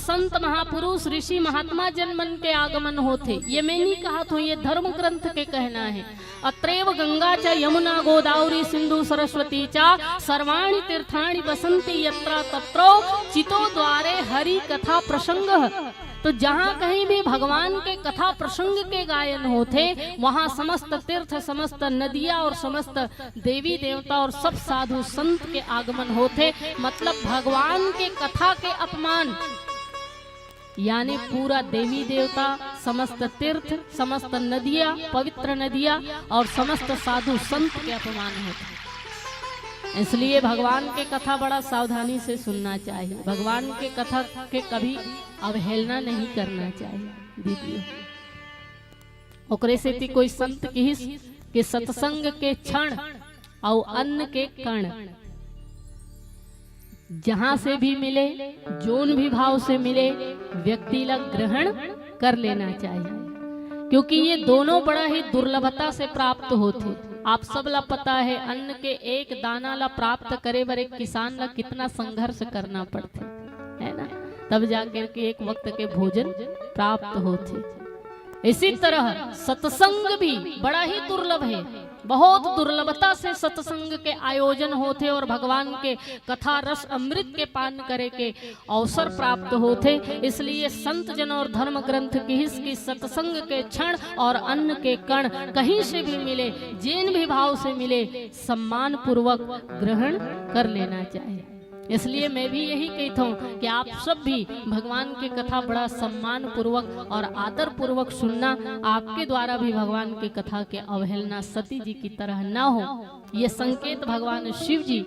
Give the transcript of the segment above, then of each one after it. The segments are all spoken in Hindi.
संत महापुरुष ऋषि महात्मा जन मन के आगमन होते। ये मैं नहीं कहा तो, ये धर्म ग्रंथ के कहना है। अत्रैव गंगा च यमुना गोदावरी सिंधु सरस्वती च सर्वाणि तीर्थानि बसंती यत्र तत्र चितो द्वारे हरि कथा प्रसंग। तो जहाँ कहीं भी भगवान के कथा प्रसंग के गायन होते, वहाँ समस्त तीर्थ, समस्त नदियाँ और समस्त देवी देवता और सब साधु संत के आगमन होते। मतलब भगवान के कथा के अपमान, यानी पूरा देवी देवता, समस्त तीर्थ, समस्त नदियाँ, पवित्र नदियाँ और समस्त साधु संत के अपमान होते। इसलिए भगवान के कथा बड़ा सावधानी से सुनना चाहिए। भगवान के कथा के कभी अवहेलना नहीं करना चाहिए दीदी। ओकरे से थी कोई संत की के सत्संग के क्षण और अन्न के कण जहां से भी मिले, जोन भी भाव से मिले, व्यक्ति ला ग्रहण कर लेना चाहिए, क्योंकि ये दोनों बड़ा ही दुर्लभता से प्राप्त होते। आप सब ला पता है, अन्न के एक दाना ला प्राप्त करे बर एक किसान ला कितना संघर्ष करना पड़ते है ना, तब जाकर के एक वक्त के भोजन प्राप्त होते। इसी तरह सत्संग भी बड़ा ही दुर्लभ है, बहुत दुर्लभता से सत्संग के आयोजन होते और भगवान के कथा रस अमृत के पान करे के अवसर प्राप्त होते। इसलिए संत जन और धर्म ग्रंथ की सत्संग के क्षण और अन्न के कण कहीं से भी मिले, जिन भी भाव से मिले, सम्मान पूर्वक ग्रहण कर लेना चाहिए। इसलिए मैं भी यही कहता हूँ कि आप सब भी भगवान की कथा बड़ा सम्मान पूर्वक और आदर पूर्वक सुनना। आपके द्वारा भी भगवान की कथा के अवहेलना सती जी की तरह न हो, ये संकेत भगवान शिव जी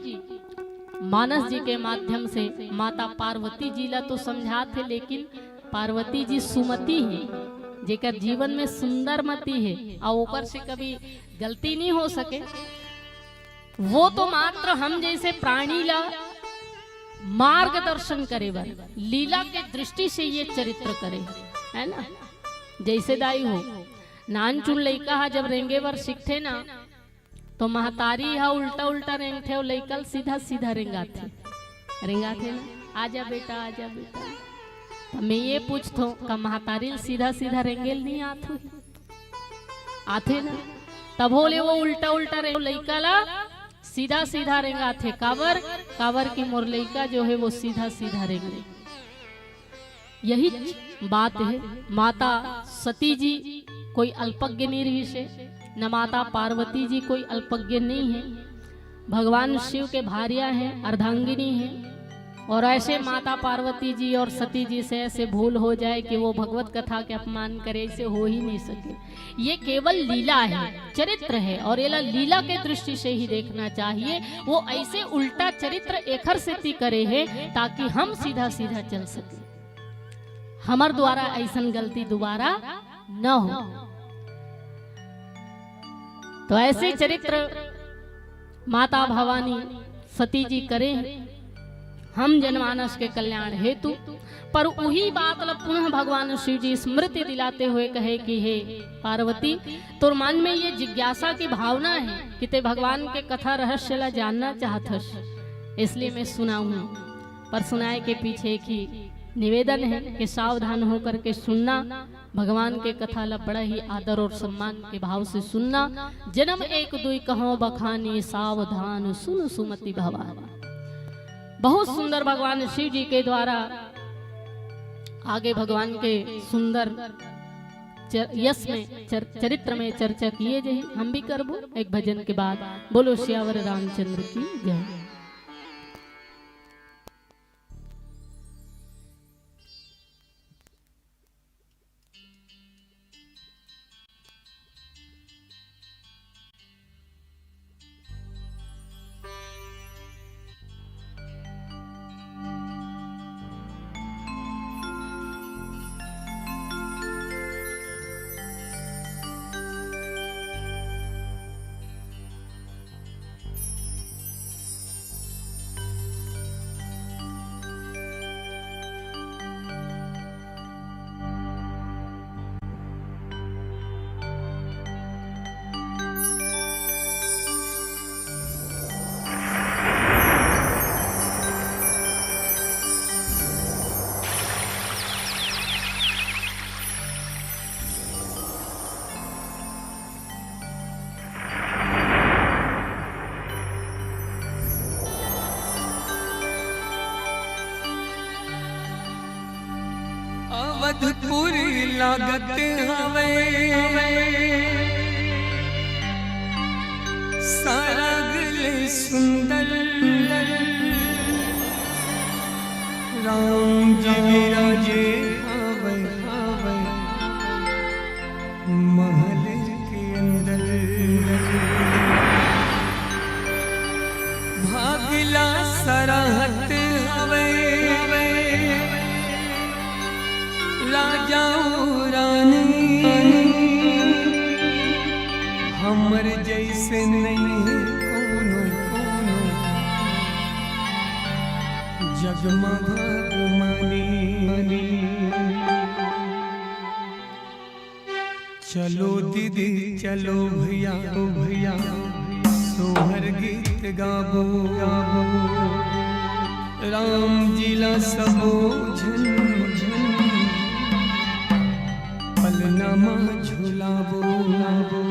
मानस जी के माध्यम से माता पार्वती जी ला तो समझाते, लेकिन पार्वती जी सुमति है, जेकर जीवन में सुंदरमती है और ऊपर से कभी गलती नहीं हो सके। वो तो मात्र हम जैसे प्राणी ला मार्गदर्शन करे बर लीला के दृष्टि से ये चरित्र करे, है ना। जैसे दाई हो नानचुन लइका हा जब रेंगे बर सीखते ना, तो महतारी हा उल्टा उल्टा रेंगते और लइकल सीधा सीधा रेंगाथे ना, आजा बेटा आजा बेटा। तो मैं ये पूछतो का महतारी सीधा सीधा रेंगेल नहीं आथे ना, तब बोले वो उल्टा उल्टा रेंग लइका ला सीधा सीधा रेंगा थे। कावर कावर की मुरलिका जो है वो सीधा सीधा रेंगे। यही बात है। माता सती जी कोई अल्पज्ञ नहीं रही से, न माता पार्वती जी कोई अल्पज्ञ नहीं है। भगवान शिव के भार्या हैं, अर्धांगिनी हैं, और ऐसे माता पार्वती जी और सती जी से ऐसे भूल हो जाए कि वो भगवत कथा के अपमान करे, ऐसे हो ही नहीं सके। ये केवल लीला है, चरित्र है, और ये लीला के दृष्टि से ही देखना चाहिए। वो ऐसे उल्टा चरित्र एखर से करे है ताकि हम सीधा सीधा चल सके, हमार द्वारा ऐसा गलती दोबारा न हो। तो ऐसे चरित्र माता भवानी सती जी करे हम जनमानस के कल्याण हेतु। पर वही बात पुनः भगवान शिव जी स्मृति दिलाते हुए कहे कि हे पार्वती, तोर मन में ये जिज्ञासा की भावना है कि ते भगवान के कथा रहस्य ला जानना चाहतस, इसलिए मैं सुनाऊं। पर सुनाए के पीछे एक ही निवेदन है कि सावधान होकर के सुनना। भगवान के कथा ला बड़ा ही आदर और सम्मान के भाव से सुनना। जन्म एक दुई कहो बखानी, सावधान सुन सुमति भवानी। बहुत सुंदर भगवान शिव जी के द्वारा आगे भगवान के सुंदर यश में चरित्र में चर्चा किए जाए। हम भी करबो एक भजन के बाद। बोलो श्यावर रामचंद्र की जय। अवधपुरी लागत हवे सरगले सुंदर राम जी विराजे हवे हवे महल के अंदर भागिला सरहत हवे राजा रानी हमर जैसे नहीं कोनो कोनो जगमा भगमानी चलो दीदी चलो भैया भैया सोहर गीत गाबो गाबो राम जिला सबो झन पलनामा झुलाबो लाबो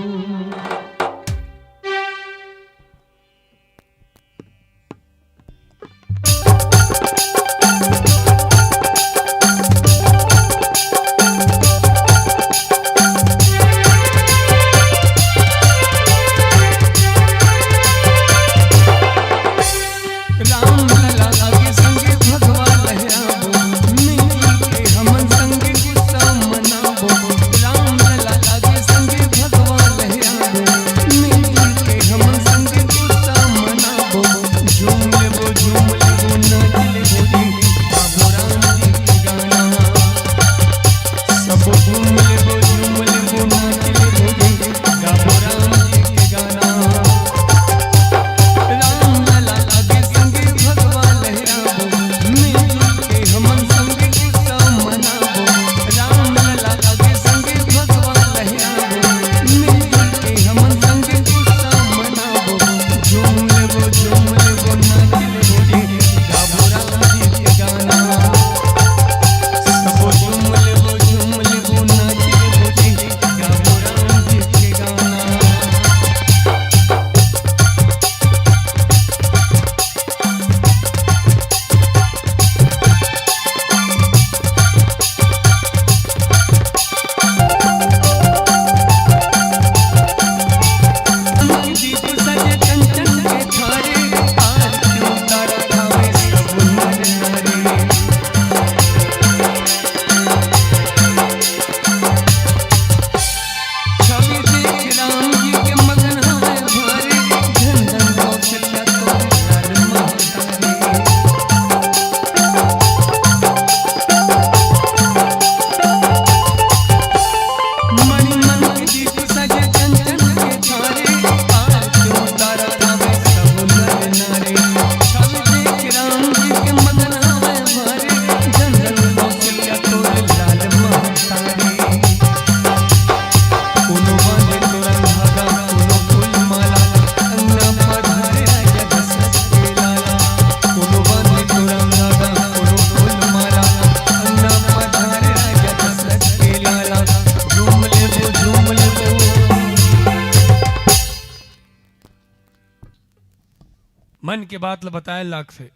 मन के बात ल बताए लाख थे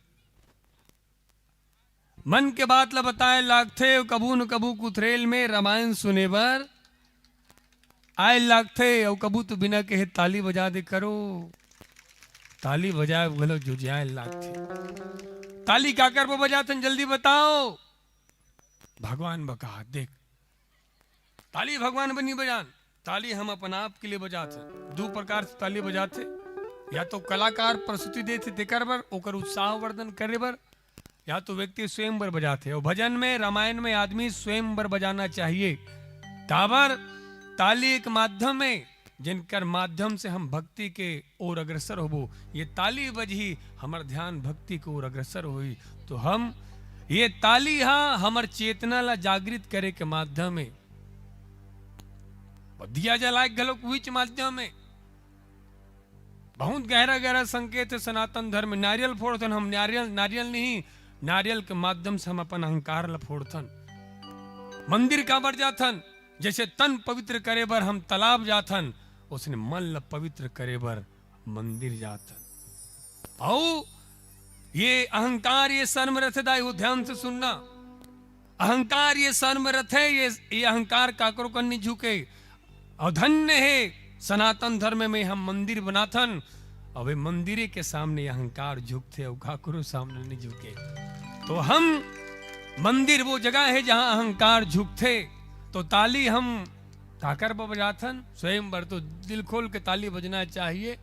मन के बात ल बताए लाख थे कबू न कबू कुथरेल में रामायण सुने बर आए लाख थे और कबू तो बिना कहे ताली बजा दे करो ताली बजाए बोलो जुझाए लाख थे ताली का कर वो बजाते जल्दी बताओ भगवान बका देख ताली भगवान बनी बजान ताली हम अपन आप के लिए बजाते दो प्रकार से ताली बजाते या तो कलाकार प्रस्तुति देते देकर बर ओकर उत्साह वर्धन करे बर या तो व्यक्ति स्वयं बर बजाते और भजन में रामायण में आदमी स्वयं बर बजाना चाहिए ताबर ताली एक माध्यम है जिनकर माध्यम से हम भक्ति के ओर अग्रसर होबो ये ताली बजी हमर ध्यान भक्ति की ओर अग्रसर हुई तो हम ये ताली हाँ हमर चेतना ला जागृत करे के माध्यम है दिया जलाए गलोक विच माध्यम है बहुत गहरा गहरा संकेत है सनातन धर्म में नारियल फोड़थन हम नारियल नहीं नारियल के माध्यम से हम अपन अहंकार ला फोड़थन मंदिर का बढ़ जाथन जैसे तन पवित्र करे बर हम तालाब जाथन उसने मन ला पवित्र करे बर मंदिर जाथन औ ये अहंकार ये शर्म रथदा वो ध्यान से सुनना अहंकार ये सर्वरथ है, ये अहंकार काकरो कर नहीं झुके। और धन्य है सनातन धर्म में हम मंदिर बनाथन, और वे मंदिरे के सामने अहंकार झुकते और काकरो सामने नहीं झुके। तो हम मंदिर वो जगह है जहां अहंकार झुकते। तो ताली हम काकर बजाथन स्वयं बर, तो दिल खोल के ताली बजना चाहिए।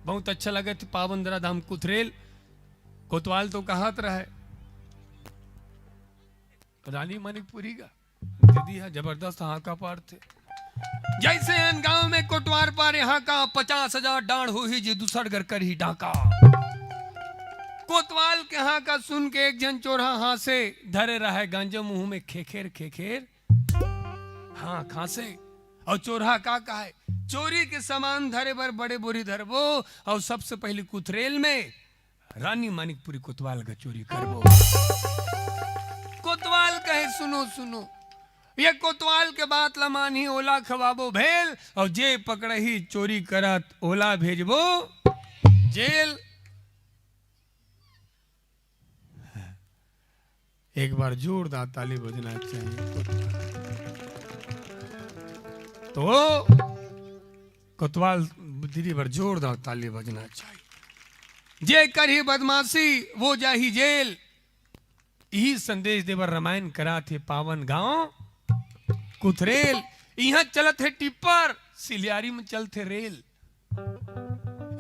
बहुत अच्छा लगे थे पावन दरा धाम कुथरेल। कोतवाल तो कहत रहे रानी मानिकपुरी का दीदी है जबरदस्त हाका पार थे। जैसे अन गांव में कोटवार पार यहाँ का 50,000 डांड हो ही जे दूसर घर कर ही डाका। कोतवाल के यहाँ का सुन के एक जन चोरा हाथ से धरे रहा है गांजा मुंह में खेखेर खेखेर हाँ खांसे। और चोरा का है चोरी के सामान धरे बर बड़े बोरी धरबो, और सबसे पहले कुथरेल में रानी मानिकपुरी कोतवाल का चोरी करबो। कोतवाल कहे सुनो सुनो, ये कोतवाल के बात लमानी ओला खवाबो भेल, और जे पकड़ही चोरी करत ओला भेजबो जेल। एक बार जोरदार ताली बजना चाहिए। तो कोतवाल दीदी बार जोरदार ताली बजना चाहिए। जे करही बदमाशी वो जाही जेल। यही संदेश देवर रामायण करा थे पावन गांव कुथरेल। यहाँ चलत है टिप्पर, सिलियारी में चलते रेल।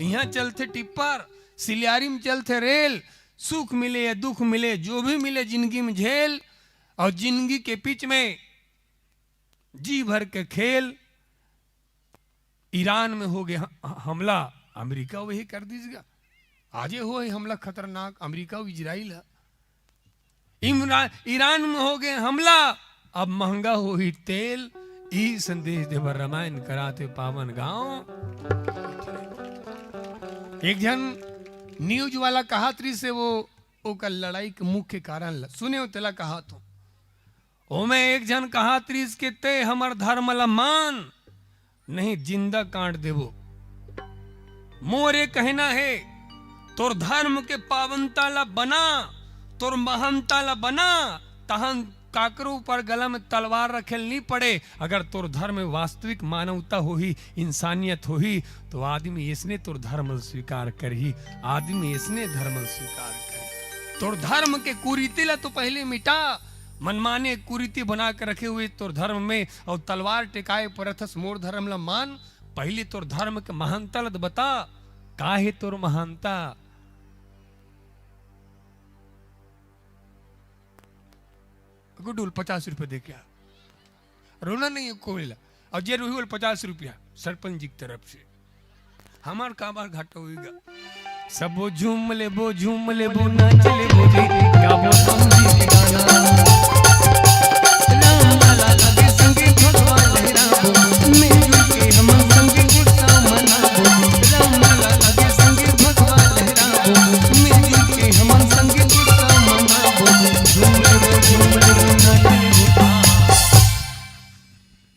यहाँ चलते टिप्पर, सिलियारी में चलते रेल। सुख मिले या दुख मिले, जो भी मिले जिंदगी में झेल। और जिंदगी के बीच में जी भर के खेल। ईरान में हो गया हमला, अमेरिका वही कर दीजिएगा। आजे हो हमला खतरनाक, अमेरिका और इजराइल है। ईरान में हो गए हमला, अब महंगा हो ही तेल। ई संदेश देवर रामायण कराते पावन गांव। एक जन न्यूज वाला कहा त्री से वो का लड़ाई के मुख्य कारण सुने हो तेला कहा तो ओमे एक जन कहा त्रिस के ते हमर धर्म ला मान, नहीं जिंदा काट देवो। मोरे कहना है तोर धर्म के पावनता ला बना, तोर महानता ला बना, तहन काकरो पर गला में तलवार रखेल नहीं पड़े। अगर तोर धर्म में वास्तविक मानवता हो ही, इंसानियत हो ही, तो आदमी इसने तोर धर्म स्वीकार कर ही, आदमी इसने धर्म स्वीकार कर। तोर धर्म के कुरीति ला तो पहले मिटा, मनमाने कुरीति बना कर रखे हुए तोर धर्म में, और तलवार टिकाए परथस मोर धर्म ला मान। पहले तोर धर्म के महानता ला बता, का है तोर महानता। गुडुल 50 रुपए दे क्या रोना नहीं है कोई। और जे रोही 50 रुपया सरपंच जी की तरफ से हमार काबार घाटा होगा। सब वो झूम ले बो नाच ले बो रे, गाबो समझी के गाना। राम लाला लगे संगे भगवान लहराबो, मिलजुल के हम संगे गुस्सा मनाबो। राम लाला लगे संगे भगवान लहराबो, मिलजुल के हम संगे गुस्सा मनाबो। झूम ले बो नाच ले बो।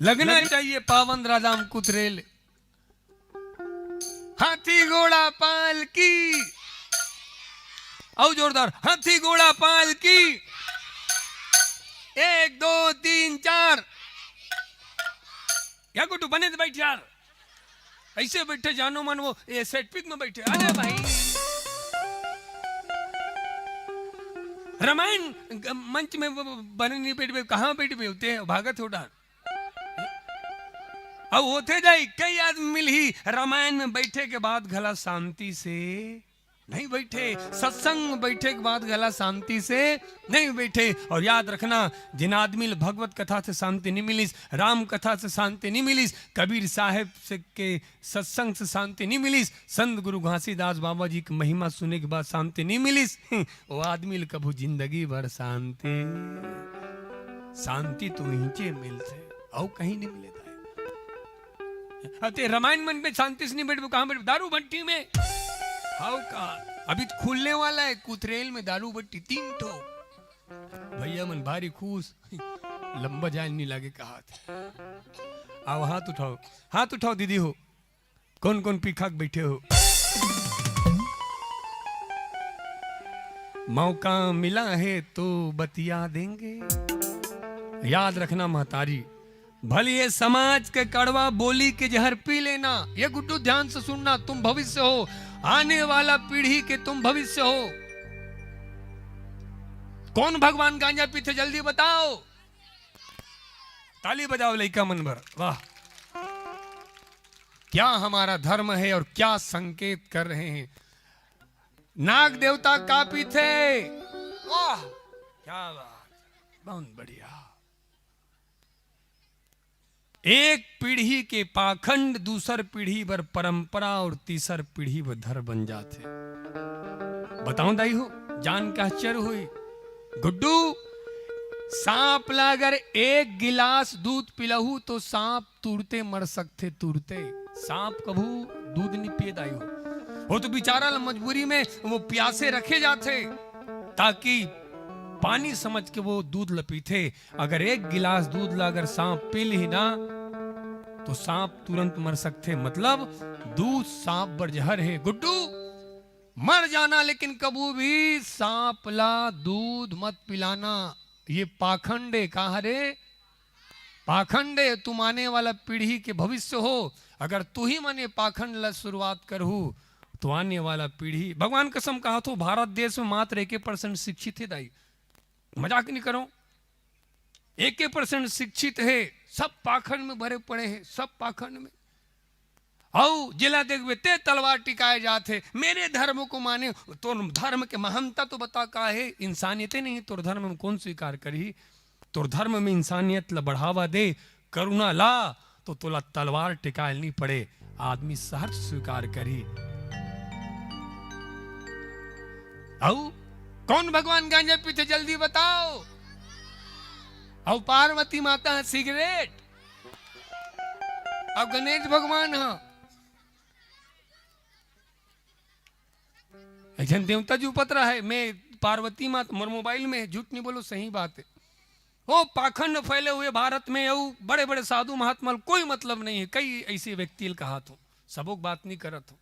लगना चाहिए पावन राधाम कुथरेल। हाथी घोड़ा पाल की, और जोरदार हाथी घोड़ा पाल की। 1 2 3 4 या गुड्डू बने बैठ यार, ऐसे बैठे जानो मन वो ये सेट पिक में बैठे। अरे भाई रामायण मंच में बने नहीं बैठ, कहाँ बैठ होते भागत हो डाल। अब होते जाए कई आदमी मिल ही रामायण में बैठे के बाद गला शांति से नहीं बैठे, सत्संग बैठे के बाद गला शांति से नहीं बैठे। और याद रखना, जिन आदमी भगवत कथा से शांति नहीं मिली, राम कथा से शांति नहीं मिली, कबीर साहेब से के सत्संग से शांति नहीं मिली, संत गुरु घासीदास बाबा जी की महिमा सुनने के बाद शांति नहीं मिली, वो आदमी कभू जिंदगी भर शांति तो नीचे मिलते और कहीं नहीं मिले। अते रामायण मन में शांति से नहीं बैठ, कहां बैठ? दारू भट्टी में। हाउ का अभी खुलने वाला है कुथरेल में दारू भट्टी 3 ठो। भैया मन भारी खुश, लंबा जान नहीं लगे कहा था। आओ हाथ उठाओ दीदी हो, कौन कौन पीखा बैठे हो। मौका मिला है तो बतिया देंगे, याद रखना महतारी, भले ये समाज के कड़वा बोली के जहर पी लेना। ये गुड्डू ध्यान से सुनना, तुम भविष्य हो, आने वाला पीढ़ी के तुम भविष्य हो। कौन भगवान गांजा पीते जल्दी बताओ। ताली बजाओ लइका मन भर। वाह, क्या हमारा धर्म है और क्या संकेत कर रहे हैं। नाग देवता का पीते, वाह क्या बात, बहुत बढ़िया। एक पीढ़ी के पाखंड दूसर पीढ़ी पर परंपरा और तीसर पीढ़ी पर धर बन जाते। बताऊं दाई हो, जान का आश्चर्य हुई। गुड्डू, सांप ला अगर एक गिलास दूध पिलहू तो सांप तुरते मर सकते, तुरते। सांप कभू दूध नहीं पिए दाई हो, वो तो बेचारा मजबूरी में वो प्यासे रखे जाते ताकि पानी समझ के वो दूध लपीते। अगर एक गिलास दूध ला अगर सांप पी ली ना तो सांप तुरंत मर सकते। मतलब दूध सांप बर जहर है। गुड्डू, मर जाना लेकिन कबू भी सांप ला दूध मत पिलाना। ये पाखंडे कहा रे, पाखंडे। तुम आने वाला पीढ़ी के भविष्य हो। अगर तू ही मने पाखंड ला शुरुआत करहू तो आने वाला पीढ़ी, भगवान कसम कहा तो भारत देश में मात्र 1% शिक्षित है दाई, मजाक नहीं करो। 1% शिक्षित है, सब पाखंड में भरे पड़े हैं, सब पाखंड में। आओ जिला देखबे ते तलवार टिकाए जाते। मेरे धर्म को माने तो धर्म के महानता तो बता का है। इंसानियत नहीं तोर धर्म में कौन स्वीकार करी। तोर धर्म में इंसानियत ला बढ़ावा दे, करुणा ला तो तोला तलवार टिकाए नहीं पड़े, आदमी सहर्ष स्वीकार करी। आओ कौन भगवान गांजा पीते जल्दी बताओ। और पार्वती माता है सिगरेट, और गणेश भगवान है ऐसा देवता जी पत्र है। मैं पार्वती माता मोर मोबाइल में है, झूठ नहीं बोलो, सही बात है। वो पाखंड फैले हुए भारत में, वो बड़े बड़े साधु महात्मा कोई मतलब नहीं है। कई ऐसे व्यक्ति कहा तो सबों बात नहीं करत हो।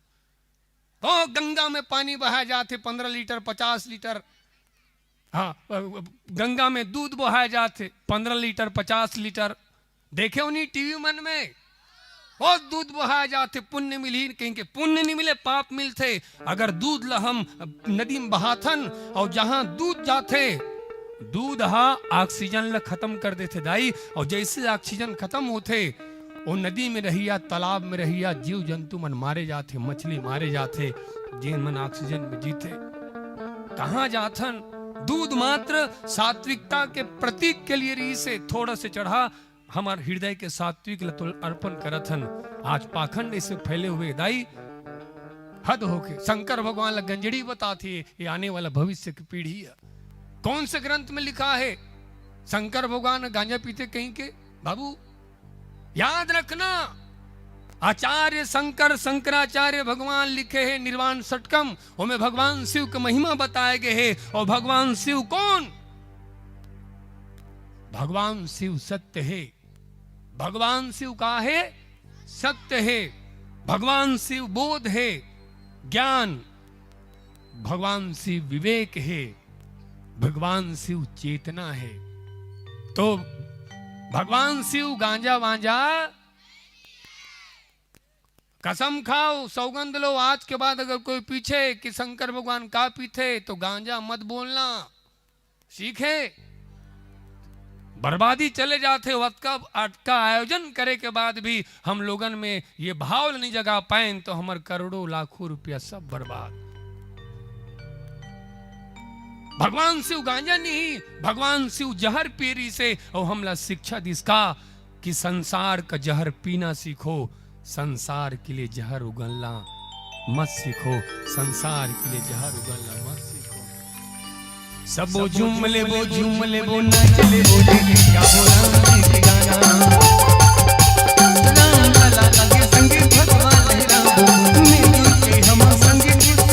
तो गंगा में पानी बहाया जाते 15 लीटर 50 लीटर। हाँ, गंगा में दूध बहाया जाते 15 लीटर 50 लीटर। देखे उन्हीं टीवी मन में, और दूध बहाया जाते। पुण्य मिली, कहेंगे पुण्य नहीं मिले पाप मिलते। अगर दूध ला हम नदी में बहाथन और जहां दूध जाते, दूध ऑक्सीजन ला खत्म कर देते दाई। और जैसे ऑक्सीजन खत्म होते, वो नदी में रहिया, तालाब में रहिया, जीव जंतु मन मारे जाते, मछली मारे जाते, जिन मन ऑक्सीजन में जीते। कहां जाथन? दूध मात्र सात्विकता के प्रतीक के लिए रही से थोड़ा से चढ़ा हमारे हृदय के सात्विक लतुल अर्पण करथन। आज पाखंड से फैले हुए दाई हद होके। शंकर भगवान ला गंजड़ी बताती है, ये आने वाला भविष्य की पीढ़ी है। कौन से ग्रंथ में लिखा है शंकर भगवान गांजा पीते कहीं के? बाबू याद रखना, आचार्य शंकर शंकराचार्य भगवान लिखे हैं निर्वाण षटकम, उनमें भगवान शिव की महिमा बताए गए हैं। और भगवान शिव कौन? भगवान शिव सत्य है। भगवान शिव का है? सत्य है। भगवान शिव बोध है, ज्ञान। भगवान शिव विवेक है। भगवान शिव चेतना है। तो भगवान शिव गांजा वांजा कसम खाओ, सौगंध लो, आज के बाद अगर कोई पूछे कि शंकर भगवान का पीते तो गांजा मत बोलना, सीखे। बर्बादी चले जाते वक्त का आयोजन करे के बाद भी हम लोगन में ये भाव नहीं जगा पाए तो हमारे करोड़ों लाखों रुपया सब बर्बाद। भगवान शिव गांजा नहीं, भगवान शिव जहर पीरी से। और हमला शिक्षा दिसका कि संसार का जहर पीना सीखो, संसार के लिए जहर उगलना मत सीखो। संसार के लिए जहर उगलना मत सीखो। सब वो झूम ले वो नाच ले वो क्या बोला के गाना। राम लाला लगे संगीत भगवान राम, मिल के हम संगीत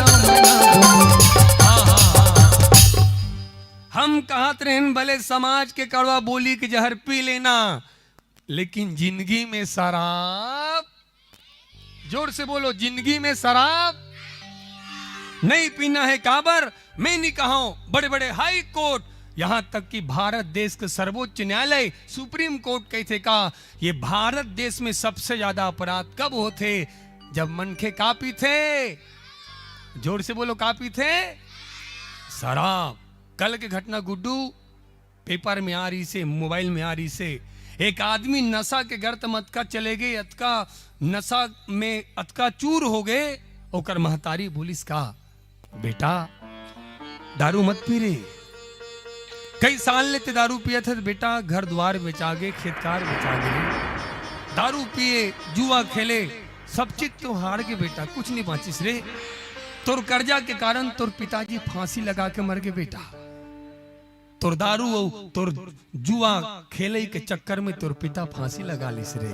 हम कहत रहन भले समाज के कड़वा बोली के जहर पी लेना, लेकिन जिंदगी में शराब, जोर से बोलो, जिंदगी में शराब नहीं पीना है। काबर मैं नहीं कहा, बड़े बड़े हाई कोर्ट यहां तक कि भारत देश का सर्वोच्च न्यायालय सुप्रीम कोर्ट कहते का ये भारत देश में सबसे ज्यादा अपराध कब होते, जब मनखे कापी थे, जोर से बोलो कापी थे, शराब। कल की घटना गुड्डू पेपर में आ रही से, मोबाइल में आ रही से, एक आदमी नशा के गर्त में अतका चले गए, अतका नशा में अतका चूर हो गए, ओकर महतारी बोलिस का बेटा दारू मत पी रे, कई साल लेते दारू पिए थे, बेटा घर द्वार बेचा गए, खेतकार बेचा गए, दारू पिए, जुआ खेले, सब चीज तो हार के बेटा, कुछ नहीं बाचिस रे, तोर कर्जा के कारण तोर पिताजी फांसी लगा के मर गए बेटा, तोर दारू तोर जुआ खेले के चक्कर में तोर पिता फांसी लगा लिस रे,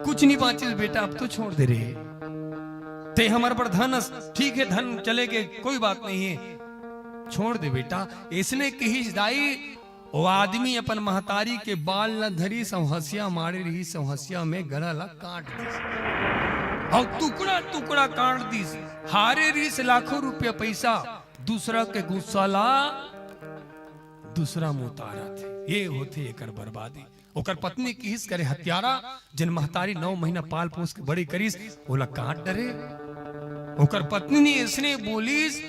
कुछ नहीं बाचिस बेटा, अब तो छोड़ दे रे, ते हमारे पर धन, ठीक है धन चले गए कोई बात नहीं है, छोड़ दे बेटा। इसने कही दाई वो आदमी अपन महतारी के बाल न धरी संहसिया मारे रही, संहसिया में गला ला काट दी और टुकड़ा टुकड़ा काट दी, हारे रही से लाखों रुपया पैसा, दूसरा के गुस्सा ला दूसरा मुतारा थे, ये होते एकर बर्बादी। ओकर पत्नी की हिस करे हत्यारा, जिन महतारी 9 महीना पाल पोस के बड़ी करीस, ओला काट डरे, ओकर पत्नी ने इसने बोलीस,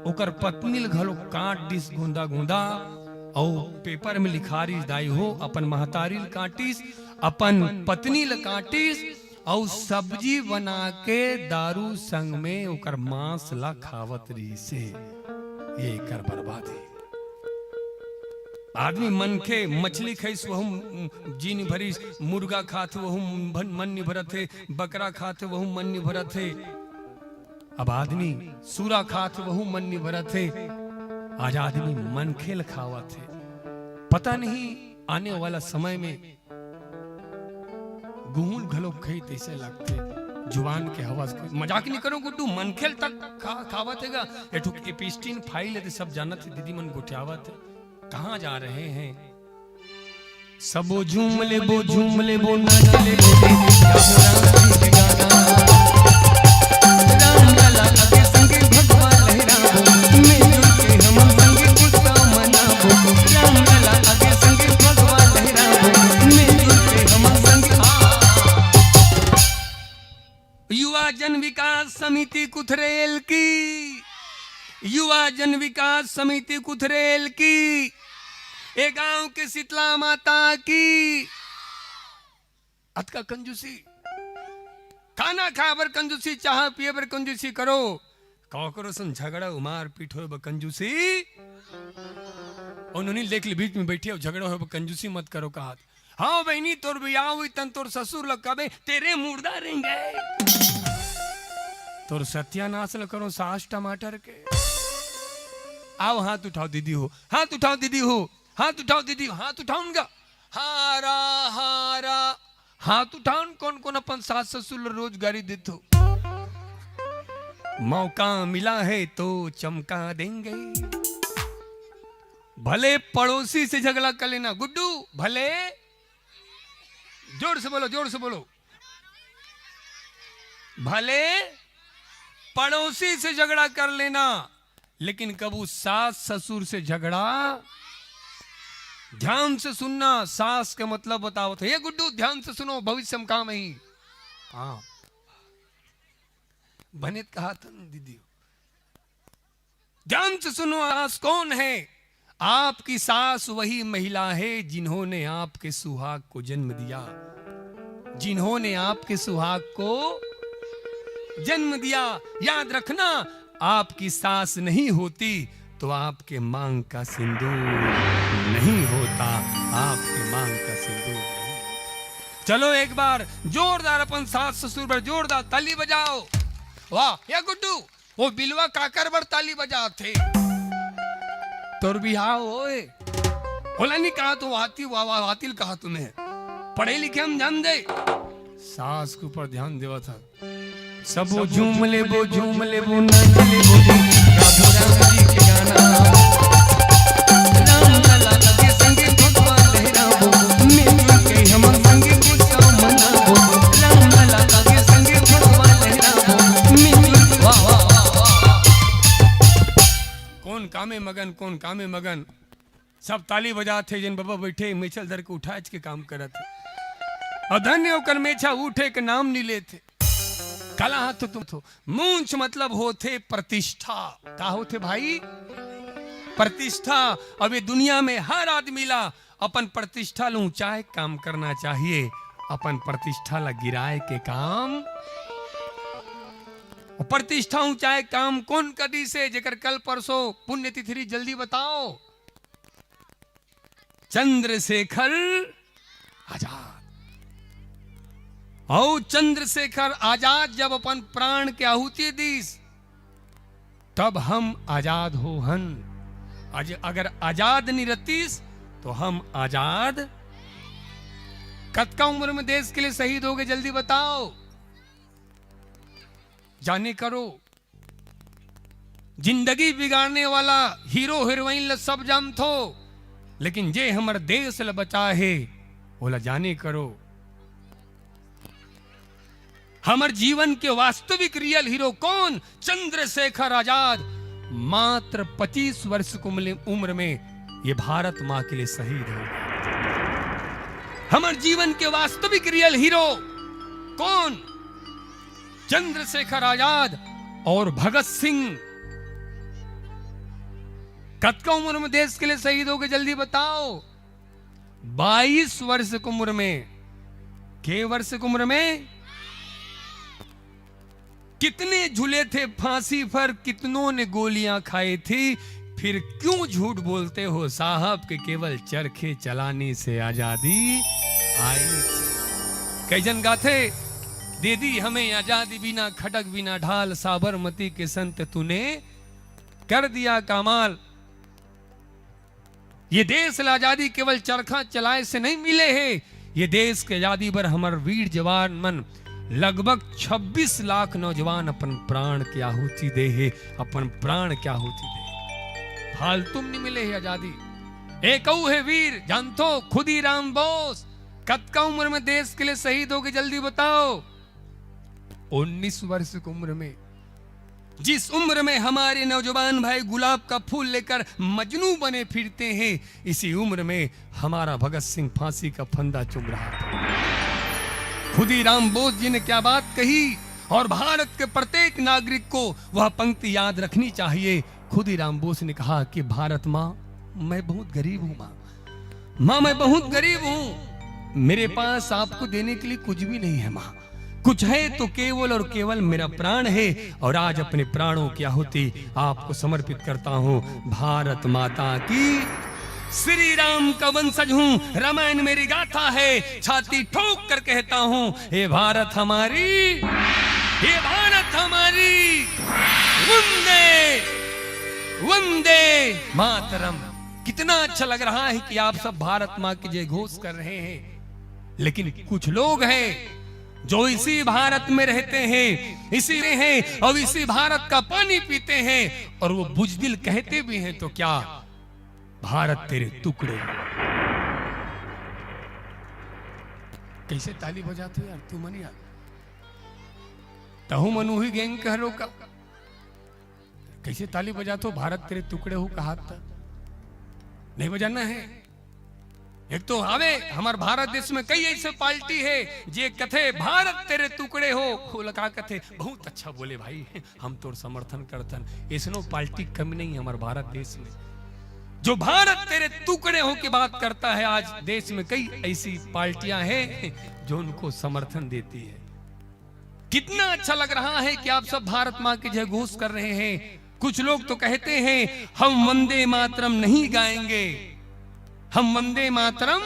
ओकर पत्नी घलो काट दिस गुंदा गुंदा, और पेपर में लिखा रही दाई हो अपन महतारी काटिस, अपन पत्नी ल काटिस, और सब्जी बना के दारू संग में ओकर मांस ला खावत रही से, ये कर बर्बादी। आदमी मन के मछली खाइस वहु जी नहीं भरी, मुर्गा खाते वहु मन नहीं भरत है, बकरा खाते वहु मन नहीं भरत है, अब आदमी सूरा खाते वहु मन नहीं भरत है, आज आदमी मन खेल खावत है। पता नहीं आने वाला समय में गुहून घलो खाई तैसे लगते, जुबान के हवा, मजाक नहीं करो गुड्डू, मन खेल तक खावत हैगा, एठुक एपिस्टीन फाइल है, सब जानत है, दीदी मन गोठियावत है, कहाँ जा रहे हैं, सबो झूम ले बो नाच ले बो, राम लला के संगे भगवान लहराबो, मिलजुल के हम संगे उत्सव मनाबो, राम लला के संगे भगवान लहराबो, मिलजुल के हम संगे। युवा जन विकास समिति कुथरेल की, युवा जन विकास समिति कुथरेल की, ए गांव के शीतला माता की, अतका कंजूसी, खाना खाए बर कंजूसी, चाह पिए बर कंजूसी करो, करो सन झगड़ा उमार पीठ हो कंजूसी, उन्होंने देख ली बीच में बैठे हो झगड़ा हो कंजूसी मत करो कहा, हाँ बहनी तोर बियाह हुई तन तोर ससुर लग कबे तेरे मुर्दा रहेंगे, तोर सत्यानाश ल करो सास टमाटर के। आओ हाथ उठाओ दीदी हो, हाथ उठाओ दीदी हो, हाथ उठाओ दीदी, हाथ उठाऊंगा, हारा हारा हाथ उठाउन, कौन कौन अपन सास ससुर रोजगारी देते, मौका मिला है तो चमका देंगे, भले पड़ोसी से झगड़ा कर लेना गुड्डू, भले जोर से बोलो, जोर से बोलो, भले पड़ोसी से झगड़ा कर लेना, लेकिन कबू सास ससुर से झगड़ा, ध्यान से सुनना, सास का मतलब बताओ तो ये गुड्डू ध्यान से सुनो, भविष्य में काम ही, हाँ बने कहा था दीदी, ध्यान से सुनो, सास कौन है, आपकी सास वही महिला है जिन्होंने आपके सुहाग को जन्म दिया, जिन्होंने आपके सुहाग को जन्म दिया। याद रखना, आपकी सास नहीं होती तो आपके मांग का सिंदूर नहीं होता, आपके मांग का सिंदूर नहीं। चलो एक बार जोरदार अपन सास ससुर पर जोरदार ताली बजाओ, वाह या गुड्डू, वो बिलवा काकर बर ताली बजाते, तोर बिहाव होए, बोला नहीं कहा तो वाती वातिल कहा तुम्हें, पढ़े लिखे हम जान दे, सास के ऊपर ध्यान देवा था, सबो झूम ले बो नाच ले बो, राधो राम जी के गाना, राम लला के संगे भगवान लहराबो, मिलजुल के हम संगे उत्सव मनाबो, राम लला के संगे भगवान लहराबो, मिलजुल, वाह वाह वाह वाह, कौन कामे मगन, कौन कामे मगन, सब ताली बजाते जिन बाबा बैठे मेछल धर के उठाच के काम करत और धन्य होकर मेछा उठे के नाम नहीं लेते। कला हाथ तुम थो मूंछ मतलब होते प्रतिष्ठा। का होते भाई? प्रतिष्ठा। अब ये दुनिया में हर आदमी ला अपन प्रतिष्ठा ला ऊंचाए काम करना चाहिए, अपन प्रतिष्ठा ला गिराए के काम। प्रतिष्ठा ऊंचाए काम कौन कदी से जेकर कल परसों पुण्यतिथि जल्दी बताओ। चंद्रशेखर आजाद। और चंद्रशेखर आजाद जब अपन प्राण के आहुति दीस तब हम आजाद हो हन। अगर आजाद नहीं रहतीस तो हम आजाद। कतका उम्र में देश के लिए शहीद हो गए जल्दी बताओ। जाने करो। जिंदगी बिगाड़ने वाला हीरो हीरोइन ला सब जाम थो, लेकिन जे हमारे देश ला बचा है बोला जाने करो। हमार जीवन के वास्तविक रियल हीरो कौन? चंद्रशेखर आजाद। मात्र 25 वर्ष की उम्र में ये भारत मां के लिए शहीद हो गए। हमारे जीवन के वास्तविक रियल हीरो कौन? चंद्रशेखर आजाद और भगत सिंह। कतका उम्र में देश के लिए शहीद हो गए जल्दी बताओ। 22 वर्ष की उम्र में। के वर्ष की उम्र में? कितने झूले थे फांसी पर, कितनों ने गोलियां खाई थी, फिर क्यों झूठ बोलते हो साहब के केवल चरखे चलाने से आजादी आई। कई जन गाथे दे दी हमें आजादी बिना खटक बिना ढाल, साबरमती के संत तूने कर दिया कमाल। ये देश आजादी केवल चरखा चलाए से नहीं मिले है। ये देश के आजादी पर हमारे वीर जवान मन लगभग 26 लाख नौजवान अपन प्राण की आहुति दे है, अपन प्राण की आहुति दे। फालतू नहीं मिले है आजादी। एक है वीर जानतो खुदीराम बोस। कतका उम्र में देश के लिए शहीद हो गए जल्दी बताओ। 19 वर्ष की उम्र में। जिस उम्र में हमारे नौजवान भाई गुलाब का फूल लेकर मजनू बने फिरते हैं, इसी उम्र में हमारा भगत सिंह फांसी का फंदा चुम रहा था। खुदीराम बोस जी ने क्या बात कही, और भारत के प्रत्येक नागरिक को वह पंक्ति याद रखनी चाहिए। खुदीराम बोस ने कहा कि भारत माँ मैं बहुत गरीब हूँ, माँ मैं बहुत गरीब हूँ, मेरे पास आपको देने के लिए कुछ भी नहीं है माँ। कुछ है तो केवल और केवल मेरा प्राण है, और आज अपने प्राणों की आहुति आपको समर्पित करता हूँ। भारत माता की। श्री राम का वंशज हूँ, रामायण मेरी गाथा है, छाती ठोक कर कहता हूँ ये भारत हमारी, ये भारत हमारी। वंदे वंदे मातरम। कितना अच्छा लग रहा है कि आप सब भारत माँ की जय घोष कर रहे हैं, लेकिन कुछ लोग हैं जो इसी भारत में रहते हैं, इसी में हैं और इसी भारत का पानी पीते हैं, और वो बुजदिल कहते भी हैं तो क्या भारत तेरे टुकड़े। कैसे ताली बजाते हो यार तू मन यार। तहु मनु ही गैंग कह रो का कैसे ताली बजाते हो। भारत तेरे टुकड़े हो कहा था नहीं बजाना है। एक तो आवे हमारे भारत देश में कई ऐसे पार्टी है जे कथे भारत तेरे टुकड़े हो लगा कथे बहुत अच्छा बोले भाई हम तो समर्थन करतन। ऐसनो पार्टी कमी नहीं हमारे भारत देश में जो भारत तेरे टुकड़े हो की बात करता है। आज देश में कई ऐसी पार्टियां हैं जो उनको समर्थन देती है। कितना अच्छा लग रहा है कि आप सब भारत माँ की जय घोष कर रहे हैं। कुछ लोग तो कहते हैं हम वंदे मातरम नहीं गाएंगे, हम वंदे मातरम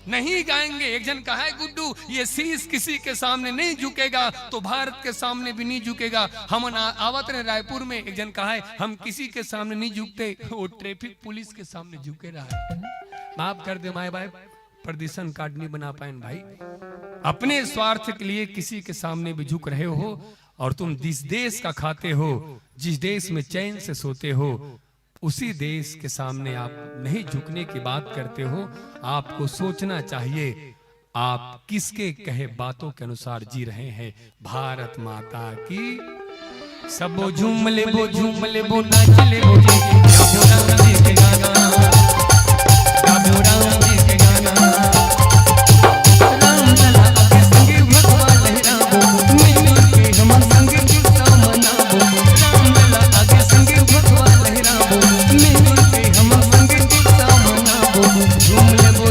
नहीं गाएंगे। एक जन कहा है गुड्डू ये शीश किसी के सामने नहीं झुकेगा तो भारत के सामने भी नहीं झुकेगा। हम आवत रहे रायपुर में, एक जन कहा है हम किसी के सामने नहीं झुकते, वो ट्रैफिक पुलिस के सामने झुके रहा है। माफ कर दे माए भाई, प्रदूषण कार्ड नहीं बना पाए भाई। अपने स्वार्थ के लिए किसी के सामने भी झुक रहे हो, और तुम जिस देश का खाते हो, जिस देश में चैन से सोते हो, उसी देश के सामने आप नहीं झुकने की बात करते हो। आपको सोचना चाहिए आप किसके कहे बातों के अनुसार जी रहे हैं। भारत माता की। सबो झूम ले बो नाच ले बो गाना। गाबो राम जी के गाना। राम लला के संग भगवा लहराबो, मिलजुल के हम संग उत्सव मनाबो। राम लला के संग भगवा लहराबो, मिलजुल के हम संग उत्सव मनाबो। झूम लेबो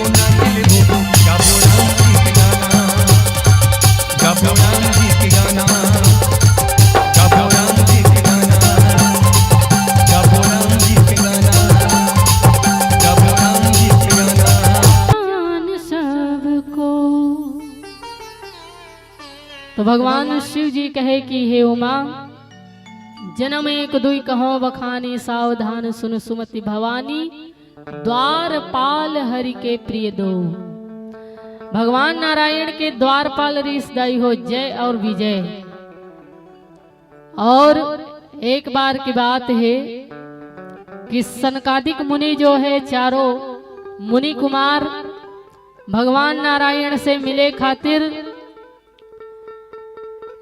नाच लेबो, गाबो राम जी के गाना, गाबो राम जी के गाना, गाबो राम जी के गाना, गाबो राम जी के गाना, गाबो राम जी के गाना। ज्ञान सबको। तो भगवान शिव जी कहे कि हे उमा, जन्म एक दुई कहो बखानी, सावधान सुन सुमति भवानी, द्वारपाल हरि के प्रिय दो। भगवान नारायण के द्वारपाल ऋषदाई हो जय और विजय। और एक बार की बात है कि सनकादिक मुनि जो है, चारों मुनि कुमार भगवान नारायण से मिले खातिर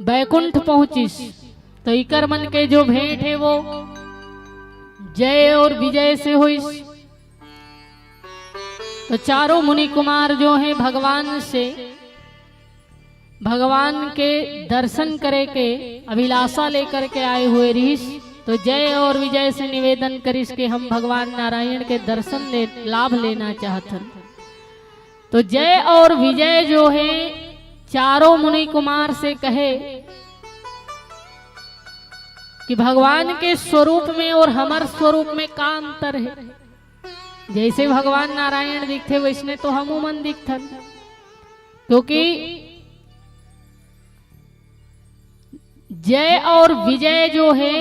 बैकुंठ पहुंचिस। तो इकर मन के जो भेंट है वो जय और विजय से हुई। तो चारों मुनि कुमार जो हैं भगवान से, भगवान के दर्शन करे के अभिलाषा लेकर के आए हुए ऋषि। तो जय और विजय से निवेदन करिस के हम भगवान नारायण के दर्शन लाभ लेना चाहते। तो जय और विजय जो है चारों मुनि कुमार से कहे कि भगवान के स्वरूप में और हमार स्वरूप में का अंतर है। जैसे भगवान नारायण दिखते वैसने तो हम मन दिखथन, क्योंकि जय और विजय जो है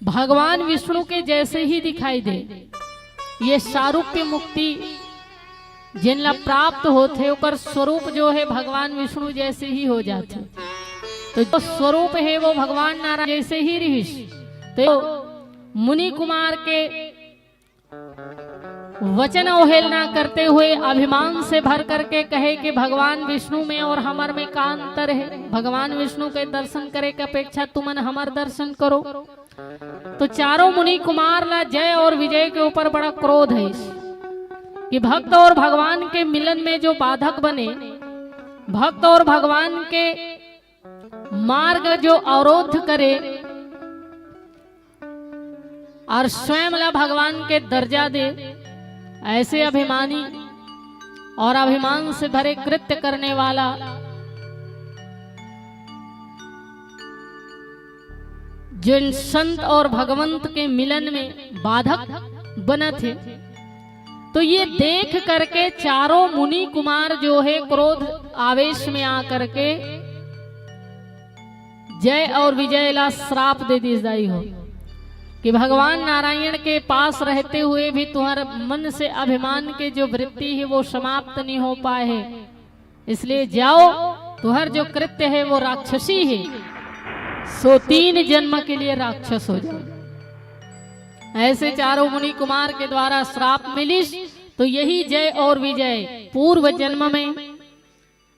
भगवान विष्णु के जैसे ही दिखाई दे। ये सारूप्य मुक्ति जिनला प्राप्त होते ओकर स्वरूप जो है भगवान विष्णु जैसे ही हो जाते। तो जो स्वरूप है वो भगवान नारायण जैसे ही रहिस। तो मुनि कुमार के वचन अवहेलना करते हुए अभिमान से भर करके कहे कि भगवान विष्णु में और हमार में का अंतर है। भगवान विष्णु के दर्शन करे के अपेक्षा तुमन हमार दर्शन करो। तो चारों मुनि कुमार ला जय और विजय के ऊपर बड़ा क्रोध है कि भक्त और भगवान के मिलन में जो बाधक बने, भक्त और भगवान के मार्ग जो अवरोध करे और स्वयं ला भगवान के दर्जा दे, ऐसे अभिमानी और अभिमान से भरे कृत्य करने वाला जिन संत और भगवंत के मिलन में बाधक बना थे। तो ये देख करके चारों मुनि कुमार जो है क्रोध आवेश में आकर के जय और विजय ला श्राप दे दी जाई हो कि भगवान नारायण के पास रहते हुए भी तुम्हारे मन से अभिमान के जो वृत्ति है वो समाप्त नहीं हो पाए है। इसलिए जाओ, तुम्हार जो कृत्य है वो राक्षसी है, सो 3 जन्म के लिए राक्षस हो जाओ। ऐसे चारों मुनि कुमार के द्वारा श्राप मिलिस। तो यही जय और विजय पूर्व जन्म में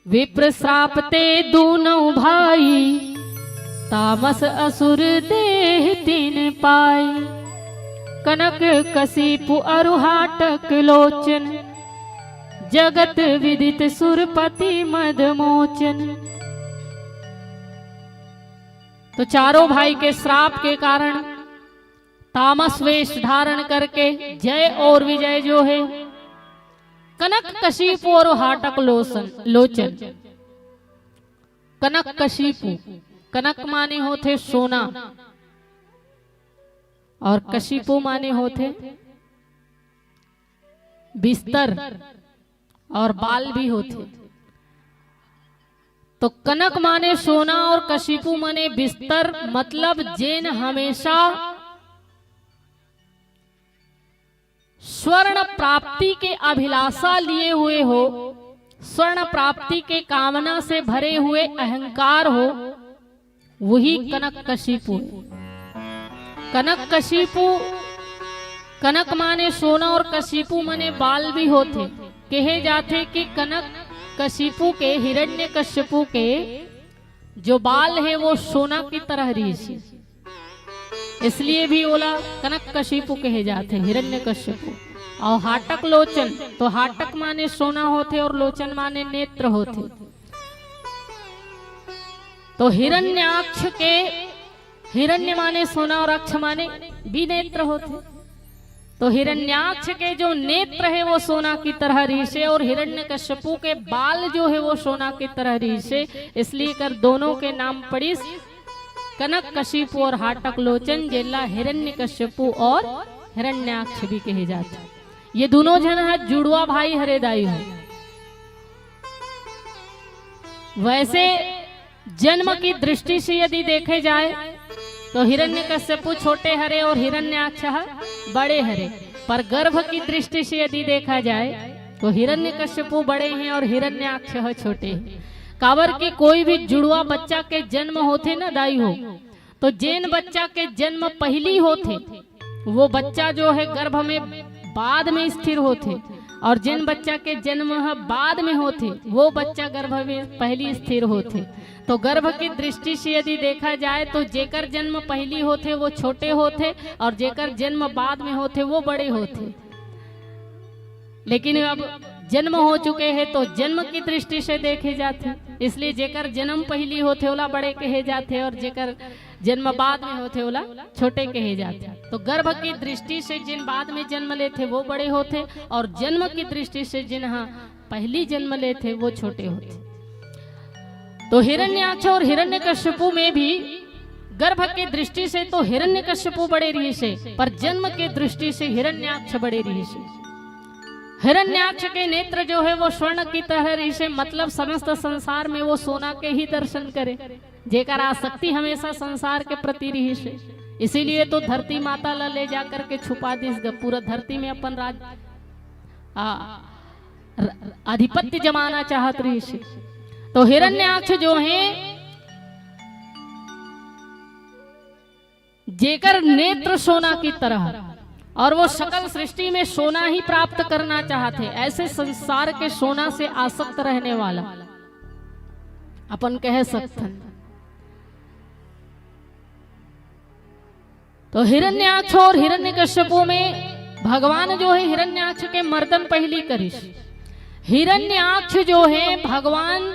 विप्र श्रापते दूनों भाई, तामस असुर देह 3 पाई, कनक कसीपु अरुहाटक लोचन, जगत विदित सुरपति मदमोचन। तो चारों भाई के श्राप के कारण तामस वेश धारण करके जय और विजय जो है कनक कशीपु और हाटक लोचन। कनक कशीपु, कनक माने होते सोना और कशीपु माने होते बिस्तर और बाल भी होते। तो कनक माने सोना और कशीपु माने बिस्तर, मतलब जेन हमेशा स्वर्ण प्राप्ति के अभिलाषा लिए हुए हो, स्वर्ण प्राप्ति के कामना से भरे हुए अहंकार हो, वही कनक कशीपु। कनक कशीपु, कनक माने सोना और कशीपु माने बाल भी होते। कहे जाते कि कनक कशीपु के, हिरण्यकश्यपु के जो बाल है वो सोना की तरह रीसी। इसलिए भी बोला कनककशिपु कहे जाते, हिरण्यकशिपु। और हाटक लोचन, तो हाटक माने सोना होते और लोचन माने नेत्र होते। तो हिरण्याक्ष के, हिरण्य माने सोना और अक्ष माने भी नेत्र होते। तो हिरण्याक्ष के जो नेत्र है वो सोना की तरह रीसे, और हिरण्यकशिपु के बाल जो है वो सोना की तरह रीसे। इसलिए कर दोनों के नाम पड़ी कनककशिपु और हाटक लोचन, जेला हिरण्यकशिपु और हिरण्याक्ष भी कहे जाते। ये दोनों जन है जुड़वा भाई हरेदाई है। वैसे जन्म की दृष्टि से यदि देखे जाए तो हिरण्यकशिपु छोटे हरे और हिरण्याक्ष बड़े हरे, पर गर्भ की दृष्टि से यदि देखा जाए तो हिरण्यकशिपु बड़े हैं और हिरण्याक्ष छोटे हैं। काबर की कोई भी जुड़वा बच्चा के जन्म होते ना दाई हो, तो जिन बच्चा के जन्म पहली होते वो बच्चा जो है गर्भ में बाद में स्थिर होते, और जिन बच्चा के जन्म बाद में होते वो बच्चा गर्भ में पहली स्थिर होते। तो गर्भ की दृष्टि से यदि देखा जाए तो जेकर जन्म पहली होते वो छोटे होते, और जेकर जन्म बाद में होते वो बड़े होते। लेकिन अब जन्म हो चुके हैं तो जन्म की दृष्टि से देखे जाते, इसलिए जेकर जन्म पहली होते ओला बड़े कहे जाते, और जेकर जन्म बाद में होते ओला छोटे कहे जाते। तो गर्भ की दृष्टि से जिन बाद में जन्म लेते वो बड़े होते, और जन्म की दृष्टि से जिन पहली जन्म लेते वो छोटे होते। तो हिरण्याक्ष और हिरण्यकशिपु में भी गर्भ की दृष्टि से तो हिरण्यकशिपु बड़े रही से, पर जन्म की दृष्टि से हिरण्याक्ष बड़े रही से। हिरण्याक्ष के नेत्र जो है वो स्वर्ण की तरह रही से, मतलब समस्त संसार में वो सोना के ही दर्शन करे, जेकर आसक्ति हमेशा संसार के प्रति रही से। इसीलिए तो धरती माता ला ले जाकर के छुपा दी, पूरा धरती में अपन राज आधिपत्य जमाना चाहत रही से। तो हिरण्याक्ष जो है जेकर नेत्र सोना की तरह, और वो सकल सृष्टि में सोना ही प्राप्त करना चाहते, ऐसे संसार के सोना से आसक्त रहने वाला अपन कह सकते। तो हिरण्याक्ष और हिरण्यकशिपु में भगवान जो है हिरण्याक्ष के मर्दन पहली करिश। हिरण्याक्ष जो है भगवान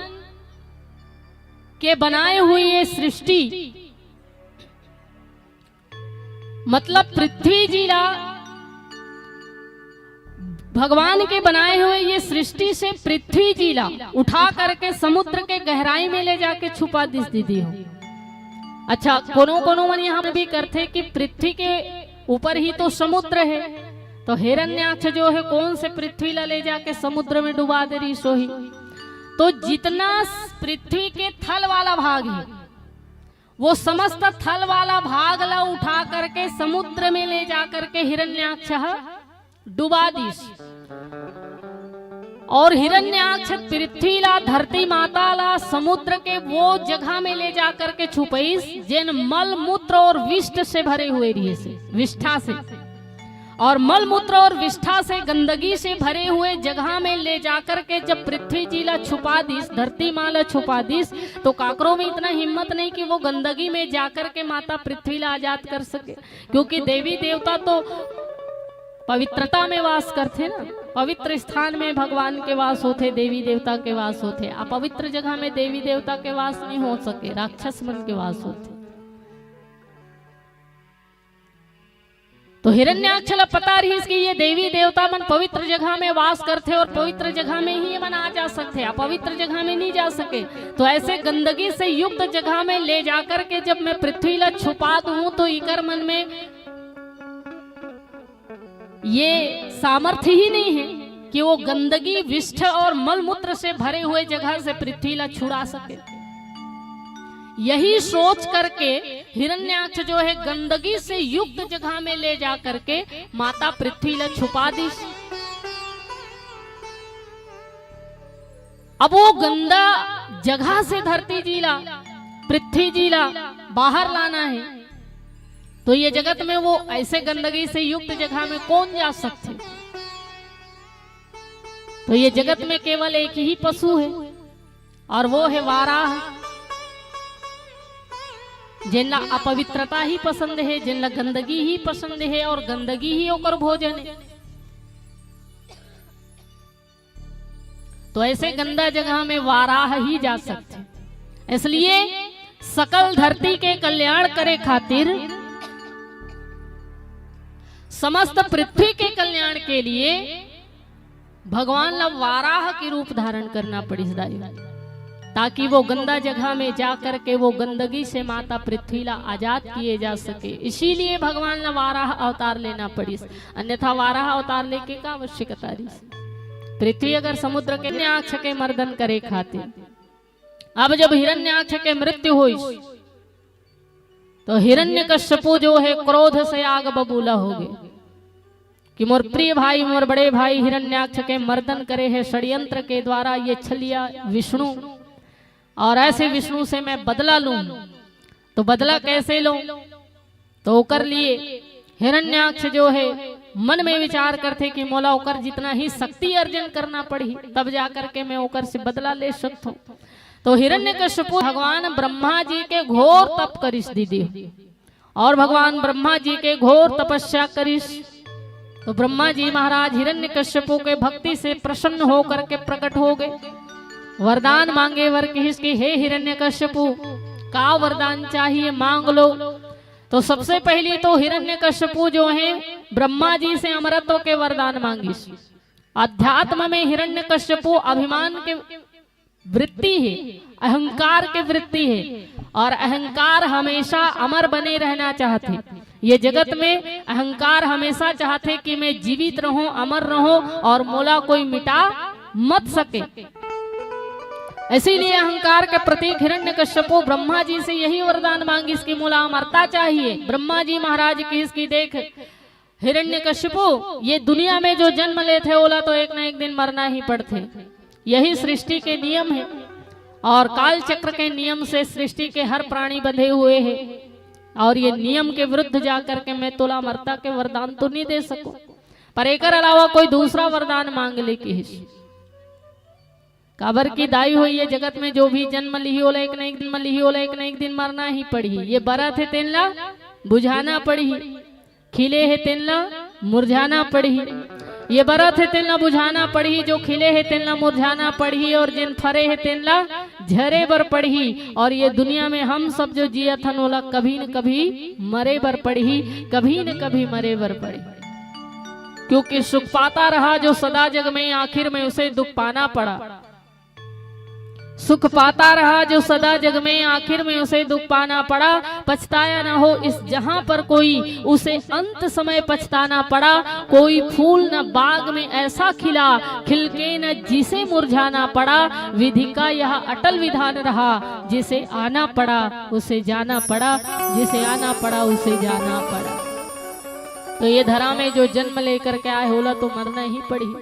के बनाए हुई ये सृष्टि, मतलब पृथ्वी जिला भगवान के बनाए हुए ये सृष्टि से पृथ्वी जिला उठा करके समुद्र के गहराई में ले जाके छुपा दीदी हो। अच्छा, कोनो मन यहाँ भी करते कि पृथ्वी के ऊपर ही तो समुद्र है, तो हिरण्याक्ष जो है कौन से पृथ्वी ला ले जाके समुद्र में डुबा दे रही सो ही। तो जितना पृथ्वी के थल वाला भाग है वो समस्त थल वाला भाग ला उठा करके समुद्र में ले जा करके हिरण्याक्ष डुबा दी। और हिरण्याक्ष पृथ्वी ला, धरती माता ला समुद्र के वो जगह में ले जा करके छुपईस जिन मल मूत्र और विष्ठ से भरे हुए रही से, विष्ठा से, और मल मूत्र और विष्ठा से गंदगी से भरे हुए जगह में ले जाकर के जब पृथ्वी जी ला छुपा दीस, धरती माँ ला छुपा दीस, तो काकरों में इतना हिम्मत नहीं कि वो गंदगी में जाकर के माता पृथ्वी ला आजाद कर सके, क्योंकि देवी देवता तो पवित्रता में वास करते ना। पवित्र स्थान में भगवान के वास होते, देवी देवता के वास होते। अपवित्र जगह में देवी देवता के वास नहीं हो सके, राक्षस मन के वास होते। तो हिरण्याक्ष ला पता रही कि ये देवी देवता मन पवित्र जगह में वास करते और पवित्र जगह में ही मन आ जा सकते, अपवित्र जगह में नहीं जा सके। तो ऐसे गंदगी से युक्त जगह में ले जाकर के जब मैं पृथ्वी ला छुपा दूं तो इकर मन में ये सामर्थ्य ही नहीं है कि वो गंदगी विष्ठ और मलमूत्र से भरे हुए जगह से पृथ्वी ला छुड़ा सके। यही सोच करके हिरण्याक्ष जो है गंदगी से युक्त जगह में ले जा करके माता पृथ्वी ला छुपा दी। अब वो गंदा जगह से धरती जी ला, पृथ्वी जी ला बाहर लाना है, तो ये जगत में वो ऐसे गंदगी से युक्त जगह में कौन जा सकते। तो ये जगत में केवल एक ही पशु है और वो है वाराह। जिनला अपवित्रता ही पसंद है, जिनला गंदगी ही पसंद है और गंदगी ही ओकर भोजन है। तो ऐसे गंदा जगह में वाराह ही जा सकते। इसलिए सकल धरती के कल्याण करे खातिर, समस्त पृथ्वी के कल्याण के लिए भगवान ला वाराह की रूप धारण करना पड़ी, ताकि वो गंदा जगह में जाकर के वो गंदगी से माता पृथ्वी ला आजाद किए जा सके। इसीलिए भगवान ला वाराह अवतार लेना पड़ी, अन्यथा वाराह अवतार लेके का आवश्यकता रही। पृथ्वी अगर समुद्र के हिरण्याक्ष के मर्दन करे खातिर, अब जब हिरण्याक्ष के मृत्यु हुई तो हिरण्यकश्यपु जो है क्रोध से आग बबूला हो गए कि मोर प्रिय भाई, मोर बड़े भाई हिरण्याक्ष के मर्दन करे है षड्यंत्र के द्वारा, ये छलिया विष्णु, और ऐसे विष्णु से मैं बदला लूं। तो बदला कैसे लूं? तो कर लिए हिरण्याक्ष जो है मन में विचार करते कि मोला ओकर जितना ही शक्ति अर्जन करना पड़ी, तब जाकर के मैं ओकर से बदला ले सकता हूँ। तो हिरण्यकश्यपु भगवान ब्रह्मा जी के घोर तप करिस दीदी, और भगवान ब्रह्मा जी के घोर तपस्या करिस। तो ब्रह्मा जी महाराज हिरण्यकश्यपु के भक्ति से प्रसन्न होकर के प्रकट हो गए, वरदान मांगे। वर की हे हिरण्यकश्यपु, का वरदान चाहिए मांग लो। तो सबसे पहली तो हिरण्यकश्यपु जो है ब्रह्मा जी से अमरत्व के वरदान मांगिस। अध्यात्म में हिरण्यकश्यपु अभिमान के वृत्ति है, अहंकार के वृत्ति है, और अहंकार हमेशा अमर बने रहना चाहते। ये जगत में अहंकार हमेशा चाहते कि मैं जीवित रहूं, अमर रहूं, और मोला कोई मिटा मत सके। इसीलिए अहंकार के प्रतीक हिरण्यकश्यपु ब्रह्मा जी से यही वरदान मांगी, इसकी मोला अमरता चाहिए। ब्रह्मा जी महाराज की इसकी देख हिरण्यकश्यपु ये दुनिया में जो जन्म लेते ओला तो एक न एक दिन मरना ही पड़ते, यही सृष्टि के नियम है, और काल चक्र के नियम से सृष्टि के हर प्राणी बंधे हुए हैं, और ये नियम के विरुद्ध जाकर के मैं तोला अमरता के वरदान तो नहीं दे सकूं, पर एक अलावा कोई दूसरा वरदान मांग ले की काबर की दाई हुई है जगत में जो भी जन्म लिही होला एक न एक दिन लिही होला, एक न एक दिन मरना ही पड़ी। ये बरत है तेनला बुझाना पड़ी, खिले है तेनला मुरझाना पड़ी। ये बरत है तेनला बुझाना पड़ी, जो खिले है तेनला मुरझाना पड़ी, और जिन फरे है तेनला झरे बर पड़ी। और ये दुनिया में हम सब जो जियत हन ओला कभी न कभी मरे बर पड़ी, कभी न कभी मरे बर पड़ी। क्योंकि सुख पाता रहा जो सदा जग में, आखिर में उसे दुख पाना पड़ा। सुख पाता रहा जो सदा जग में, आखिर में उसे दुख पाना पड़ा। पछताया न हो इस जहां पर कोई, उसे अंत समय पछताना पड़ा। कोई फूल न बाग में ऐसा खिला, खिलके न जिसे मुरझाना पड़ा। विधि का यह अटल विधान रहा, जिसे आना पड़ा उसे जाना पड़ा, जिसे आना पड़ा उसे जाना पड़ा। तो ये धरा में जो जन्म लेकर के आए होला तो मरना ही पड़ी।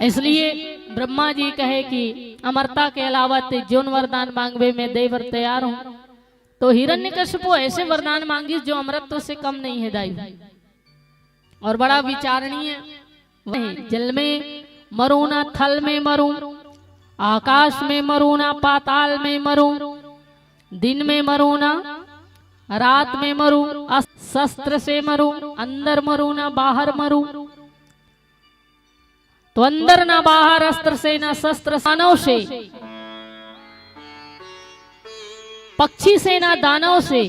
इसलिए ब्रह्मा जी कहे कि अमरता के अलावा जोन वरदान मांगवे मैं देवर तैयार हूं। तो हिरण्यकश्यपु ऐसे वरदान मांगी जो अमरत्व से कम नहीं है दाई, और बड़ा विचारणीय। जल में मरू ना, थल में मरू, आकाश में मरू ना, पाताल में मरू, दिन में मरू ना, रात में मरू, शस्त्र से मरू, अंदर मरू ना बाहर मरू। तो अंदर ना बाहर, अस्त्र से ना शस्त्र, दानव से, पक्षी से ना दानव से,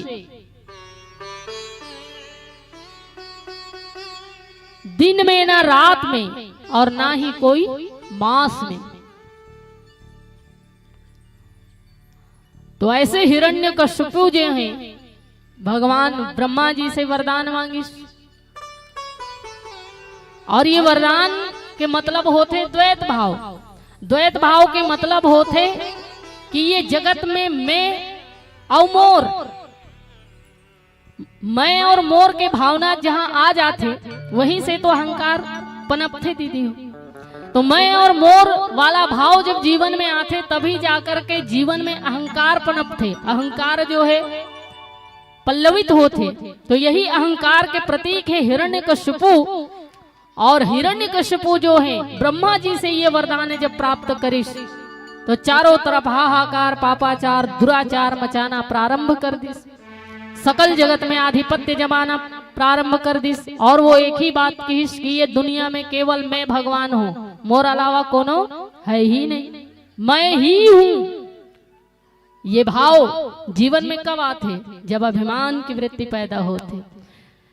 दिन में ना रात में, और ना ही कोई मांस में। तो ऐसे हिरण्यकश्यपु जो हैं भगवान ब्रह्मा जी से वरदान मांगी, और ये वरदान के मतलब होते द्वैत भाव। द्वैत भाव के मतलब होते कि ये जगत में मैं और मोर, मैं और मोर के भावना जहां आ जाते वहीं से तो अहंकार पनपते दीदी। तो मैं और मोर वाला भाव जब जीवन में आते तभी जाकर के जीवन में अहंकार पनपते, अहंकार जो है पल्लवित होते। तो यही अहंकार के प्रतीक है हिरण्यकश्यपु। और हिरण्यकश्यपु जो है ब्रह्मा जी से ये वरदान जब प्राप्त करिस तो चारों तरफ हाहाकार, पापाचार, दुराचार मचाना प्रारंभ कर दी। सकल जगत में आधिपत्य जमाना प्रारंभ कर दी। और वो एक ही बात कही कि ये दुनिया में केवल मैं भगवान हूँ, मोर अलावा कोनो है ही नहीं, मैं ही हूँ। ये भाव जीवन में कब आते? जब अभिमान की वृत्ति पैदा होती।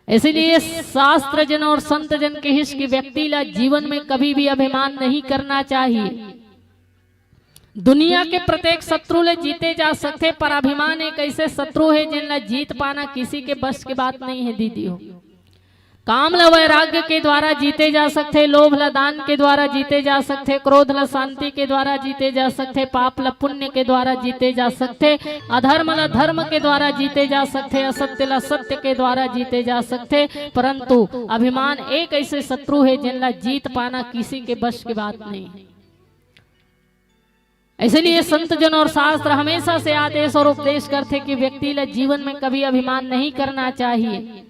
इसलिए शास्त्र जन और संत जन के हित की व्यक्ति ला जीवन में कभी भी अभिमान नहीं करना चाहिए। दुनिया के प्रत्येक शत्रु ले जीते जा सकते, पर अभिमान एक ऐसे शत्रु है जिनला जीत पाना किसी के बस की बात नहीं है दीदी हो। काम ला वैराग्य के द्वारा जीते जा सकते, लोभ ला दान के द्वारा जीते जा सकते, क्रोध ला शांति के द्वारा जीते जा सकते, पाप ला पुण्य के द्वारा जीते जा सकते, अधर्म ला धर्म के द्वारा जीते जा सकते, असत्य ला सत्य के द्वारा जीते जा सकते। परंतु अभिमान एक ऐसे शत्रु है जिनला जीत पाना किसी के बस की बात नहीं है। इसलिए संत जन और शास्त्र हमेशा से आदेश और उपदेश करते कि व्यक्ति ला जीवन में कभी अभिमान नहीं करना चाहिए,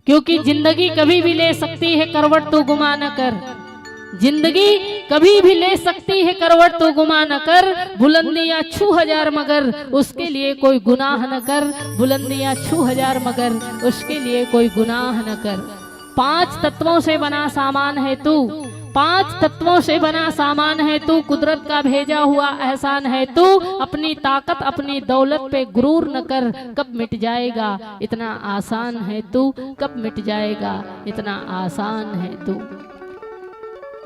क्योंकि जिंदगी कभी भी ले सकती है, करवट तो गुमा न कर। जिंदगी कभी भी ले सकती है, करवट तो गुमा न कर। बुलंदियां छू हजार मगर उसके लिए कोई गुनाह न कर। बुलंदियां छू हजार मगर उसके लिए कोई गुनाह न कर। 5 तत्वों से बना सामान है तू, 5 तत्वों से बना सामान है तू, कुदरत का भेजा हुआ एहसान है तू। अपनी ताकत अपनी दौलत पे गुरूर न कर, कब मिट जाएगा इतना आसान है तू, कब मिट जाएगा इतना आसान है तू।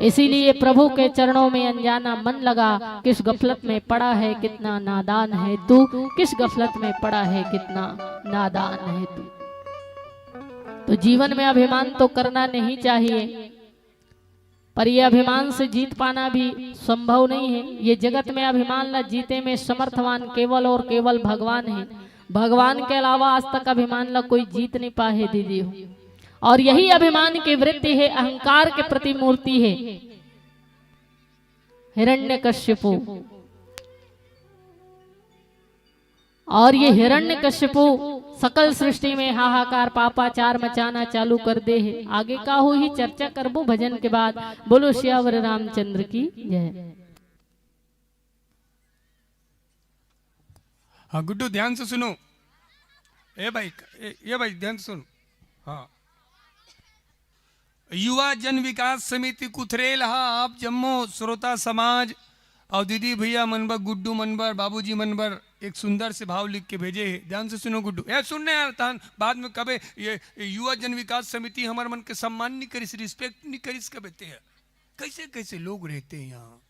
इसीलिए प्रभु के चरणों में अनजाना मन लगा, किस गफलत में पड़ा है कितना नादान है तू, किस गफलत में पड़ा है कितना नादान है तू। तो जीवन में अभिमान तो करना नहीं चाहिए, पर यह अभिमान से जीत पाना भी संभव नहीं है। ये जगत में अभिमान ला जीते में समर्थवान केवल और केवल भगवान है। भगवान के अलावा आज तक अभिमान ला कोई जीत नहीं पाए दीदी हो। और यही अभिमान की वृत्ति है, अहंकार के प्रतिमूर्ति है हिरण्यकश्यपु। और ये हिरण्यकश्यपु सकल सृष्टि में हाहाकार पापाचार मचाना चालू कर दे है। आगे का हो ही चर्चा करबो भजन के बाद। बोलो श्यावर रामचंद्र की जय। हाँ गुड्डू ध्यान से सुनो। ए भाई ये भाई ध्यान से सुनो। हाँ, युवा जन विकास समिति कुथरेल, हाँ आप जम्मो श्रोता समाज और दीदी भैया मनबर, गुड्डू मनबर, बाबूजी मनबर एक सुंदर से भाव लिख के भेजे है। ध्यान से सुनो गुड्डू। यार सुनने यार तान बाद में कबे ये युवा जन विकास समिति हमारे मन के सम्मान नहीं करिस, रिस्पेक्ट नहीं करिस कबे ते कैसे कैसे लोग रहते हैं यहाँ।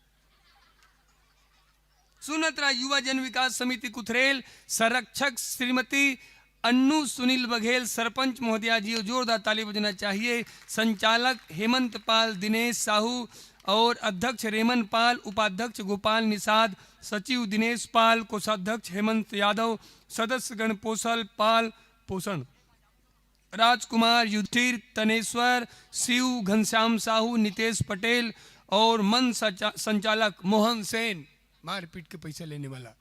सुनत रहा युवा जन विकास समिति कुथरेल, संरक्षक श्रीमती अन्नू सुनील बघेल, सरपंच महोदया जी, जोरदार ताली बजना चाहिए। संचालक हेमंत पाल दिनेश साहू और अध्यक्ष रेमन पाल, उपाध्यक्ष गोपाल निषाद, सचिव दिनेश पाल, कोषाध्यक्ष हेमंत यादव, सदस्यगण पोषण पाल, पोषण राजकुमार, युधिष्ठिर, तनेश्वर, शिव, घनश्याम साहू, नितेश पटेल और मन संचालक मोहन सेन। मारपीट के पैसा लेने वाला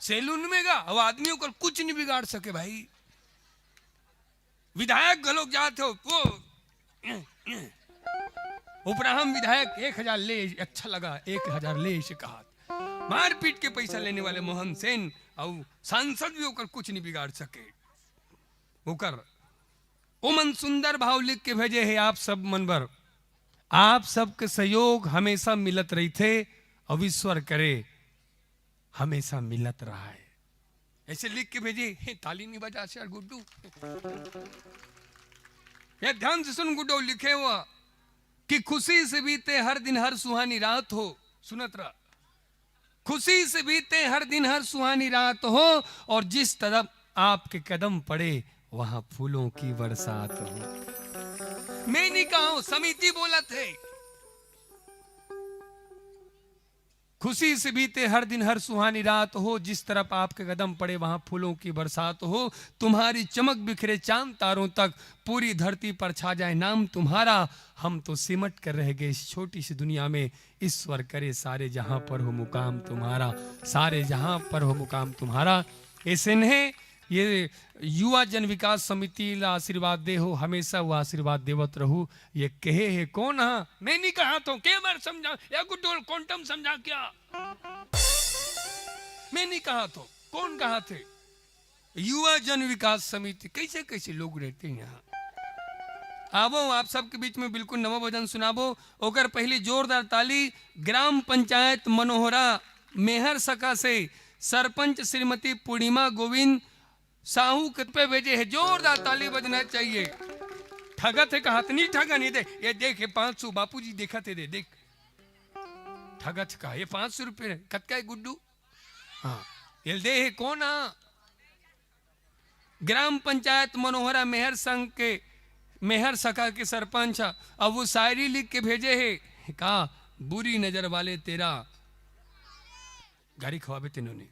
सैलून में गा, अब आदमियों को कुछ नहीं बिगाड़ सके भाई। विधायक लोग जाते हो वो ऊपर हम विधायक 1000 ले, अच्छा लगा 1000 ले इसे कहा। मारपीट के पैसा लेने वाले मोहन सेन और सांसद भी होकर कुछ नहीं बिगाड़ सके। होकर ओ मन सुंदर भाव लिख के भेजे है आप सब मनबर। आप सबके सहयोग हमेशा मिलत रही थे और ईश्वर करे हमेशा मिलत रहा है। ऐसे लिख के भेजे। ताली नहीं बजा यार गुड्डू। ये ध्यान से सुन गुड्डू, लिखे हुआ कि खुशी से बीते हर दिन हर सुहानी रात हो। सुनत रहा, खुशी से बीते हर दिन हर सुहानी रात हो, और जिस तरफ आपके कदम पड़े वहां फूलों की बरसात हो। मैं नहीं कहा हूं, समिति बोला थे। खुशी से बीते हर दिन हर सुहानी रात हो, जिस तरफ आपके कदम पड़े वहां फूलों की बरसात हो। तुम्हारी चमक बिखरे चांद तारों तक पूरी धरती पर छा जाए नाम तुम्हारा। हम तो सिमट कर रह गए इस छोटी सी दुनिया में, ईश्वर करे सारे जहां पर हो मुकाम तुम्हारा, सारे जहां पर हो मुकाम तुम्हारा। ऐसे ने ये युवा जन विकास समिति ला आशीर्वाद दे हो, हमेशा वो आशीर्वाद देवत रहू। ये कहे है कौन? हाँ मैं नहीं कहा तो के बार समझा या गुड्डोल क्वांटम समझा क्या? मैं नहीं कहा तो कौन कहा थे? युवा जन विकास समिति। कैसे कैसे लोग रहते हैं यहाँ। आवो आप सबके बीच में बिल्कुल नवा भजन सुनाबो। ओकर पहली जोरदार ताली ग्राम पंचायत मनोहरा मेहर सका से सरपंच श्रीमती पूर्णिमा गोविंद साहू पे भेजे है। जोरदार ताली बजना चाहिए। ठगत है कहा नहीं ठगा नहीं दे। ये देख 500 बापूजी देखा थे दे देख ठगत का ये 500 रुपये कतका है गुड्डू। हाँ ये दे है कौन? ग्राम पंचायत मनोहरा मेहर संघ के मेहर सखा के सरपंच। अब वो शायरी लिख के भेजे है कहा बुरी नजर वाले तेरा गाड़ी खवाबे तीनों ने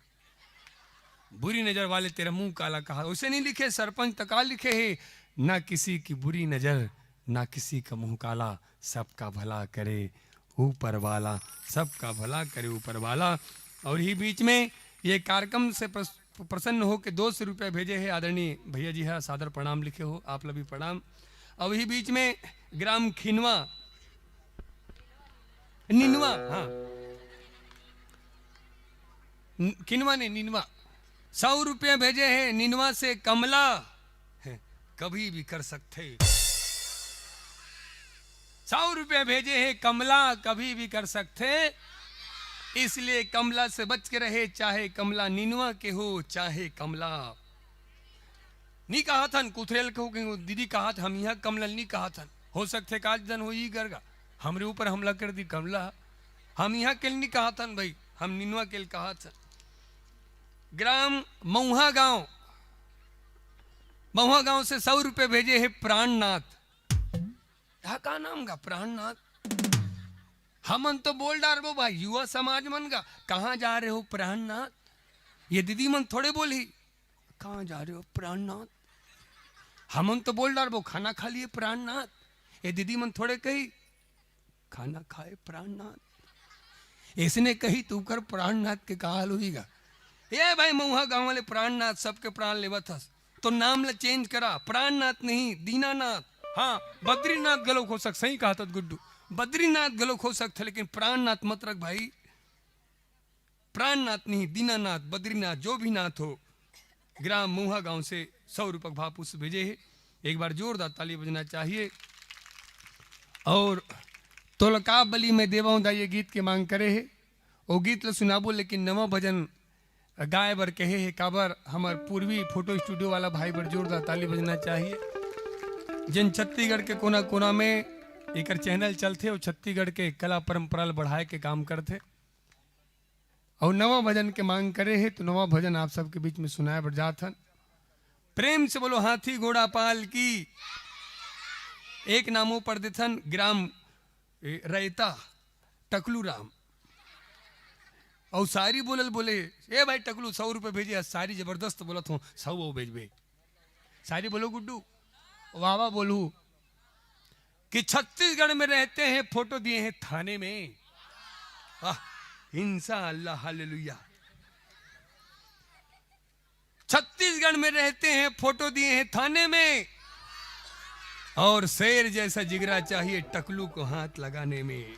बुरी नजर वाले तेरा मुंह काला कहा। उसे नहीं लिखे सरपंच तका लिखे है ना किसी की बुरी नजर ना किसी का मुंह काला सबका भला करे ऊपर वाला सबका भला करे ऊपर वाला। और ही बीच में ये कार्यक्रम से प्रसन्न हो के 200 रुपये भेजे है आदरणीय भैया जी है सादर प्रणाम लिखे हो आप लोग भी प्रणाम। अब ही बीच में ग्राम खिनवा निनवा हाँ खिनवा ने निनवा 100 रुपये भेजे हैं निनवा से कमला है, कभी भी कर सकते। 100 रुपये भेजे हैं कमला कभी भी कर सकते, इसलिए कमला से बच के रहे चाहे कमला निनवा के हो चाहे कमला। नहीं कहा था कुथरेल को दीदी कहा था हम यहाँ कमला नहीं कहा था। हो सकते काज जन हो ही करगा हमरे ऊपर हमला कर दी कमला। हम यहाँ केल नहीं कहा था भाई हम निनवा केल कहा था। ग्राम मऊहा गांव से 100 रुपये भेजे है प्राणनाथ। का नाम का प्राणनाथ। हमन तो बोल डाल वो भाई युवा समाज मन का कहाँ जा रहे हो प्राणनाथ। ये दीदी मन थोड़े बोली कहाँ जा रहे हो प्राणनाथ। हमन तो बोल डाल वो खाना खा लिए प्राणनाथ। ये दीदी मन थोड़े कही खाना खाए प्राणनाथ। इसने कही तू कर प्राणनाथ के का हाल होगा। ये भाई मऊहा गांव वाले प्राणनाथ सबके प्राण लेवत हस तो नाम ला चेंज करा प्राणनाथ नहीं दीनानाथ। हाँ बद्रीनाथ गलोक हो सक सही कहा था गुड्डू बद्रीनाथ गलोक हो सकता लेकिन प्राणनाथ मत रख भाई। प्राणनाथ नहीं दीनानाथ बद्रीनाथ जो भी नाथ हो। ग्राम मऊहा गांव से 100 रुपये भापूस भेजे है। एक बार जोरदार ताली बजना चाहिए। और तोलका बली में देवा ये गीत के मांग करे है वो गीत ला सुनाबो लेकिन नवा भजन गाय बर कहे है काबर हमार पूर्वी फोटो स्टूडियो वाला भाई बर जोरदार ताली बजना चाहिए। जिन छत्तीसगढ़ के कोना कोना में एक चैनल चलते और छत्तीसगढ़ के कला परंपरा बढ़ाए के काम करते और नवा भजन के मांग करे है तो नवा भजन आप सबके बीच में सुनाए बर जात हन। प्रेम से बोलो हाथी घोड़ा पाल की। एक नामों पर दिथन ग्राम रैता टकलू राम और सारी बोलल बोले ए भाई टकलू 100 रुपये भेजे। सारी जबरदस्त बोलत हूँ 100 वो भेजबे। सारी बोलो गुड्डू वाह वाह बोलू कि छत्तीसगढ़ में रहते हैं फोटो दिए हैं थाने में। हिंसा अल्लाह हालेलुया। छत्तीसगढ़ में रहते हैं फोटो दिए हैं थाने में और शेर जैसा जिगरा चाहिए टकलू को हाथ लगाने में।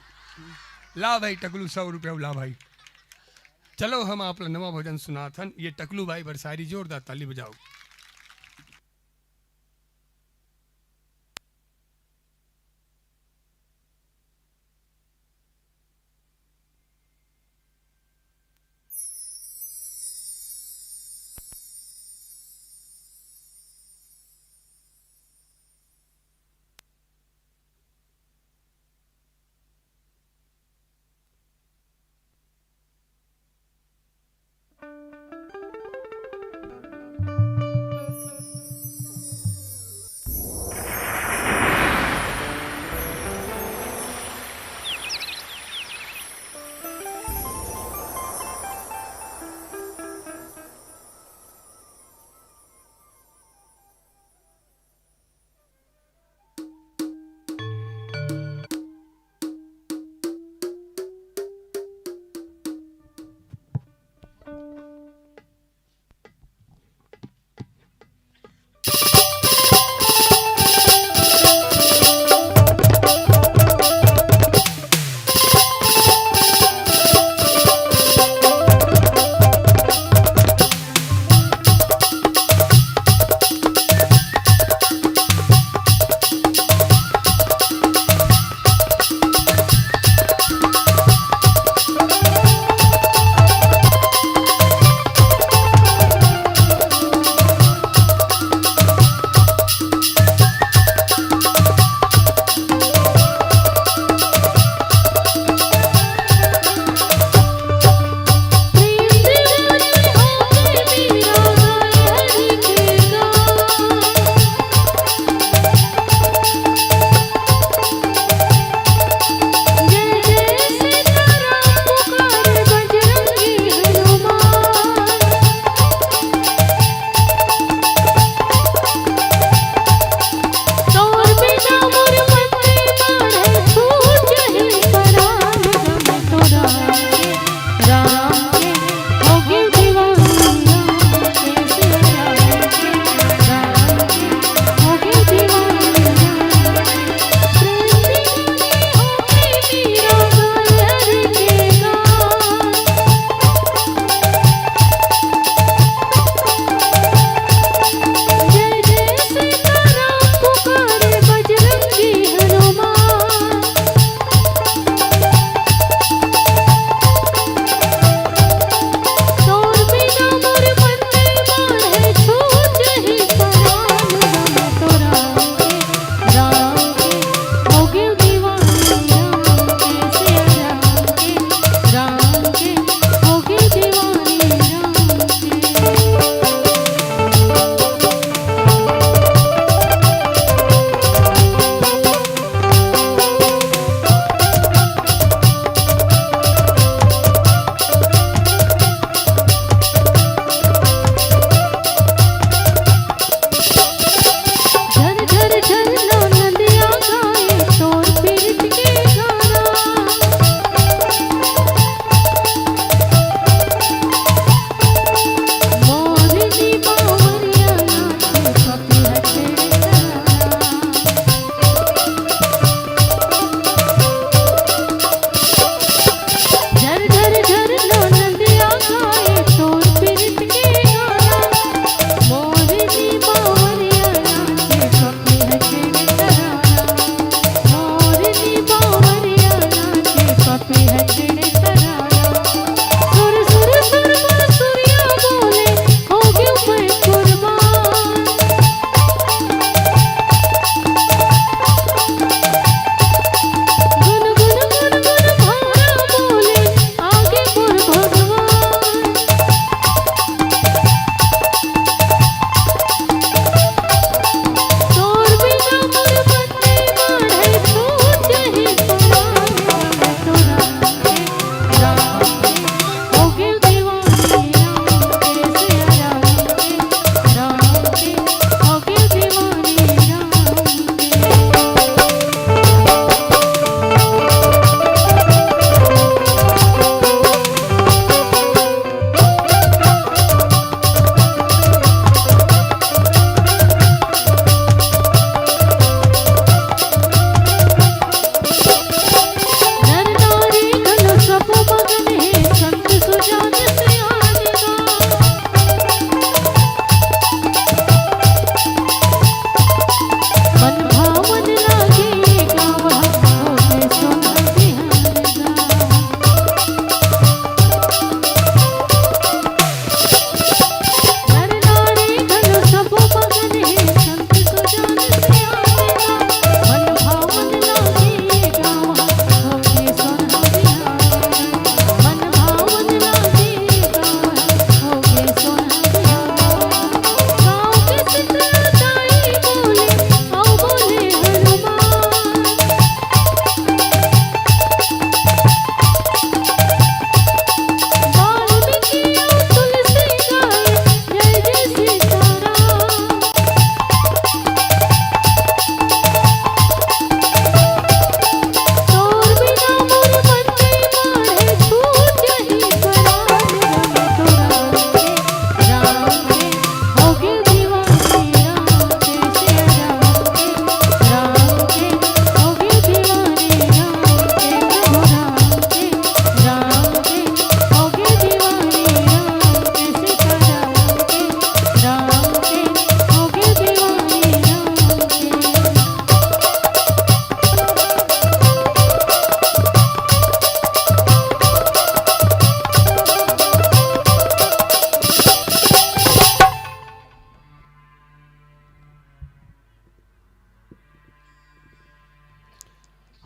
ला भाई टकलू 100 रुपये ला भाई। चलो हम आप नवा भजन सुनाथन ये टकलू भाई बरसारी जोरदार ताली बजाओ।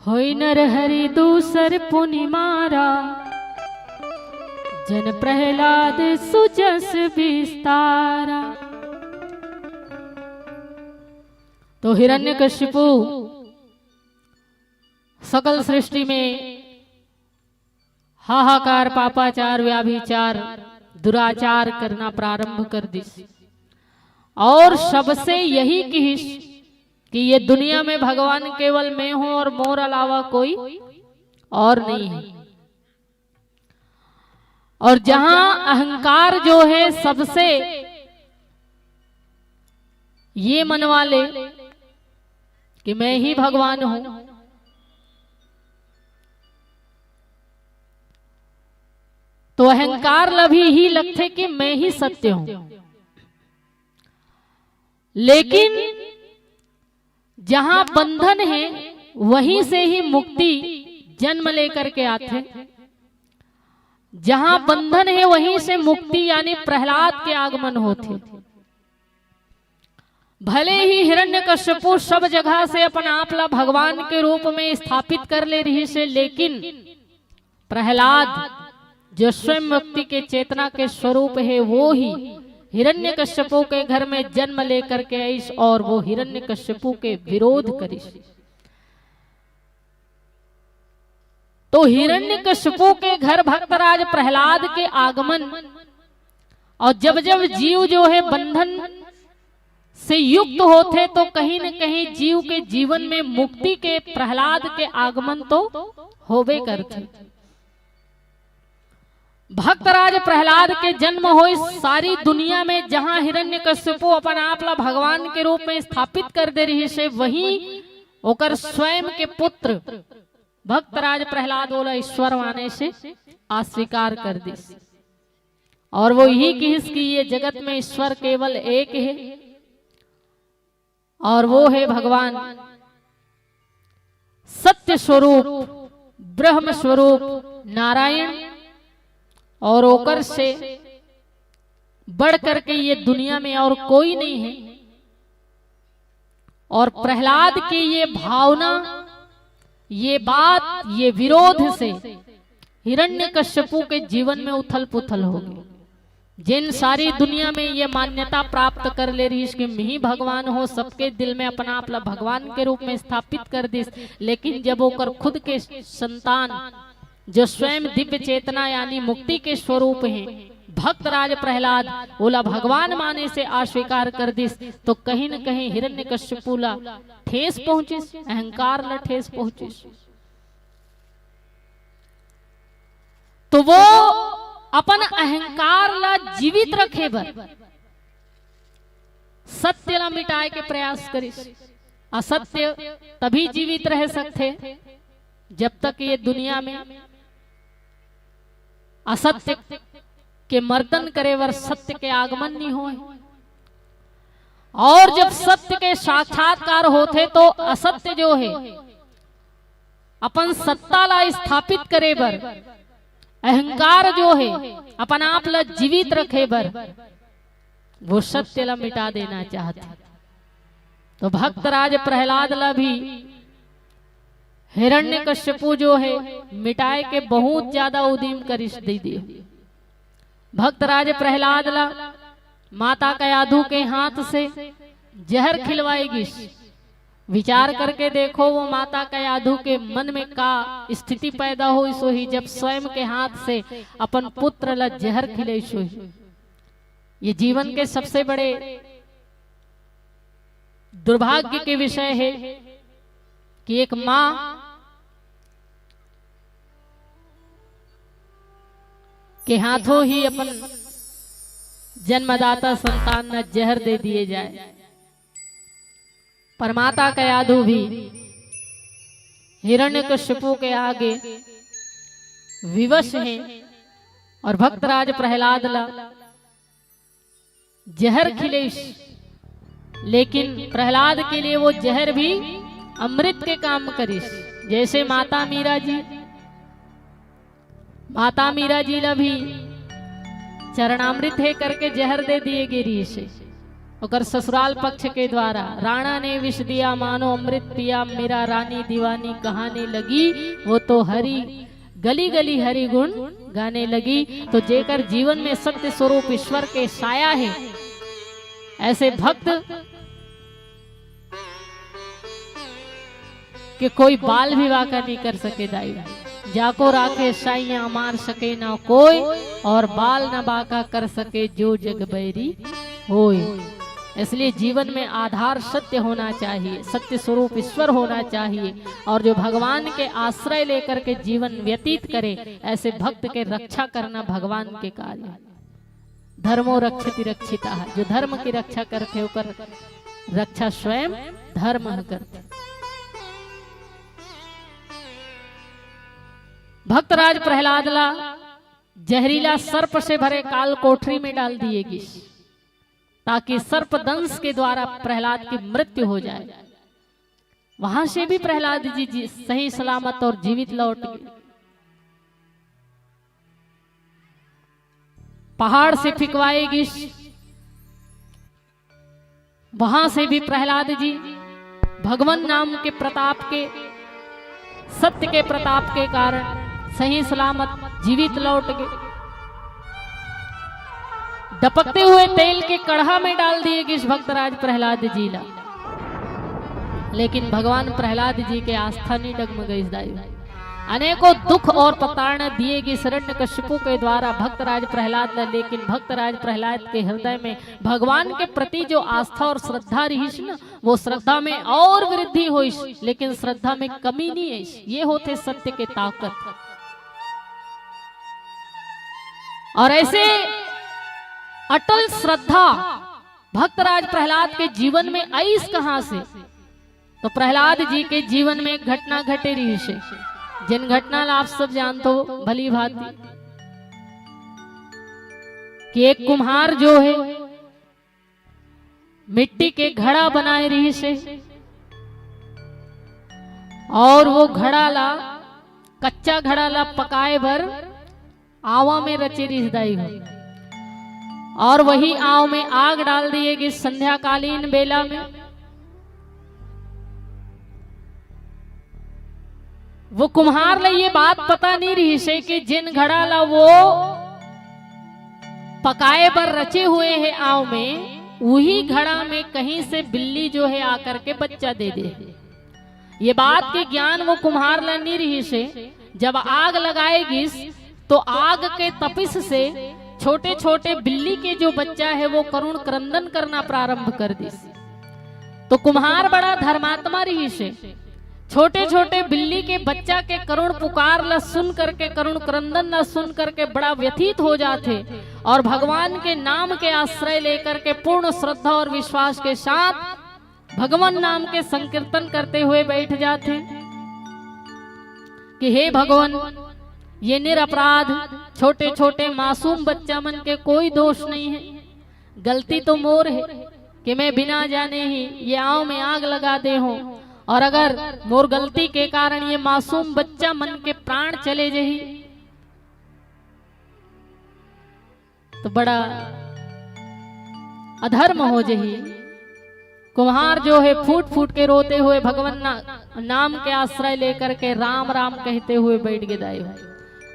होई नर हरि दूसर पुनि मारा, जन प्रहलाद सुजस विस्तारा। तो हिरण्यकशिपु सकल सृष्टि में हाहाकार, पापाचार, व्याभिचार, दुराचार करना प्रारंभ कर दी और सबसे यही कीश कि ये दुनिया में भगवान केवल मैं हूं और मोर अलावा कोई और नहीं है। और जहां अहंकार जो है सबसे ये मनवा ले कि मैं ही भगवान हूं, तो अहंकार लभी ही लगते कि मैं ही सत्य हूं। लेकिन जहां बंधन है वहीं से ही मुक्ति जन्म लेकर के आते। जहां बंधन है वहीं से मुक्ति यानी प्रहलाद के आगमन होते। भले ही हिरण्यकश्यपु सब जगह से अपना आपला भगवान के रूप में स्थापित कर ले रही से, लेकिन प्रहलाद जो स्वयं मुक्ति के चेतना के स्वरूप है वो ही हिरण्यकश्यपु के घर में जन्म लेकर के आईस और वो हिरण्यकश्यपु के विरोध करिस। तो हिरण्यकश्यपु के घर भक्तराज प्रहलाद के आगमन और जब जब जीव जो है बंधन से युक्त होते तो कहीं न कहीं जीव के जीवन में मुक्ति के प्रहलाद के आगमन तो होवे करते। भक्तराज प्रहलाद के जन्म हुई सारी दुनिया में जहां हिरण्यकश्यपु अपना आपला भगवान के रूप में स्थापित कर दे रही से, वहीं ओकर स्वयं के पुत्र भक्तराज प्रहलाद बोला ईश्वर माने से अस्वीकार कर दी। और वो यही कि ये जगत में ईश्वर केवल एक है और वो है भगवान सत्य स्वरूप ब्रह्म स्वरूप नारायण, और ओकर से बढ़ करके ये दुनिया में और कोई नहीं है। और प्रहलाद की ये भावना, ये बात, ये विरोध से हिरण्यकश्यपु के जीवन में उथल पुथल हो गई। जिन सारी दुनिया में ये मान्यता प्राप्त कर ले रही कि मैं ही भगवान हो, सबके दिल में अपना आपला भगवान के रूप में स्थापित कर दी, लेकिन जब ओकर खुद के संतान जो स्वयं दिव्य चेतना यानी मुक्ति के स्वरूप हैं, भक्तराज प्रहलाद बोला भगवान माने से अस्वीकार कर दिस, तो कहीं न कहीं हिरण्यकश्यपु ला ठेस पहुंचिस, अहंकार ला ठेस पहुंचिस। तो वो अपन अहंकार ला जीवित रखे बर सत्य ला मिटाए के प्रयास करिस। असत्य तभी जीवित रह सकते जब तक ये दुनिया में असत्य के मर्दन करे वर सत्य के आगमन नहीं होए। और जब सत्य के साक्षात्कार होते तो असत्य जो है अपन सत्ता ला स्थापित करे बर, अहंकार जो है अपन आप ला जीवित रखे बर, वो सत्य ला मिटा देना चाहते। तो भक्तराज प्रहलाद ला भी हिरण्यकश्यपु जो है मिटाए के बहुत ज्यादा उद्यम करिस दे दिए। भक्तराज प्रहलाद ला माता कयाधु के हाथ से जहर खिलवाएगी। विचार करके देखो वो माता कयाधु के मन में का स्थिति पैदा हुई सोही जब स्वयं के हाथ से अपन पुत्र ला जहर खिले सोही। ये जीवन के सबसे बड़े दुर्भाग्य के विषय है कि एक मां के हाथों ही अपन जन्मदाता संतान न जहर दे दिए जाए। पर माता कयाधु भी हिरण्यकश्यपु के आगे विवश हैं और भक्तराज प्रहलाद ला जहर खिले, लेकिन प्रहलाद के लिए वो जहर भी अमृत के काम करिस। जैसे माता मीरा जी ला भी चरणामृत है करके जहर दे दिए गिरी से, और ससुराल पक्ष के द्वारा राणा ने विष दिया मानो अमृत पिया, मेरा रानी दीवानी कहाने लगी, वो तो हरि गली गली हरि गुण गाने लगी। तो जेकर जीवन में सत्य स्वरूप ईश्वर के साया है, ऐसे भक्त कि कोई बाल विवाह का नहीं कर सके दाई, जाको राखे साइया मार सके ना कोई, और बाल न बाका कर सके जो जग बैरी होए। इसलिए जीवन में आधार सत्य होना चाहिए, सत्य स्वरूप ईश्वर होना चाहिए, और जो भगवान के आश्रय लेकर के जीवन व्यतीत करे, ऐसे भक्त के रक्षा करना भगवान के कार्य है। धर्मो रक्षति रक्षिता है, जो धर्म की रक्षा करते होकर रक्षा स्वयं धर्म करते। भक्तराज प्रहलादला जहरीला सर्प से भरे काल कोठरी में डाल दिएगी, ताकि सर्प दंश के द्वारा प्रहलाद की मृत्यु हो जाए। वहां से भी प्रहलाद जी सही सलामत और जीवित लौट गए। पहाड़ से फिकवाएगी, वहां से भी प्रहलाद जी भगवान नाम के प्रताप के, सत्य के प्रताप के कारण सही सलामत जीवित लौट गए। डपकते हुए तेल के कढ़ा में डाल दिए इस भक्तराज प्रहलाद जी ला, लेकिन भगवान प्रहलाद जी के आस्था नहीं डगमगाई दाई। अनेकों दुख और प्रताड़ना दिएगी हिरण्यकशिपु के द्वारा भक्तराज प्रहलाद ला, लेकिन भक्तराज प्रहलाद के हृदय में भगवान के प्रति जो आस्था और श्रद्धा रही ना, वो श्रद्धा में और वृद्धि हुई, लेकिन श्रद्धा में कमी नहीं है। ये होते सत्य के ताकत। और ऐसे अटल श्रद्धा भक्तराज प्रहलाद के जीवन में आई कहां से? तो प्रहलाद जी के जीवन में एक घटना घटे रही से, जिन घटना आप सब जानते हो भली भांति, कि एक कुम्हार जो है मिट्टी के घड़ा बनाए रही से, और वो घड़ा ला कच्चा घड़ा ला पकाए भर आवा में रचे रिश्दाई हो, और वही आव में आग डाल दिएगी संध्याकालीन बेला में। वो कुम्हार ला ये बात पता नहीं रही से कि जिन घड़ा ला वो पकाए पर रचे हुए है आव में, वही घड़ा में कहीं से बिल्ली जो है आकर के बच्चा दे दे। ये बात के ज्ञान वो कुम्हार ला नहीं रही से। जब आग लगाएगी तो आग के तपिश से छोटे छोटे बिल्ली के जो बच्चा है वो करुण क्रंदन करना प्रारंभ कर दी। तो कुम्हार बड़ा धर्मात्मा रही से, छोटे छोटे बिल्ली के बच्चा के करुण पुकार ला सुन करके, करुण क्रंदन ला सुन करके बड़ा व्यथित हो जाते, और भगवान के नाम के आश्रय लेकर के पूर्ण श्रद्धा और विश्वास के साथ भगवान नाम के संकीर्तन करते हुए बैठ जाते कि हे भगवान, ये निरपराध छोटे छोटे मासूम बच्चा मन के कोई दोष नहीं है, गलती तो मोर है कि मैं बिना जाने ही ये आव में आग लगा दे हूं, और अगर मोर गलती के कारण ये मासूम बच्चा मन के प्राण चले जही तो बड़ा अधर्म हो जही। कुम्हार जो है फूट फूट के रोते हुए भगवान नाम के आश्रय लेकर के राम राम कहते हुए बैठ गए दाई।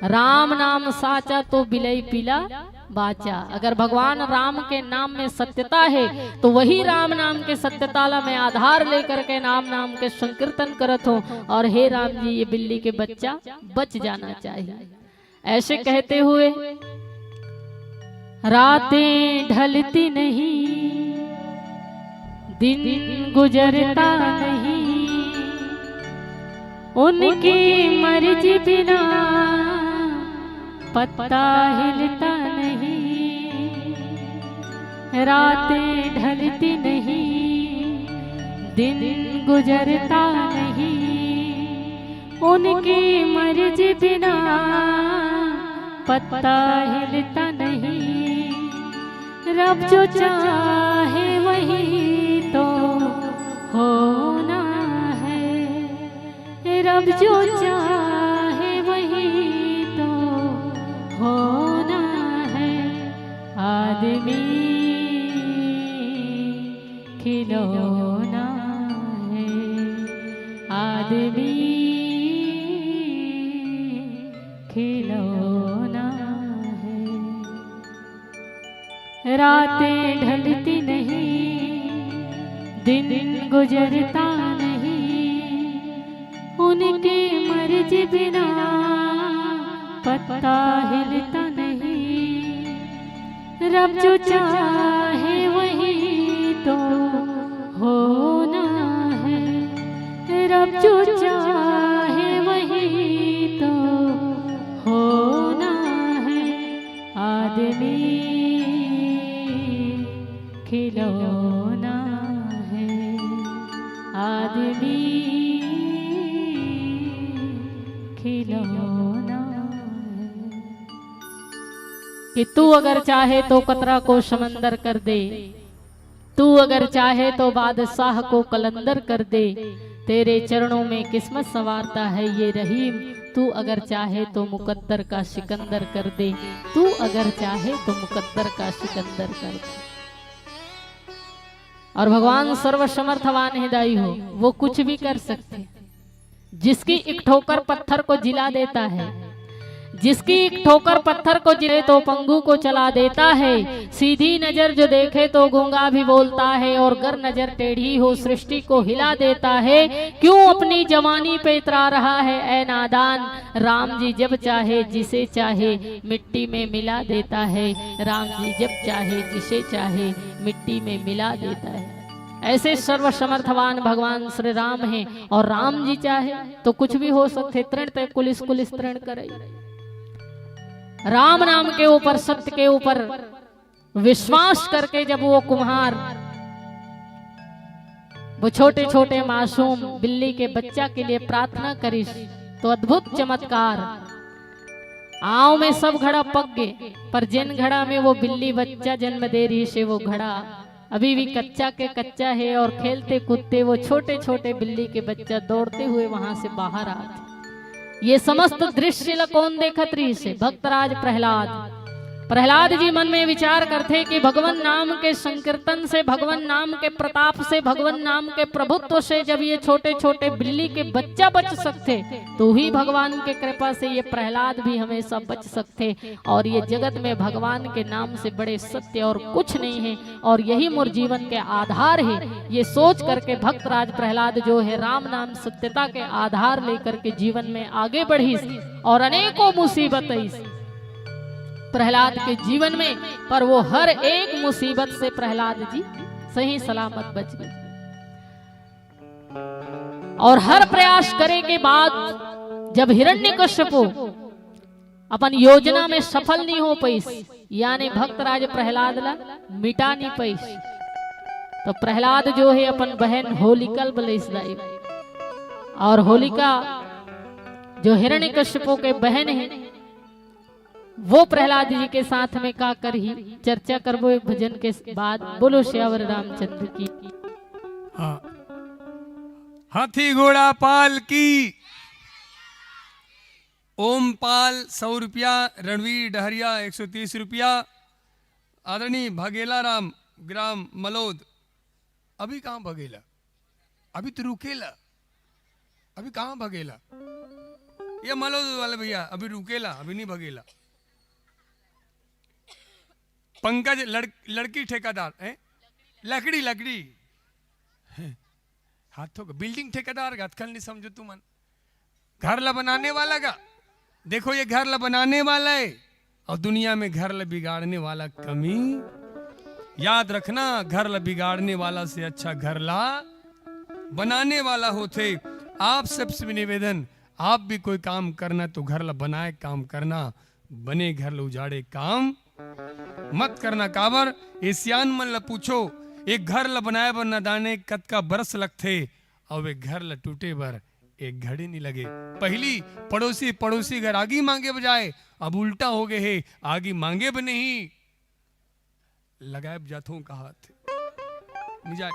राम नाम साचा तो बिलई पीला बाचा। अगर भगवान राम के नाम में सत्यता है तो वही राम नाम के सत्यताला में आधार लेकर के नाम के संकीर्तन करत हो, और हे राम जी ये बिल्ली के बच्चा बच जाना चाहिए। ऐसे कहते हुए रातें ढलती नहीं, दिन गुजरता नहीं, उनकी मर्जी बिना पत्ता हिलता नहीं। रातें ढलती नहीं, दिन गुजरता नहीं, उनकी मर्जी बिना पत्ता हिलता नहीं। रब जो चाहे वही तो होना है, रब जो चाहे वही तो होना है। आदमी खिलौना है, आदमी खिलौना है। रातें ढलती नहीं, दिन गुजरता नहीं, उनके मर्जी बिना पत्ता हिलता नहीं। रब जो चाहे वही तो होना है, रब जो चाहे वही तो होना है। आदमी खिलौना है, आदमी खिलौना है। कि तू अगर चाहे तो कतरा को समंदर कर दे, तू अगर चाहे तो बादशाह को कलंदर कर दे। तेरे चरणों में किस्मत संवारता है ये रहीम, तू अगर चाहे तो मुकद्दर का सिकंदर कर दे, तू अगर चाहे तो मुकद्दर का सिकंदर कर दे। और भगवान सर्वसमर्थवान हिदाई हो, वो कुछ भी कर सकते। जिसकी एक ठोकर पत्थर को जिला देता है, जिसकी एक ठोकर पत्थर को जिले तो पंगु को चला देता है। सीधी नजर जो देखे तो गूंगा भी बोलता है, और गर नजर टेढ़ी हो सृष्टि को हिला देता है। क्यों अपनी जवानी पे इतरा रहा है ऐ नादान, राम जी जब चाहे जिसे चाहे मिट्टी में मिला देता है। राम जी जब चाहे जिसे चाहे मिट्टी में मिला देता है। ऐसे सर्वसमर्थवान भगवान श्री राम हैं, और राम जी चाहे तो कुछ भी हो सकते। तृण ते कुलिस कुलिस तृण करे। राम नाम के ऊपर, सत्य के ऊपर विश्वास करके जब वो कुम्हार वो छोटे छोटे मासूम बिल्ली के बच्चा के लिए प्रार्थना करिस, तो अद्भुत चमत्कार। आँव में सब घड़ा पक गए, पर जिन घड़ा में वो बिल्ली बच्चा जन्म दे रही से वो घड़ा अभी भी कच्चा के कच्चा है। और खेलते कूदते वो छोटे छोटे बिल्ली के बच्चा दौड़ते हुए वहां से बाहर आते। ये समस्त दृश्य कौन देखत रही से? भक्तराज प्रहलाद। प्रहलाद जी मन में विचार करते कि भगवान नाम के संकीर्तन से, भगवान नाम के प्रताप से, भगवान नाम के प्रभुत्व से जब ये छोटे छोटे बिल्ली के बच्चा बच सकते, तो ही भगवान के कृपा से ये प्रहलाद भी हमेशा बच सकते। और ये जगत में भगवान के नाम से बड़े सत्य और कुछ नहीं है, और यही मोर जीवन के आधार है। ये सोच करके भक्तराज प्रहलाद जो है राम नाम सत्यता के आधार लेकर के जीवन में आगे बढ़ी, और अनेकों मुसीबत प्रहलाद के जीवन में, पर वो हर एक मुसीबत से प्रहलाद जी सही सलामत बच गए। और हर प्रयास करे के बाद जब हिरण्यकश्यप अपन योजना में सफल नहीं हो पाई, यानी भक्तराज प्रहलाद ला मिटा नहीं पाई, तो प्रहलाद जो है अपन बहन होलिका बलिसदाई, और होलिका जो हिरण्यकश्यप के बहन है, वो प्रहलाद जी के साथ में का कर ही चर्चा करबो एक भजन के बाद। बोलो श्यावर रामचंद्र की। हाँ। हाथी घोड़ा पाल की। ओम पाल 100 रुपया, रणवीर डहरिया 130 रुपया, आदरणीय भगेला राम ग्राम मलोद। अभी कहाँ भगेला? अभी तो रुकेला। अभी कहाँ भगेला? ये मलोद वाले भैया अभी रुकेला, अभी नहीं भगेला। पंकज लड़की ठेकेदार है, लकड़ी लकड़ी हाथों का बिल्डिंग ठेकेदार का नहीं समझो तुम। घर ला बनाने वाला का देखो, ये घर ला बनाने वाला है, और दुनिया में घर ला बिगाड़ने वाला कमी। याद रखना, घर ला बिगाड़ने वाला से अच्छा घर ला बनाने वाला होते। आप सबसे निवेदन, आप भी कोई काम करना तो घर ला बनाए काम करना, बने घर ला उजाड़े काम मत करना। काबर एशियान मन ला पूछो, एक घर ला बनाए बर न दाने कद का बरस लगथे, और एक घर ला टूटे बर एक घड़ी नहीं लगे। पहली पड़ोसी घर आगी मांगे बजाए, अब उल्टा हो गए है, आगी मांगे ब नहीं लगाए जाथों का हाथ निजाए।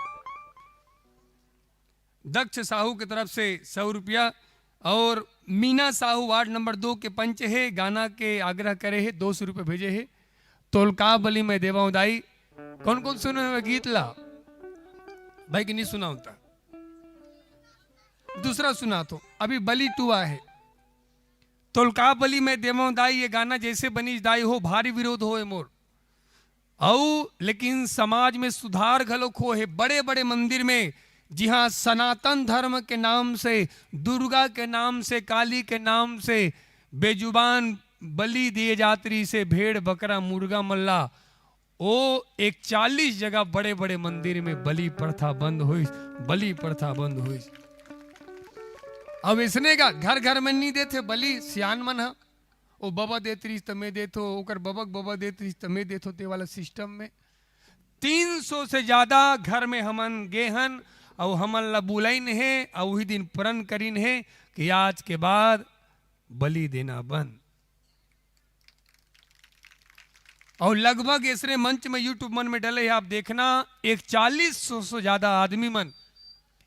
दक्ष साहू की तरफ से 100 रुपया, और मीना साहू वार्ड नंबर 2 के पंच है, गाना के आग्रह करे है, 200 रुपये भेजे है। तोलका बली में देवा उदाई। कौन कौन सुने हुए गीत ला? भाई कि नहीं सुना होता। दूसरा सुना तो अभी बलि टुआ है, तोलका बलि में देवो दाई, ये गाना जैसे बनी दाई हो भारी विरोध हो मोर औ, लेकिन समाज में सुधार घलोक हो है। बड़े बड़े मंदिर में जी हाँ, सनातन धर्म के नाम से, दुर्गा के नाम से, काली के नाम से बेजुबान बलि दिए जात्री से भेड़ बकरा मुर्गा मल्ला, वो एक 40 जगह बड़े बड़े मंदिर में बलि प्रथा बंद हुई, बलि प्रथा बंद हुई। अब इसने का घर घर में नहीं देते बलि, सियान मन है वो बाबा देती तमें देतो, ओकर बबक बाबा देती तमें देतो, ते वाला सिस्टम में 300 से ज्यादा घर में हमन गेहन और हमन ला बुलाइन है और वही दिन प्रण करीन है कि आज के बाद बलि देना बंद। और लगभग इसने मंच में यूट्यूब मन में डले है, आप देखना, एक 40 से ज्यादा आदमी मन,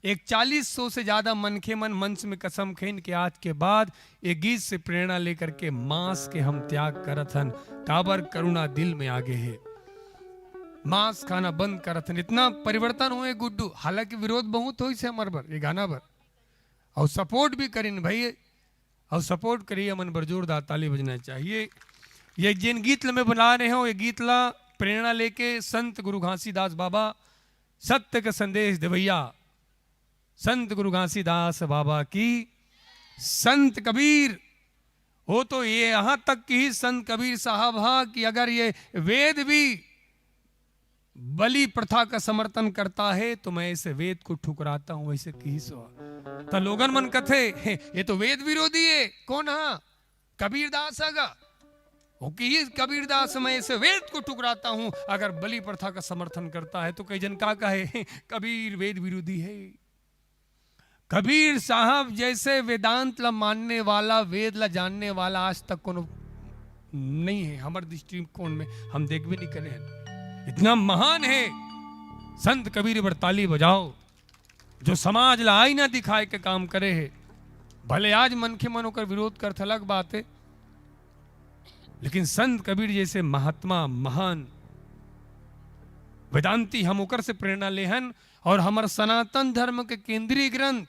एक 40 से ज्यादा मनखे मन मंच में कसम खेन के आज के बाद एक गीत से प्रेरणा लेकर के मांस के हम त्याग करत हन, काबर करुणा दिल में आगे है, मांस खाना बंद करत हन। इतना परिवर्तन हुए गुड्डू, हालांकि विरोध बहुत हुई से हमारे पर ये गाना पर, और सपोर्ट भी करीन भाई, और सपोर्ट करिए, मन पर जोरदार ताली बजना चाहिए। ये जिन गीत में बना रहे हो, ये गीत ला प्रेरणा लेके संत गुरु घासीदास बाबा सत्य का संदेश देवैया, संत गुरु घासीदास बाबा की, संत कबीर हो तो ये यहां तक कि संत कबीर साहब हा कि अगर ये वेद भी बलि प्रथा का समर्थन करता है तो मैं इसे वेद को ठुकराता हूं, ऐसे कही सो तो लोगन मन कथे ये तो वेद विरोधी है। कौन हा? कबीरदास आगा वो कि कबीरदास, मैं इसे वेद को ठुकराता हूं अगर बलि प्रथा का समर्थन करता है तो कई जन का कहे कबीर वेद विरोधी है। कबीर साहब जैसे वेदांत ला मानने वाला, वेद ला जानने वाला आज तक कोनो नहीं है हमारे दृष्टिकोण में, हम देख भी नहीं करे हैं। इतना महान है संत कबीर पर ताली बजाओ, जो समाज ला आईना दिखाए के काम करे है। भले आज मन के मन होकर विरोध कर अलग बात है, लेकिन संत कबीर जैसे महात्मा महान वेदांती हम ओकर से प्रेरणा लेहन, और हमार सनातन धर्म के केंद्रीय ग्रंथ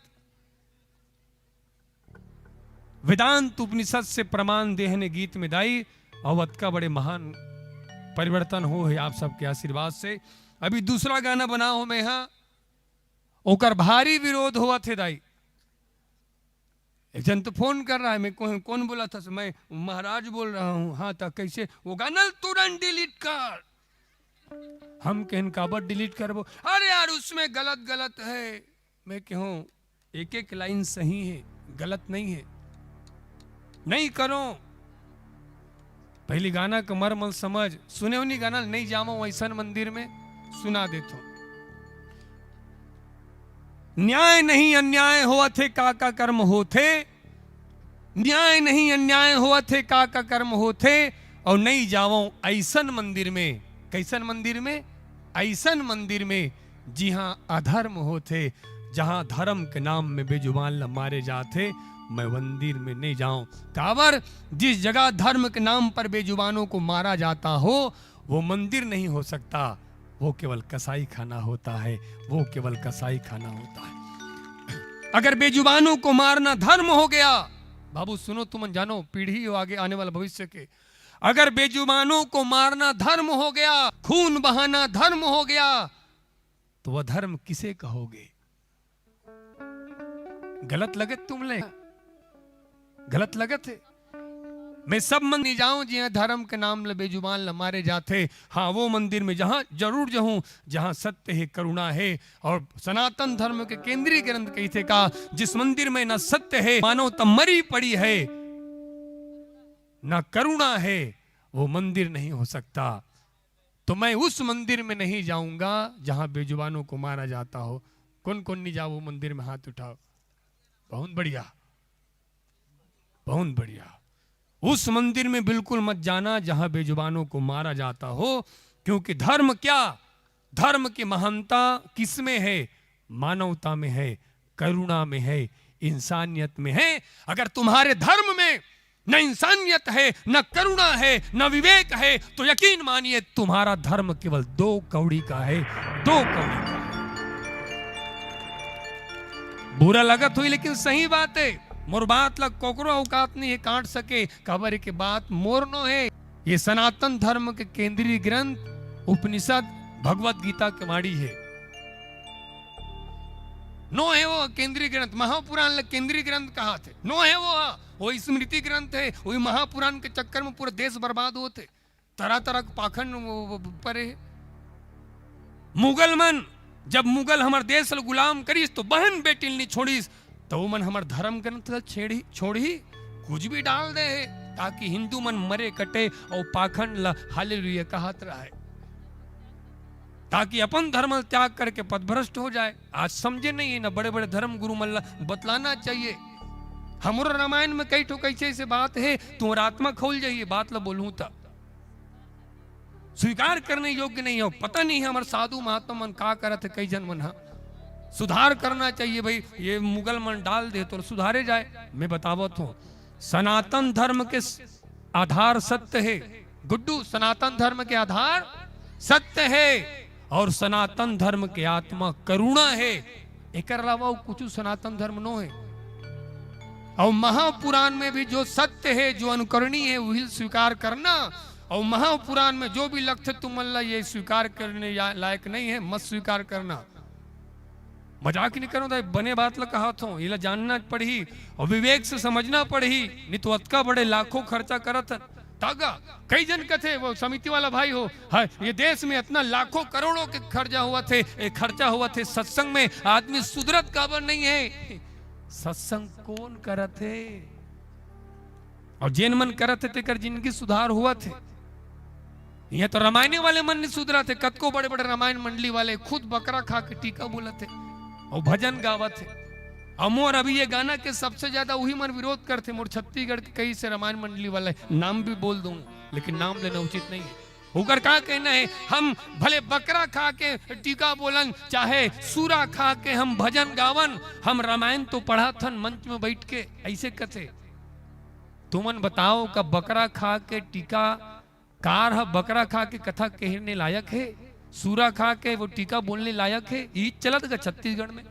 वेदांत उपनिषद से प्रमाण देहने गीत में दाई, अवध का बड़े महान परिवर्तन हो है आप सबके आशीर्वाद से। अभी दूसरा गाना बना हो मैं यहाँ, ओकर भारी विरोध हुआ थे दाई। एक जन तो फोन कर रहा है, मैं कौन बोला था? मैं महाराज बोल रहा हूँ। हाँ तो कैसे? वो गाना तुरंत डिलीट कर। हम कहन काबर डिलीट कर? वो अरे यार उसमें गलत गलत है। मैं कहूँ एक एक लाइन सही है, गलत नहीं है, नहीं करो। पहली गाना का मर्म समझ, सुने उन्हीं गाना नहीं जामो ऐसा मंदिर में सुना देतो। न्याय नहीं अन्याय हुआ थे का कर्म होते, न्याय नहीं अन्याय हुआ थे का कर्म होते, और नहीं जाओ ऐसन मंदिर में। कैसन मंदिर में? ऐसन मंदिर में जी हाँ अधर्म होते, जहां धर्म के नाम में बेजुबान मारे जाते, मैं मंदिर में नहीं जाऊं। काबर जिस जगह धर्म के नाम पर बेजुबानों को मारा जाता हो वो मंदिर नहीं हो सकता, वो केवल कसाई खाना होता है, वो केवल कसाई खाना होता है। अगर बेजुबानों को मारना धर्म हो गया, बाबू सुनो तुम जानो, पीढ़ी हो आगे आने वाला भविष्य के, अगर बेजुबानों को मारना धर्म हो गया, खून बहाना धर्म हो गया, तो वह धर्म किसे कहोगे? गलत लगे तुमने? गलत लगत है। मैं सब मंदिर जाऊं जिहाँ धर्म के नाम ले बेजुबान ल मारे जाते, हाँ वो मंदिर में जहां जरूर जाऊं जहां सत्य है, करुणा है। और सनातन धर्म के केंद्रीय ग्रंथ कहते का, जिस मंदिर में न सत्य है मानवता मरी पड़ी है, न करुणा है, वो मंदिर नहीं हो सकता। तो मैं उस मंदिर में नहीं जाऊंगा जहां बेजुबानों को मारा जाता हो। कौन कौन नहीं जाओ वो मंदिर में? हाथ उठाओ। बहुत बढ़िया, बहुत बढ़िया। उस मंदिर में बिल्कुल मत जाना जहां बेजुबानों को मारा जाता हो, क्योंकि धर्म क्या? धर्म की महानता किसमें है? मानवता में है, करुणा में है, इंसानियत में है। अगर तुम्हारे धर्म में न इंसानियत है, न करुणा है, न विवेक है, तो यकीन मानिए तुम्हारा धर्म केवल 2 कौड़ी का है, 2 कौड़ी का है। बुरा लगत हुई लेकिन सही बात है। मोर बात लग कोकरो औकात नहीं है काट सके, खबर के बात मोर नो है। ये सनातन धर्म के केंद्रीय ग्रंथ उपनिषद भगवत गीता के वाणी है। नो है वो केंद्रीय ग्रंथ, महापुराण लग केंद्रीय ग्रंथ कहा थे, नो है वो स्मृति ग्रंथ है। वही महापुराण के चक्कर में पूरा देश बर्बाद होते, तरह तरह के पाखंड परे। मुगल मन जब मुगल हमार देश गुलाम करीस तो बहन बेटी नहीं छोड़ीस, तो वो मन हमार धर्म ग्रंथ छोड़ी कुछ भी डाल दे ताकि हिंदू मन मरे कटे और पाखंड ला हालेलुया कहत रहे, ताकि अपन धर्म त्याग करके पथभ्रष्ट हो जाए। आज समझे नहीं है ना, बड़े बड़े धर्म गुरु मल्ला बतलाना चाहिए। हमारे रामायण में कई ठो कैसे ऐसे बात है, तुम्हारा आत्मा खोल जाइए बात ला बोलूं तब स्वीकार करने योग्य नहीं हो। पता नहीं है हमारे साधु महात्मा मन का करत है, कई जन मन सुधार करना चाहिए भाई। ये मुगल मन डाल दे तो सुधारे जाए। मैं बतावत हूं, सनातन धर्म के आधार सत्य है गुड्डू, सनातन धर्म के आधार सत्य है और सनातन धर्म के आत्मा करुणा है। एक अलावा कुछ सनातन धर्म नो है। और महापुराण में भी जो सत्य है, जो अनुकरणीय है, वही स्वीकार करना। और महापुराण में जो भी लक्ष्य तुम अल्लाह ये स्वीकार करने लायक नहीं है, मत स्वीकार करना। मजाक नहीं करो, बने बात ला कहा था, ये जानना पड़ी और विवेक से समझना पड़ी। नहीं तो अतका बड़े लाखों खर्चा करत तागा। कई जन कथे वो समिति वाला भाई हो, हाँ, ये देश में इतना लाखों करोड़ों के खर्चा हुआ थे सत्संग में, आदमी सुधरत काबर नहीं है। सत्संग कौन करत है? और जैन मन करत थे कर जिनकी सुधार हुआ थे। ये तो रामायण वाले मन नहीं सुधरा थे। कतको बड़े बड़े रामायण मंडली वाले खुद बकरा खा के टीका बोला थे और भजन गावा थे। अमोर अभी ये गाना के सबसे ज्यादा वही मन विरोध करते। मोर छत्तीसगढ़ के कई से रामायण मंडली वाले नाम भी बोल दूं, लेकिन नाम लेना उचित नहीं है। होकर क्या कहना है, हम भले बकरा खा के टीका बोलन, चाहे सूरा खा के हम भजन गावन, हम रामायण तो पढ़ा थन मंच में बैठ के। ऐसे कथे तुमन बताओ का बकरा खा के टीका कार है? बकरा खा के कथा कहने लायक है? सूरा खा के वो टीका बोलने लायक है? ईद चलत का छत्तीसगढ़ में।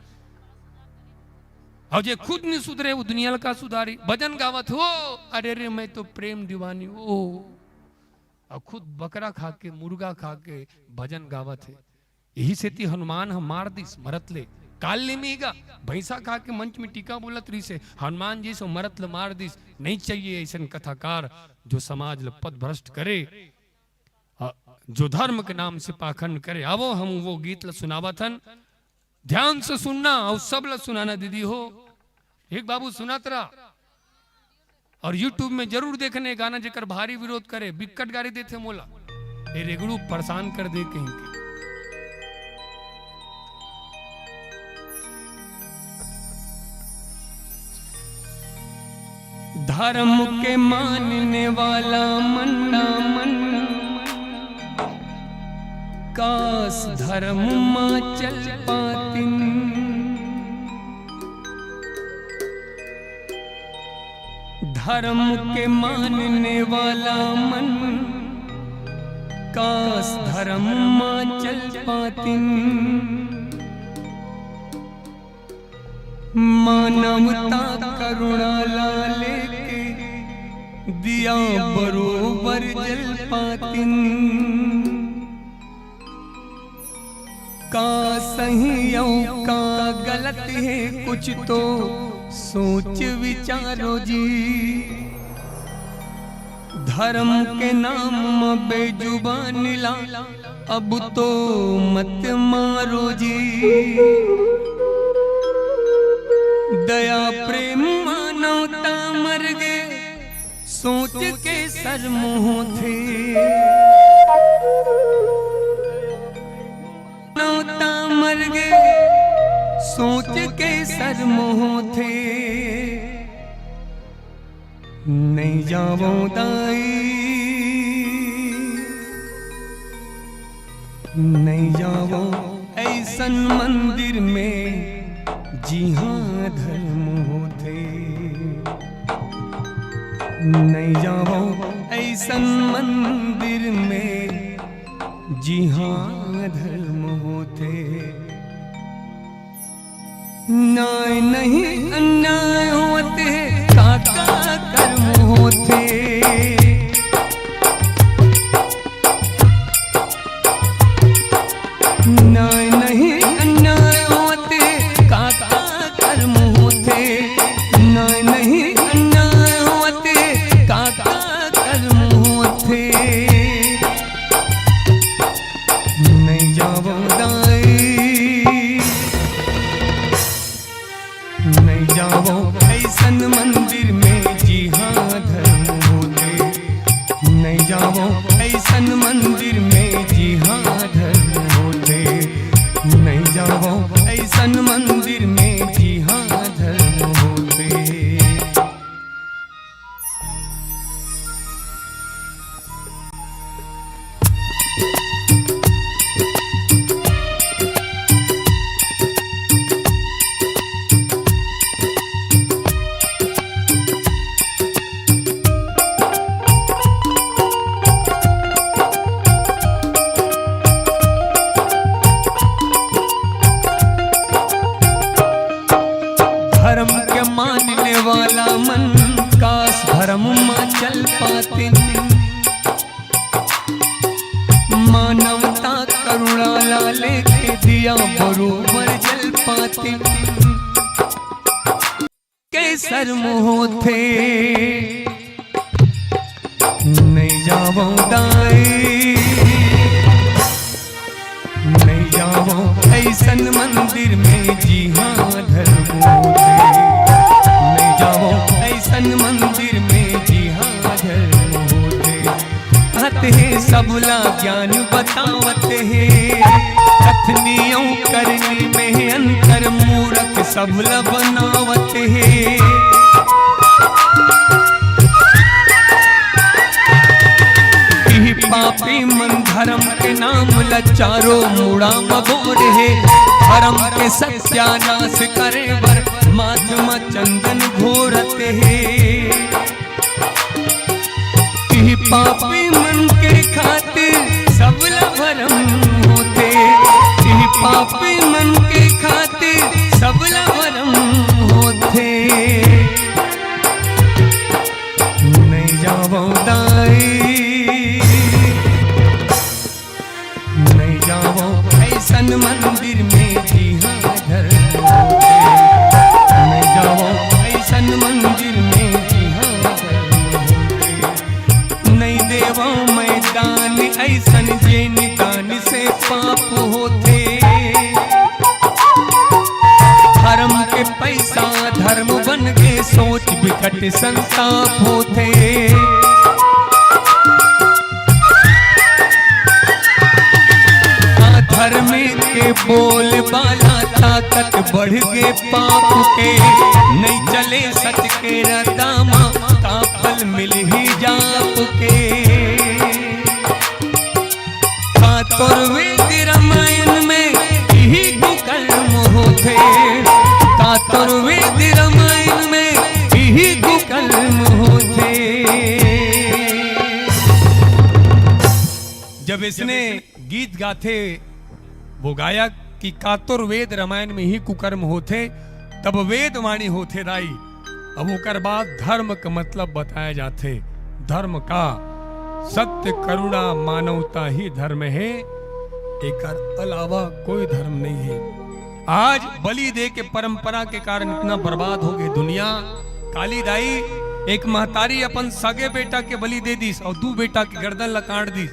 और जे खुद नहीं सुधरे वो दुनिया का सुधारी। भजन गावत हो, अरे रे मैं तो प्रेम दीवानी हो, और खुद बकरा खा के मुर्गा खा के भजन गावत है। यही से ती हनुमान हम मार दिस मरत ले काल ले मीगा। भैंसा खा के मंच में टीका बोलत रही से हनुमान जी से मरत ले मार दिस। नहीं चाहिए ऐसा कथाकार जो समाज ल पद भ्रष्ट करे, जो धर्म के नाम से पाखंड करे। आवो हम वो गीत ल सुनावतन, ध्यान से सुनना और सब ल सुनाना दीदी हो। एक बाबू सुनात रहा और यूट्यूब में जरूर देखने गाना जेकर भारी विरोध करे, बिकट गाड़ी देते मोला, ये रेगड़ू परेशान कर दे कहीं के। धर्म के मानने वाला मन्ना मन, काश धर्म मां चल पातिन। धर्म के मानने वाला मन, काश धर्म मां चल पातिन। मानवता करुणा लेके दिया बरोबर जल पातिन। का सही और का गलत है कुछ तो सोच विचारो जी। धर्म के नाम में बेजुबान ला अब तो मत मारो जी। दया प्रेम मानवता मर गए सोच के सर मुँह थे। मानवता मर गए सोच के सर मुँह थे। नहीं जावो दाई नहीं जावो ऐसन मंदिर में जी हाँ धर्म होते। नहीं जाओ ऐसन मंदिर में जी हाँ धर्म होते। न्याय नहीं अन्याय होते काका कर्म होते। न्याय नहीं अन्याय होते काका कर्म होते। न्याय नहीं अन्याय होते काका कर्म होते। नहीं जाओ दाई नहीं जाओ ऐसन मंदिर में जी हाँ धर्म होते। नहीं जाओ ऐसन मंदिर में जी हाँ धर्म होते। नहीं जाओ ऐसन मंदिर में जी हाँ धर्म होते। धर्म के मानने वाला मन काश धर्म में चल पाते। मानवता करुणा लाले के दिया बरोबर जल पाते। कैसर होते नहीं जाओ दाई नहीं जाओ ऐसन मंदिर में जी हाँ धर्म होते। नहीं जाओ ऐसन मंदिर में जी हाँ धर्म होते। आते हैं सबला ज्ञान बतावत है कथनियों करनी में अंतर मूरख सबला बनावत है। पापी मन धर्म के नाम लचारो मुड़ा मगोर है। धर्म के सत्यानाश करे बर माथमा चंदन घोरते है। पापी मन के खातिर सबला भरम होते। पापी मन के खातिर सबला भरम होते। नहीं जाओ दाई नहीं जाओ ऐसन मंदिर में जी हाँ धर्म होते। नहीं जाओ ऐसन मंदिर में जी हाँ धर्म होते। नहीं देवो मैदान ऐसन जे निदान से पाप होते। धर्म के पैसा धर्म बन के सोच विकट संताप होते। धर्म के बोल बाला ताकत बढ़ गए पाप के। नहीं चले सच के रदामा का फल मिल ही जाप के। कातुर्वेद रामायण में यही कुकर्म होते। कातुर्वेद रामायण में यही कुकर्म होते। जब इसने गीत गाथे वो गायक कि कातुर्वेद रामायण में ही कुकर्म होते तब वेद वाणी होते दाई। अब ओकर बाद धर्म का मतलब बताया जाते। धर्म का सत्य करुणा मानवता ही धर्म है। एक अलावा कोई धर्म नहीं है। आज बलि दे के परंपरा के कारण इतना बर्बाद हो गई दुनिया। काली दाई एक महतारी अपन सगे बेटा के बलि दे दी और दू बेटा की गर्दन लकाट दी।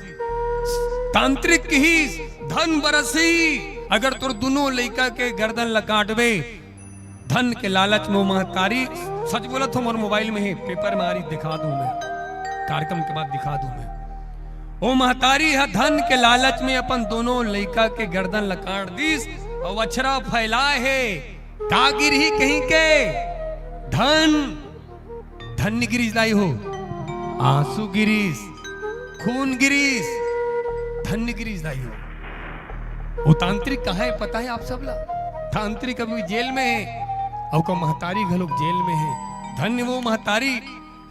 तांत्रिक ही धन बरसी अगर तुर दोनों लड़का के गर्दन लकाटवे धन के लालच में महतारी सच बोला तो मोर मोबाइल में है पेपर में आ रही दिखा दूं मैं कार्यक्रम के बाद दिखा दूं मैं। ओ महतारी है धन के लालच में अपन दोनों लड़का के गर्दन लकाट दीस और वछरा फैलाए है का गिरी कहीं के धन धन गिरीश लाई हो आंसू गिरीश खून गिरीश धन गिरीश लाई हो। वो तांत्रिक कहाँ है पता है आप सब ला? तांत्रिक अभी जेल में है और को महतारी घलोक जेल में है। धन्य वो महतारी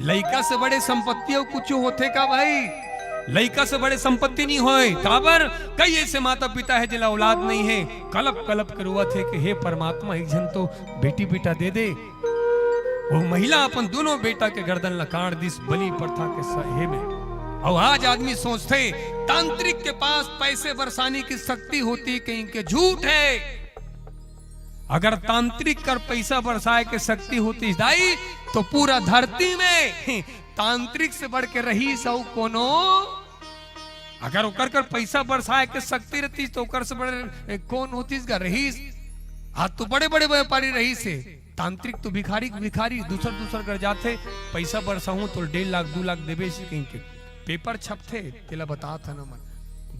लइका से बड़े संपत्ति और कुछ होते का भाई लइका से बड़े संपत्ति नहीं होए। काबर कई ऐसे माता पिता है जिला औलाद नहीं है, कलप कलप के रोवत है कि हे परमात्मा एक जन तो बेटी बेटा दे दे। वो महिला अपन दोनों बेटा के गर्दन लकाड़ दिस बलि प्रथा के सहे में। और आज आदमी सोचते तांत्रिक के पास पैसे बरसाने की शक्ति होती, कहीं के झूठ है। अगर तांत्रिक कर पैसा बरसाए के शक्ति होती दाई तो पूरा धरती में तांत्रिक से बढ़ के रही सौ कोनो। अगर ओकर कर पैसा बरसाए के शक्ति रहती तो ओकर से बड़े कौन होती रहीस। आज तो बड़े बड़े व्यापारी रही से, तांत्रिक तो भिखारी भिखारी दूसर कर जाते। पैसा बरसाऊं तो 1.5 लाख 2 लाख देवे से कहीं के पेपर छपते तेला बता था ना मन।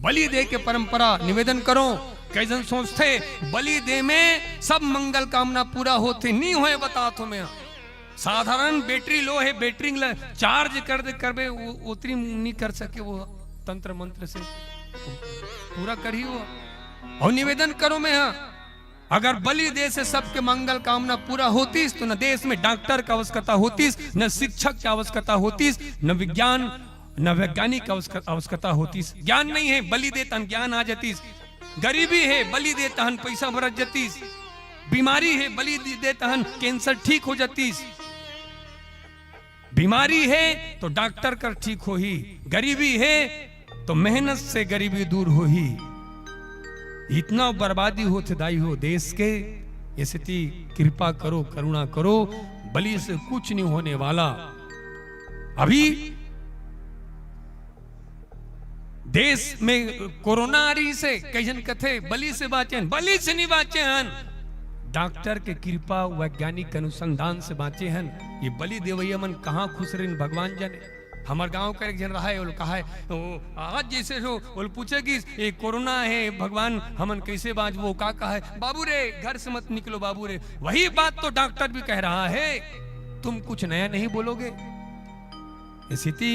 बलि दे के परंपरा निवेदन करो। कैसन सोचते बलि दे में सब मंगल कामना पूरा होते नहीं होए बता तो मैं। साधारण बैटरी लो है, बैटरी चार्ज कर दे करबे उतनी नहीं कर सके वो तंत्र मंत्र से पूरा करी हो। और निवेदन करो मैं अगर बलि दे से सबके मंगल कामना पूरा होती तो न देश में डॉक्टर की आवश्यकता होती, न शिक्षक की आवश्यकता होती, न विज्ञान न वैज्ञानिक की आवश्यकता होती। ज्ञान नहीं है बलि दे तन ज्ञान आ जाती, गरीबी है बलि दे तहन पैसा बरत जाती, बीमारी है बलि दे तहन कैंसर ठीक हो जाती, बीमारी है तो डॉक्टर कर ठीक हो ही, गरीबी है तो मेहनत से गरीबी दूर हो ही। इतना बर्बादी होते दाई हो देश के, स्थिति कृपा करो करुणा करो, बलि से कुछ नहीं होने वाला। अभी देश में कोरोना आ रही से कई जन कथे बलि से बाँचे, बलि से नहीं बाँचे हन, डॉक्टर के कृपा वैज्ञानिक अनुसंधान से बाँचे हन। ये बलि देवैया मन कहाँ खुश रहे भगवान जाने। हमार गांव का एक जन रहा है, वो कहा है आज जैसे हो वो पूछे कि ये कोरोना है भगवान हमन कैसे बाँच, वो का कहा है बाबू रे घर से मत निकलो बाबू रे। वही बात तो डॉक्टर भी कह रहा है, तुम कुछ नया नहीं बोलोगे। स्थिति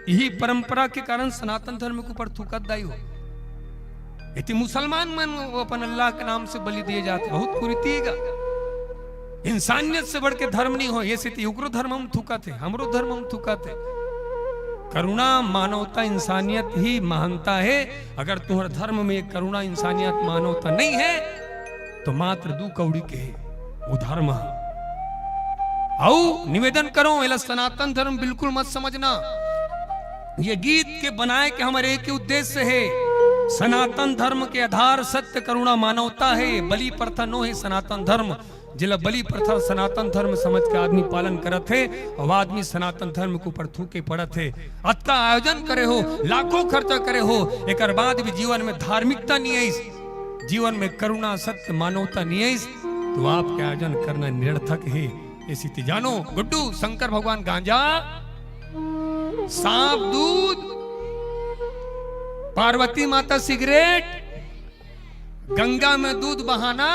यही परंपरा के कारण सनातन धर्म के ऊपर थूकत दाई हो। इतनी मुसलमान मन अपन अल्लाह के नाम से बलि दिए जाते, बहुत कुरीतिएगा। इंसानियत से बढ़ के धर्म नहीं हो। ये स्थिति उग्र धर्म हम थूका थे, हमरो धर्म हम थूका थे। करुणा मानवता इंसानियत ही महानता है। अगर तुम्हारे धर्म में करुणा इंसानियत मानवता नहीं है तो मात्र 2 कौड़ी के है वो धर्म। आओ निवेदन करो एला सनातन धर्म बिल्कुल मत समझना। ये गीत के बनाए के हमारे एक ही उद्देश्य है, सनातन धर्म के आधार सत्य करुणा मानवता है। बलि प्रथा नो है सनातन धर्म। जिला बलि प्रथा सनातन धर्म समझ के आदमी पालन करत है और आदमी सनातन धर्म के ऊपर थूके पड़त है। अत्ता आयोजन करे हो, लाखों खर्चा करे हो, एक बाद भी जीवन में धार्मिकता नहीं है, जीवन में करुणा सत्य मानवता नहीं है, तो आपके आयोजन करना निरर्थक है। ऐसी जानो गुड्डू शंकर भगवान गांजा, सांप दूध, पार्वती माता सिगरेट, गंगा में दूध बहाना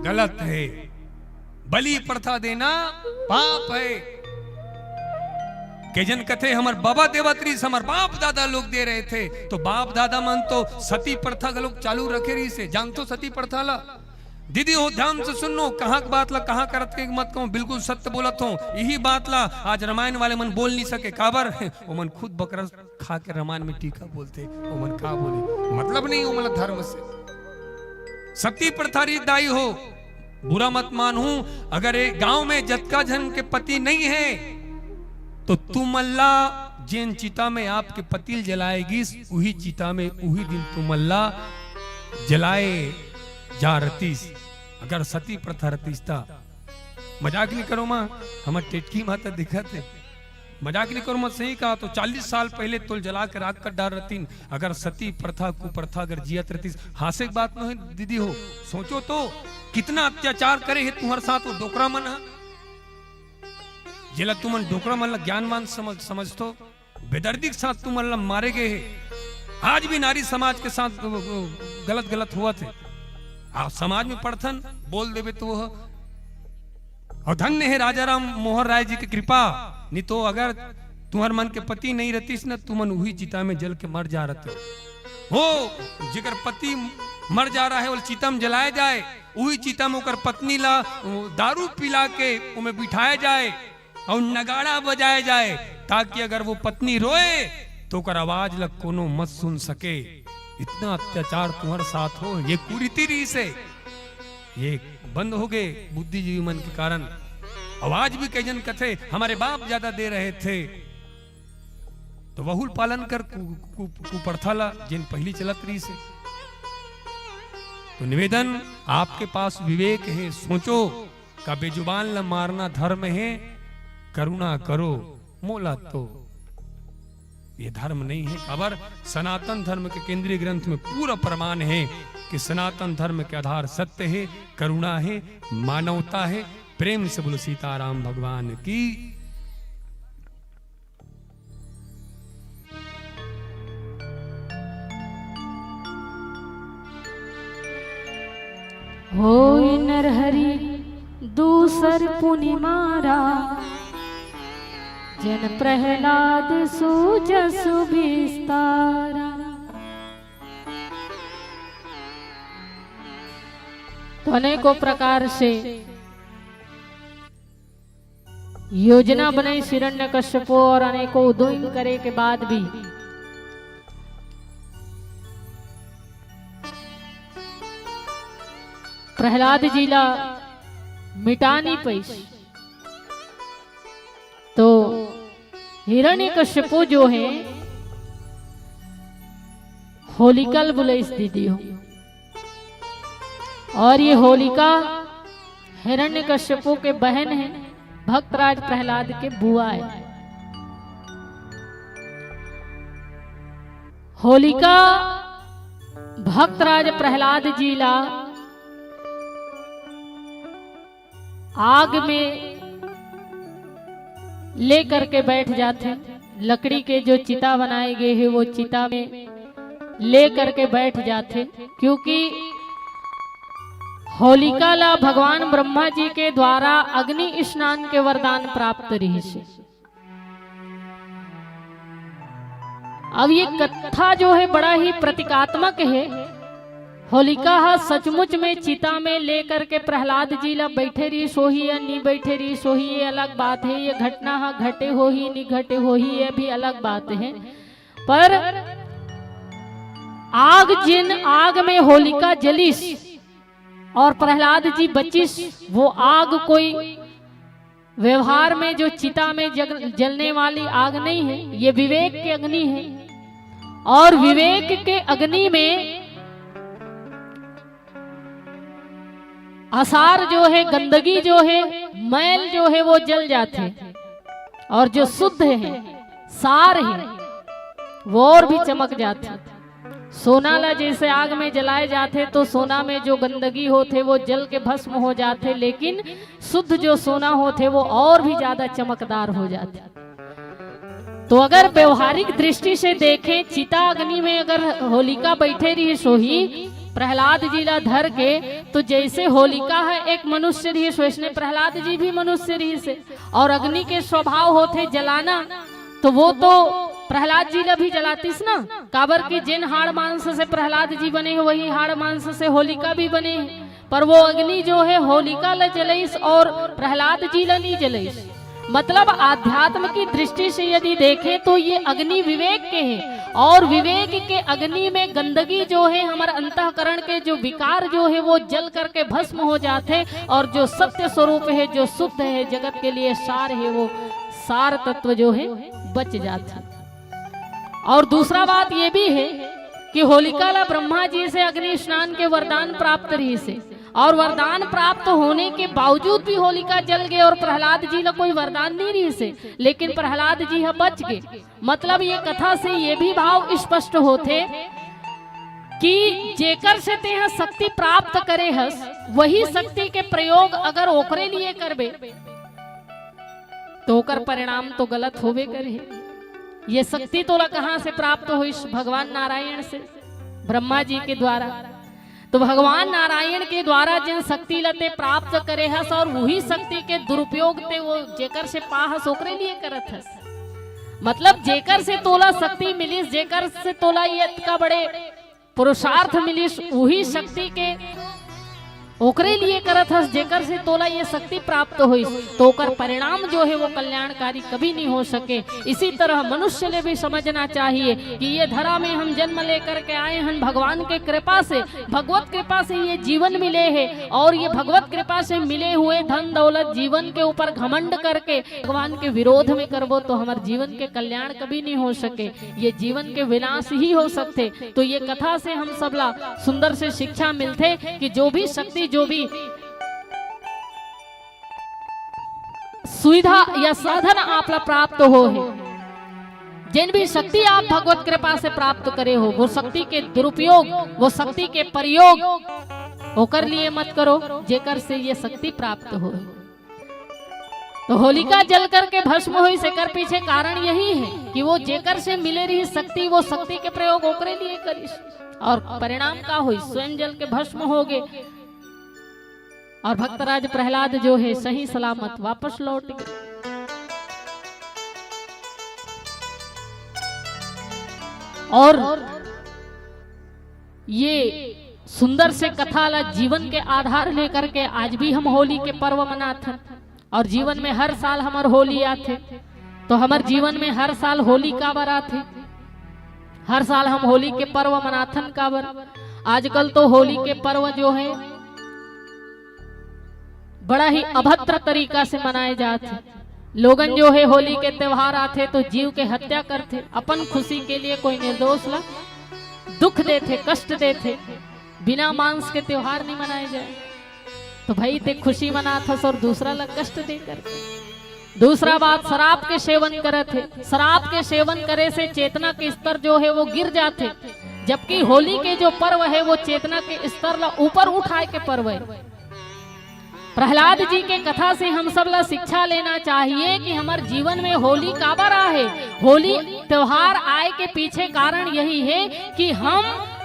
गलत है। बलि प्रथा देना पाप है। के जन कथे हमार बाबा देवत्री से हमार बाप दादा लोग दे रहे थे, तो बाप दादा मन तो सती प्रथा का लोग चालू रखे रही से। जान तो सती प्रथा ला दीदी हो ध्यान से सुनो, कहाँ की बात ला कहाँ करत के मत कहूँ, बिल्कुल सत्य बोलत हूँ। यही बात ला आज रामायण वाले मन बोल नहीं सके, काबर वो मन खुद बकरा खा के रामायण में टीका बोलते, वो मन का बोले मतलब नहीं वो मतलब धर्म से। सती प्रथा दाई हो, बुरा मत मानू। अगर एक गांव में जतका जन के पति नहीं है तो तुम अल्लाह जिन चिता में आपके पतिल जलाएगी वही चिता में वही दिन तुम अल्लाह जलाए जा रतीस। अगर सती प्रथा रतीसता, मजाक नहीं करो माँ, हमारे टेटकी माता दिखत है, मजाक नहीं करो मत, सही कहा। तो 40 साल पहले तुल जला कर राख कर डाल रतीन। अगर सती प्रथा कुप्रथा अगर जियत रतीस, हास्य की बात न है दीदी हो। सोचो तो कितना अत्याचार करे है तुम्हारे साथ वो डोकरा मन है। जिला तुम डोकरा मन ज्ञानवान समझ तो बेदर्दी के साथ तुम मारे गए है। आज भी नारी समाज के साथ गलत हुआ थे। आप समाज में पढ़थन बोल देवे तो वह, और धन्य है राजा राम मोहन राय जी की कृपा। नहीं तो अगर तुम्हारे मन के पति नहीं रहतीस न, तुमन वही चिता में जल के मर जा रहते हो। जिगर पति मर जा रहा है वो चिता में जलाया जाए, वही चिता में ओकर पत्नी ला दारू पिला के उमें बिठाया जाए और नगाड़ा बजाया जाए, ताकि अगर वो पत्नी रोए तो कर आवाज लग कोनो मत सुन सके, इतना अत्याचार तुम्हारे साथ हो, ये कुरीति री से ये बंद हो गए बुद्धिजीवी मन के कारण। आवाज भी कई जन कथे हमारे बाप ज्यादा दे रहे थे, तो बहुल पालन कर कुप्रथा ला जिन पहली चलत रही से। तो निवेदन आपके पास विवेक है, सोचो का बेजुबान ला मारना धर्म है, करुणा करो मोला तो ये धर्म नहीं है। खबर सनातन धर्म के केंद्रीय ग्रंथ में पूरा प्रमाण है कि सनातन धर्म के आधार सत्य है, करुणा है, मानवता है। प्रेम से बोलो सीताराम भगवान की। होय नरहरि दूसर पुनि मारा, जन प्रहलाद सूजसु विस्तारा। तो अनेकों प्रकार से योजना बनाई हिरण्यकश्यपु और अनेकों उद्यम करे के बाद भी प्रहलाद जी ला मिटा नहीं पाई। तो हिरण्यकश्यपु जो है होलिका बुलाइस दीदी हो, और ये होलिका हिरण्यकश्यपु के बहन है, भक्तराज प्रहलाद के बुआ है। होलिका भक्तराज प्रहलाद जी ला आग में ले करके बैठ जाते, लकड़ी के जो चिता बनाए गए हैं वो चिता में ले करके बैठ जाते, क्योंकि होलिका ला भगवान ब्रह्मा जी के द्वारा अग्नि स्नान के वरदान प्राप्त रही से। अब ये कथा जो है बड़ा ही प्रतीकात्मक है। होलिका सचमुच में चिता में लेकर के प्रहलाद जी ला बैठे रही सोही या नहीं बैठे रही सोही, ये अलग बात है। ये घटना घटे हो ही नहीं घटे हो ही, ये भी अलग बात है। पर आग जिन आग में होलिका जलिस और प्रहलाद जी बचिस, वो आग कोई व्यवहार में जो चिता में जलने वाली आग नहीं है, ये विवेक की अग्नि है। और विवेक के अग्नि में आसार जो है, गंदगी जो है, मैल जो है वो जल जाते, और जो शुद्ध है सार है वो और भी चमक जाते। सोना ला जैसे आग में जलाए जाते तो सोना में जो गंदगी होते वो जल के भस्म हो जाते, लेकिन शुद्ध जो सोना होते वो और भी ज्यादा चमकदार हो जाते। तो अगर व्यवहारिक दृष्टि से देखें, चिता अग्नि में अगर होलिका बैठे रही सोही प्रहलाद जी ला धर के, तो जैसे होलिका है एक मनुष्य रही, वैसने प्रहलाद जी भी मनुष्य रही से। और अग्नि के स्वभाव होते जलाना, तो वो तो प्रहलाद जी ला भी जलातीस ना, काबर की जिन हाड़ मांस से प्रहलाद जी बने हैं वही हाड़ मांस से होलिका भी बने हैं। पर वो अग्नि जो है होलिका ला जलाइस और प्रहलाद जी ला नहीं जलाइस। मतलब आध्यात्म की दृष्टि से यदि देखें तो ये अग्नि विवेक के है, और विवेक के अग्नि में गंदगी जो है हमारे अंतःकरण के जो विकार जो है वो जल करके भस्म हो जाते, और जो सत्य स्वरूप है, जो शुद्ध है, जगत के लिए सार है, वो सार तत्व जो है बच जाता। और दूसरा बात ये भी है कि होलिका ला ब्रह्मा जी से अग्नि स्नान के वरदान प्राप्त रही से, और वरदान प्राप्त होने के बावजूद भी होलिका जल गए और प्रहलाद जी ला कोई वरदान नहीं रही से, लेकिन प्रहलाद जी बच गए। मतलब ये कथा से ये भी भाव स्पष्ट होते कि जेकर से ते शक्ति प्राप्त करे हस, वही शक्ति के प्रयोग अगर ओकरे लिए करबे तो ओकर परिणाम तो गलत होबे करे। ये शक्ति तोला कहाँ से प्राप्त हुई? भगवान नारायण से, ब्रह्मा जी के द्वारा। तो भगवान नारायण के द्वारा जिन शक्ति लते प्राप्त करे हस, और वही शक्ति के दुरुपयोग ते वो जेकर से पाहस ओकरे लिए करत हस। मतलब जेकर से तोला शक्ति मिलिस, जेकर से तोला ये का बड़े पुरुषार्थ मिलिस, वही शक्ति के ओकरे लिए करत हस जेकर से तोला ये शक्ति प्राप्त हुई, तो ओकर परिणाम जो है वो कल्याणकारी कभी नहीं हो सके। इसी तरह मनुष्य ने भी समझना चाहिए कि ये धरा में हम जन्म लेकर के आए हैं भगवान के कृपा से, भगवत कृपा से ये जीवन मिले हैं, और ये भगवत कृपा से मिले हुए धन दौलत जीवन के ऊपर घमंड करके भगवान के विरोध में करबो तो हमारे जीवन के कल्याण कभी नहीं हो सके, ये जीवन के विनाश ही हो सकते। तो ये कथा से हम सबला सुंदर से शिक्षा मिलते कि जो भी शक्ति, जो भी सुविधा या साधन आपला प्राप्त हो है, जिन भी शक्ति आप भगवत कृपा से प्राप्त करे हो, वो शक्ति के दुरुपयोग, वो शक्ति के प्रयोग ओकर लिए मत करो जेकर से ये शक्ति प्राप्त हो। तो होलिका जल करके भस्म हुई सेकर पीछे कारण यही है कि वो जेकर से मिले रही शक्ति, वो शक्ति के प्रयोग ओकरे लिए करिस, और परिणाम का हुई स्वयं जल के भस्म हो गए, और भक्तराज प्रहलाद जो है सही सलामत वापस लौट गए। और ये सुंदर से कथा ला जीवन के आधार लेकर के आज भी हम होली के पर्व मनाते हैं, और जीवन में हर साल हमार होली आते, तो हमार जीवन में हर साल होली का बार आते, हर साल हम होली के पर्व मनाथन का बार। आजकल तो होली के पर्व जो है बड़ा ही अभद्र तरीका से मनाए जाते, लोगन जो है होली के त्योहार आते तो जीव के हत्या करते, अपन खुशी के लिए कोई निर्दोष ला दुख देते, कष्ट देते, बिना मांस के त्योहार नहीं मनाए जाए। तो भाई ते खुशी मनाथस और दूसरा ला कष्ट दे कर। दूसरा बात, शराब के सेवन करे थे, शराब के सेवन करे से चेतना के स्तर जो है वो गिर जाते, जबकि होली के जो पर्व है वो चेतना के स्तर ला ऊपर उठाए के पर्व है। प्रहलाद जी के कथा से हम सब ला शिक्षा लेना चाहिए कि हमारे जीवन में होली काबर आए, होली त्योहार आए के पीछे कारण यही है कि हम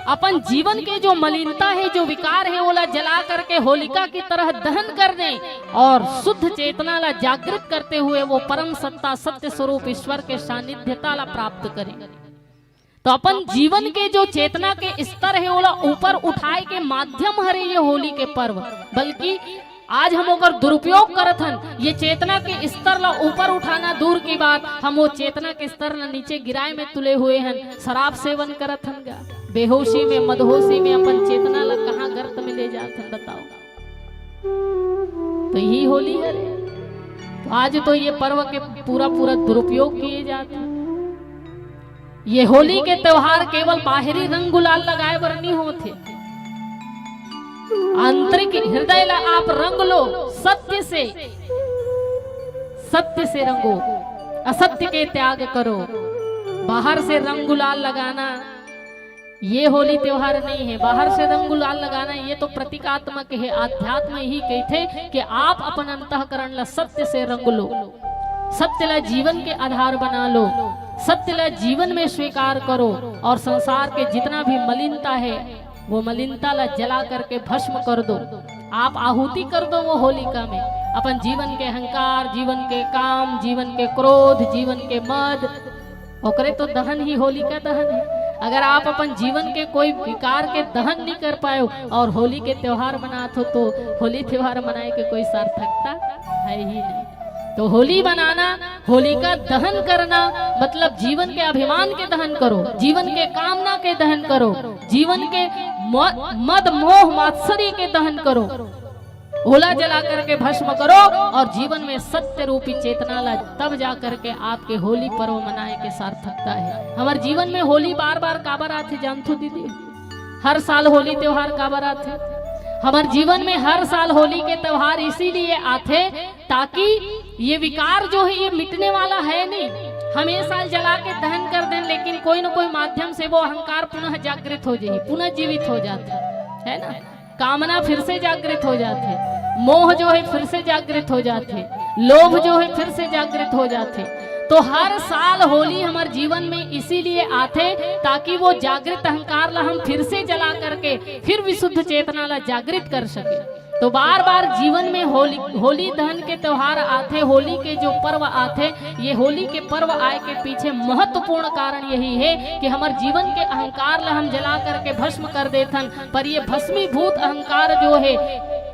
अपन जीवन के जो मलिनता है, जो विकार है, वो ला जला करके होलिका की तरह दहन कर दें, और शुद्ध चेतना ला जागृत करते हुए वो परम सत्ता सत्य स्वरूप ईश्वर के सानिध्यता ला प्राप्त करें। तो अपन जीवन के जो चेतना के स्तर है वो ला ऊपर उठाए के माध्यम हरे ये होली के पर्व, बल्कि आज हम ओकर दुरुपयोग करत हन। ये चेतना के स्तर ला ऊपर उठाना दूर की बात, हम वो चेतना के स्तर ला नीचे गिराए में तुले हुए हन, शराब सेवन करत हन गा, बेहोशी में मदहोशी में अपन चेतना ला कहाँ गर्त में ले जात हन, बताओ। तो यही होली है। तो आज तो ये पर्व के पूरा पूरा दुरुपयोग किए जाते हैं। ये होली के त्योहार केवल बाहरी रंग गुलाल लगाए बर नहीं होते, आंतरिक हृदय ला आप रंग लो, सत्य से रंगो, असत्य के त्याग करो। बाहर से रंग गुलाल लगाना ये होली त्योहार नहीं है, बाहर से रंग गुलाल लगाना ये तो प्रतीकात्मक है। आध्यात्म ही कहते कि आप अपन अंतःकरण ला सत्य से रंग लो, सत्य ला जीवन के आधार बना लो, सत्य ला जीवन में स्वीकार करो, और संसार के जितना भी मलिनता है वो मलिनता ला जला करके भस्म कर दो। आप आहुति कर दो वो होलिका में, अपन जीवन के अहंकार, जीवन के काम, जीवन के क्रोध, जीवन के मद, ओकरे तो दहन ही होली का दहन है। अगर आप अपन जीवन के कोई विकार के दहन नहीं कर पाए और होली के त्योहार मनाते हो, तो होली त्योहार मनाए के कोई सार्थकता है ही नहीं। तो होली बनाना, होली का दहन करना मतलब जीवन के अभिमान के दहन करो, जीवन के कामना के दहन करो, जीवन के मद मोह मात्सर्य के दहन करो, ओला जला करके भस्म करो, और जीवन में सत्य रूपी चेतना ला, तब जा करके आपके होली पर्व मनाए के सार्थकता है। हमारे जीवन में होली बार बार काबर आते जानथो दीदी, हर साल होली त्योहार काबर आते हमारे जीवन में, हर साल होली के त्योहार इसीलिए आते ताकि ये विकार जो है ये मिटने वाला है नहीं। हमेशा जला के दहन कर दें, लेकिन कोई न कोई माध्यम से वो अहंकार पुनः जागृत हो जाए, पुनः जीवित हो जाते है ना, कामना फिर से जागृत हो जाते, मोह जो है फिर से जागृत हो जाते, लोभ जो है फिर से जागृत हो जाते। तो हर साल होली हमारे जीवन में इसीलिए आते ताकि वो जागृत अहंकार ला हम फिर से जला करके फिर विशुद्ध चेतना ला जागृत कर सके। तो बार बार जीवन में होली दहन के त्योहार आते, होली के जो पर्व आते, ये होली के पर्व आए के पीछे महत्वपूर्ण कारण यही है कि हमारे जीवन के अहंकार ला हम जला करके भस्म कर देथन। पर ये भस्मीभूत अहंकार जो है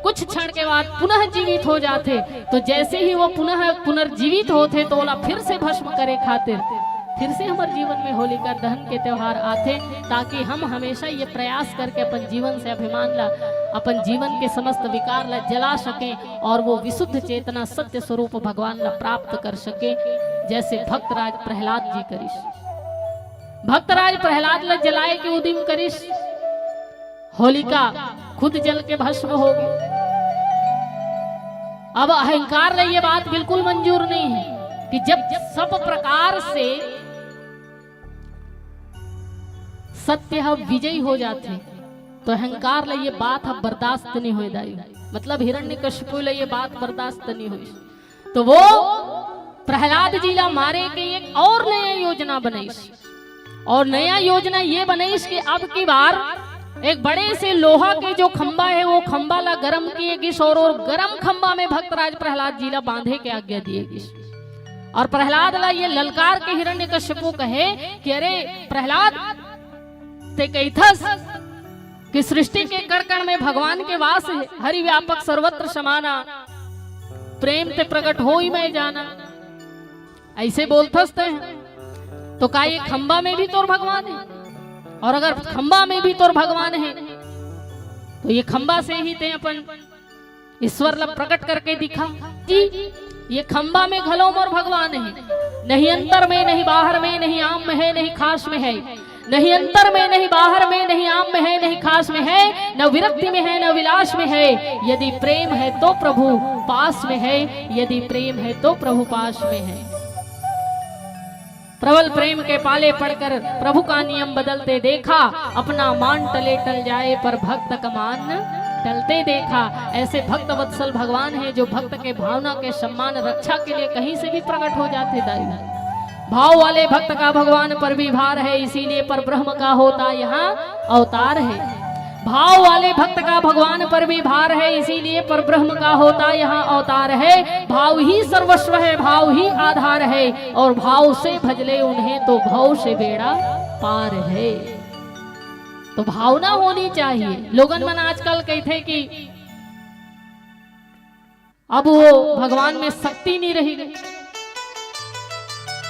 कुछ क्षण के बाद पुनः जीवित हो जाते, तो जैसे ही वो पुनः पुनर्जीवित होते तो बोला फिर से भस्म करे खातिर फिर से हमारे जीवन में होलिका दहन के त्योहार आते, ताकि हम हमेशा ये प्रयास करके अपन जीवन से अभिमान ला, अपन जीवन के समस्त विकार ला जला सकें और वो विशुद्ध चेतना सत्य स्वरूप भगवान ला प्राप्त कर सके, जैसे भक्तराज प्रहलाद जी करिस। भक्तराज प्रहलाद ला जलाए के उदिम करिस, होलिका खुद जल के भस्म होगी। अब अहंकार ला ये बात बिल्कुल मंजूर नहीं है कि जब सब प्रकार से सत्य विजयी हो जाते तो अहंकार ला ये बात बर्दाश्त नहीं हो दाई, मतलब हिरण्यकशिपु ला ये बात बर्दाश्त नहीं हुई, तो वो प्रहलाद जी ला मारे के एक और नया योजना बनाईस। और नया योजना ये बनाईस कि अब की बार एक बड़े से लोहा के जो खंबा है वो खंबा ला गरम किएगी और गरम खंबा में भक्तराज प्रहलाद जी ला बांधे के आज्ञा दिएगी। और प्रहलाद ला ये ललकार के हिरण्यकशिपु कहे कि अरे प्रहलाद ते कैथस कि सृष्टि के कण कण में भगवान के वास है, हरि व्यापक सर्वत्र समाना, प्रेम ते प्रकट हो ही मैं जाना, ऐसे बोलथस ते तो का ये खंबा में भी तोर भगवान है? और अगर खंबा में भी तोर भगवान है तो ये खंबा से ही ते अपन ईश्वर ला प्रकट करके दिखा जी। ये खंबा में घलो मोर भगवान है, नहीं अंतर में नहीं बाहर में नहीं आम में है नहीं खास में है, नहीं अंतर में नहीं बाहर में नहीं आम में है नहीं खास में है, न विरक्ति में है न विलास में है, यदि प्रेम है तो प्रभु पास में है, यदि प्रेम है तो प्रभु पास में है। प्रबल प्रेम के पाले पड़कर प्रभु का नियम बदलते देखा, अपना मान टले टल जाए पर भक्त का मान टलते देखा। ऐसे भक्त वत्सल भगवान है जो भक्त के भावना के सम्मान रक्षा के लिए कहीं से भी प्रकट हो जाते दाई। भाव वाले भक्त का भगवान पर भी भार है, इसीलिए पर ब्रह्म का होता यहाँ अवतार है। भाव वाले भक्त का भगवान पर भी भार है, इसीलिए पर ब्रह्म का होता यहाँ अवतार है। भाव ही सर्वस्व है, भाव ही आधार है, और भाव से भजले उन्हें तो भाव से बेड़ा पार है। तो भावना होनी चाहिए। लोगन मन आजकल कहते कि अब वो भगवान में शक्ति नहीं रही गई,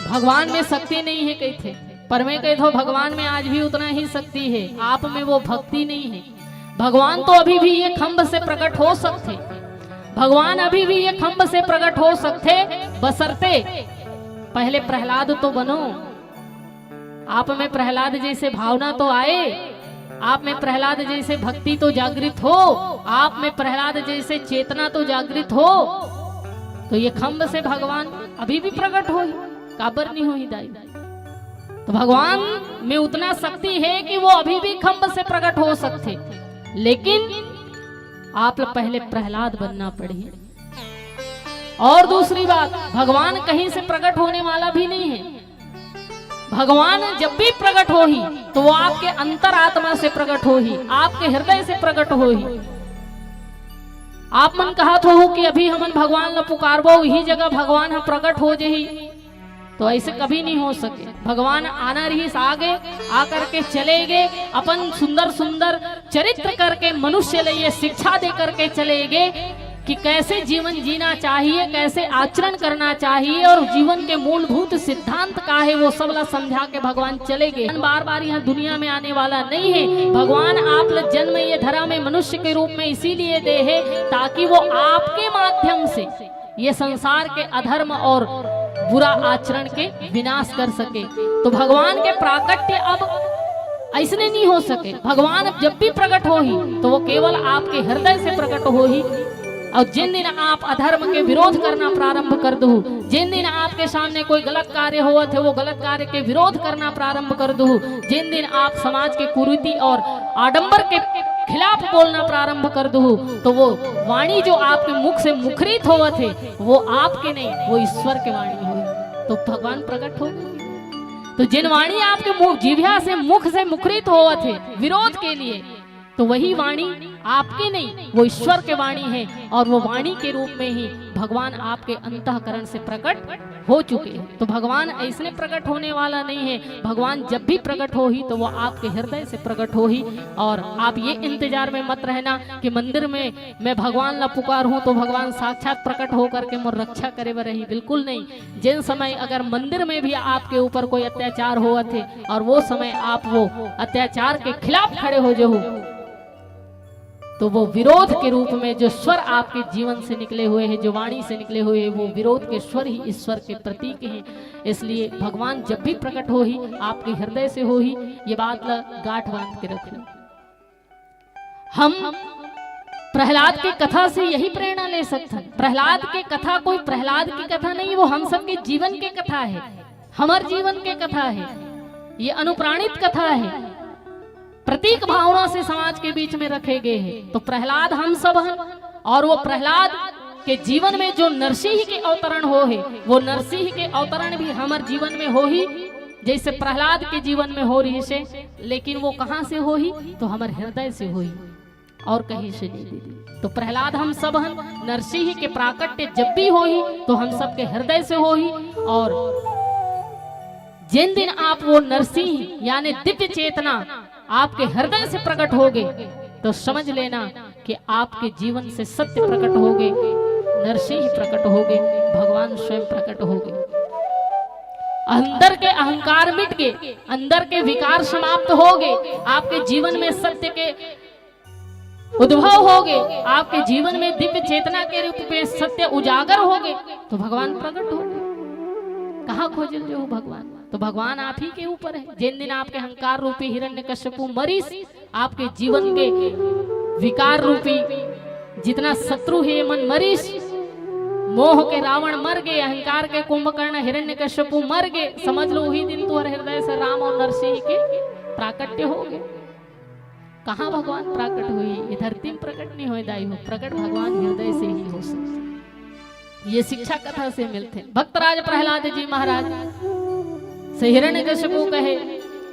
भगवान में शक्ति नहीं है कहते, पर मैं कहता हूं भगवान में आज भी उतना ही शक्ति है, आप में वो भक्ति नहीं है। भगवान तो अभी भी ये खंभ से प्रकट हो सकते, भगवान अभी भी ये खंभ से प्रकट हो सकते, बशर्ते पहले प्रहलाद तो बनो, आप में प्रहलाद जैसे भावना तो आए, आप में प्रहलाद जैसे भक्ति तो जागृत हो, आप में प्रहलाद जैसे चेतना तो जागृत हो, तो ये खंभ से भगवान अभी भी प्रकट हो, काबर नहीं हो दाई। तो भगवान में उतना शक्ति है कि वो अभी भी खंभ से प्रकट हो सकते, लेकिन आप पहले प्रहलाद बनना पड़े। और दूसरी बात, भगवान कहीं से प्रकट होने वाला भी नहीं है। भगवान जब भी प्रकट हो ही तो वो आपके अंतरात्मा से प्रकट हो ही, आपके हृदय से प्रकट हो ही। आप मन कहा हो कि अभी हमन भगवान ला पुकारबो, वही जगह भगवान हम प्रकट हो जही, तो ऐसे कभी नहीं हो सके। भगवान आना रही आगे आकर के चले गए, अपन सुंदर सुंदर चरित्र करके मनुष्य ले ये शिक्षा दे करके चले गए कि कैसे जीवन जीना चाहिए, कैसे आचरण करना चाहिए, और जीवन के मूलभूत सिद्धांत का है वो सब ला समझा के भगवान चले गए। बार बार यहाँ दुनिया में आने वाला नहीं है। भगवान आप जन्म ये धरा में मनुष्य के रूप में इसीलिए दे है ताकि वो आपके माध्यम से ये संसार के अधर्म और बुरा आचरण के विनाश कर सके। तो भगवान के प्राकट्य अब ऐसे नहीं हो सके। भगवान जब भी प्रकट हो ही तो वो केवल आपके हृदय से प्रकट हो ही। और जिन दिन आप अधर्म के विरोध करना प्रारंभ कर दो, जिन दिन आपके सामने कोई गलत कार्य हुआ थे वो गलत कार्य के विरोध करना प्रारंभ कर दो, जिन दिन आप समाज के कुरीति और आडंबर के खिलाफ बोलना प्रारंभ कर दो, तो वो वाणी जो आपके मुख से मुखरित हुआ थे वो आपके नहीं, वो ईश्वर के वाणी हुई, तो भगवान प्रकट हो। तो जिन वाणी आपके मुख जिह्वा से मुख से मुखरित हुआ थे विरोध के लिए, तो वही वाणी आपकी नहीं, वो ईश्वर के वाणी है, और वो वाणी के रूप में ही भगवान आपके अंतःकरण से प्रकट हो चुके हैं। तो भगवान ऐसे प्रकट होने वाला नहीं है, भगवान जब भी प्रकट हो ही तो वो आपके हृदय से प्रकट हो ही। और आप ये इंतजार में मत रहना कि मंदिर में मैं भगवान ला पुकार हूँ तो भगवान साक्षात प्रकट होकर के मोर रक्षा करे व रही, बिल्कुल नहीं। जिन समय अगर मंदिर में भी आपके ऊपर कोई अत्याचार हुआ थे और वो समय आप वो अत्याचार के खिलाफ खड़े हो जो, तो वो विरोध के रूप में जो स्वर आपके जीवन से निकले हुए हैं, जो वाणी से निकले हुए हैं, वो विरोध के स्वर ही ईश्वर के प्रतीक हैं। इसलिए भगवान जब भी प्रकट हो ही आपके हृदय से हो ही, ये बात ला गांठ बांध के रख लो। हम प्रहलाद की कथा से यही प्रेरणा ले सकते हैं। प्रहलाद की कथा कोई प्रहलाद की कथा नहीं, वो हम सबके जीवन की कथा है, हमारे जीवन की कथा है, ये अनुप्राणित कथा है, प्रतीक भावना से समाज के बीच में रखे गए हैं। तो प्रहलाद हम सब हैं, और वो प्रहलाद के जीवन में जो नरसिंह के अवतरण हो है, वो नरसिंह के अवतरण भी हमारे जीवन में हो ही, जैसे प्रहलाद के जीवन में हो रही से। लेकिन वो कहाँ से हो ही, तो हमारे हृदय से हो ही, और कहीं से नहीं दीदी। तो प्रहलाद हम सब हैं, नरसिंह के प्राकट्य जब भी हो ही तो हम सबके हृदय से हो ही। और जिन दिन आप वो नरसिंह यानी दिव्य चेतना आपके हृदय से प्रकट होगे, तो समझ लेना कि आपके जीवन से सत्य प्रकट होगे, नरसिंह प्रकट होगे, भगवान स्वयं प्रकट होगे। अंदर के अहंकार मिट गए, अंदर के विकार समाप्त हो गए, आपके जीवन में सत्य के उद्भव हो गए, आपके जीवन में दिव्य चेतना के रूप में सत्य उजागर हो गए, तो भगवान प्रकट हो गए। कहाँ खोजल जो हो भगवान, तो भगवान आप ही के ऊपर है। जिन दिन आपके अहंकार रूपी हिरण्यकश्यपु मरीस, आपके जीवन के विकार रूपी जितना शत्रु है मन मरीस, मोह के रावण मर गए, अहंकार के कुंभकर्ण हिरण्यकश्यपु मर गए, समझ लो वही दिन तो हृदय से राम और नरसिंह के प्राकट्य हो गए। कहाँ भगवान प्रकट हुई, ये धरती में प्रकट नहीं हो दाई हो, प्रकट भगवान हृदय से ही हो सकते। ये शिक्षा कथा से मिलते। भक्तराज प्रहलाद जी महाराज से हिरण्यकश्यपु कहे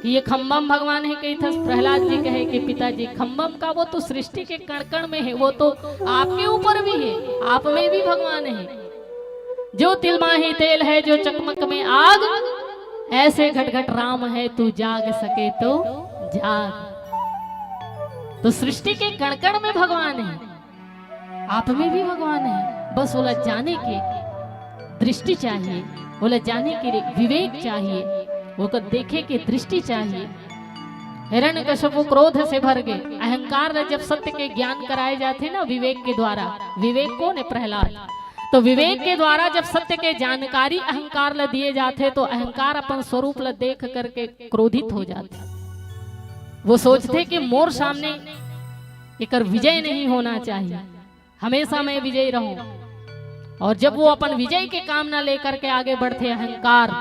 कि ये खम्बम भगवान है, कही था प्रहलाद जी कहे कि पिताजी खम्बम का वो तो सृष्टि के कण कण में है, वो तो आपके ऊपर भी है, आप में भी भगवान है। जो तिलमा ही तेल है, जो चकमक में आग, ऐसे घट घट राम है, तू जाग सके तो जाग। तो सृष्टि के कण कण में भगवान है, आप में भी भगवान है। बस बोला जाने की दृष्टि चाहिए, बोला जाने के विवेक चाहिए, वो को देखे की दृष्टि चाहिए। हिरण्यकश्यपु क्रोध से भर गए, अहंकार जब सत्य के ज्ञान कराए जाते ना विवेक के द्वारा, विवेक कौन है प्रहलाद, तो विवेक के द्वारा जब सत्य के जानकारी अहंकार ला दिए जाते तो अहंकार अपन स्वरूप ला देख करके क्रोधित हो जाते। वो सोचते कि मोर सामने एक विजय नहीं होना चाहिए, हमेशा मैं विजयी रहूं। और जब वो अपन विजय के कामना लेकर के आगे बढ़ते अहंकार,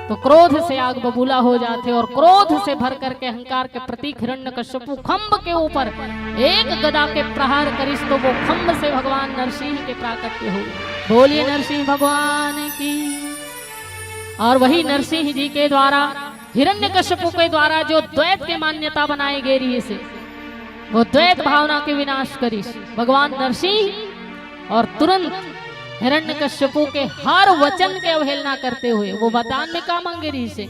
तो क्रोध से आग बबूला हो जाते, और क्रोध से भर करके अहंकार के प्रतीक हिरण्यकश्यपु खम्भ के ऊपर एक गदा के प्रहार करिस, तो वो खम्भ से भगवान नरसिंह के प्राकट्य हो। बोलिए नरसिंह भगवान की। और वही नरसिंह जी के द्वारा हिरण्यकश्यपु के द्वारा जो द्वैत के मान्यता बनाई गई रही से, वो द्वैत भावना के विनाश करिस भगवान नरसिंह। और तुरंत हिरण्यकश्यपु के हर वचन के अवहेलना करते हुए वो वरदान में का मांगे रही से,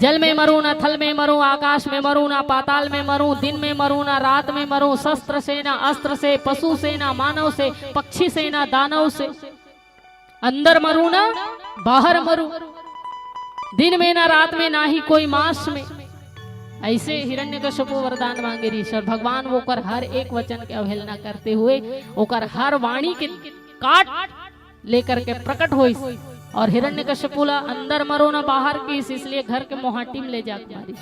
जल में मरूं ना थल में मरूं, आकाश में मरूं ना पाताल में मरूं, दिन में मरूं ना रात में मरूं, शस्त्र से ना अस्त्र से, पशु से ना मानव से, पक्षी से ना दानव से, अंदर मरूं ना बाहर मरूं, दिन में ना रात में, ना ही कोई मास में। ऐसे हिरण्यकश्यपु वरदान मांगे रही। और भगवान वो कर हर एक वचन के अवहेलना करते हुए ओकर हर वाणी के काट लेकर के प्रकट होइस। और हिरण्यकश्यपु ला अंदर मरो ना बाहर की, इसलिए घर के मोहाटी में ले जाकर मारी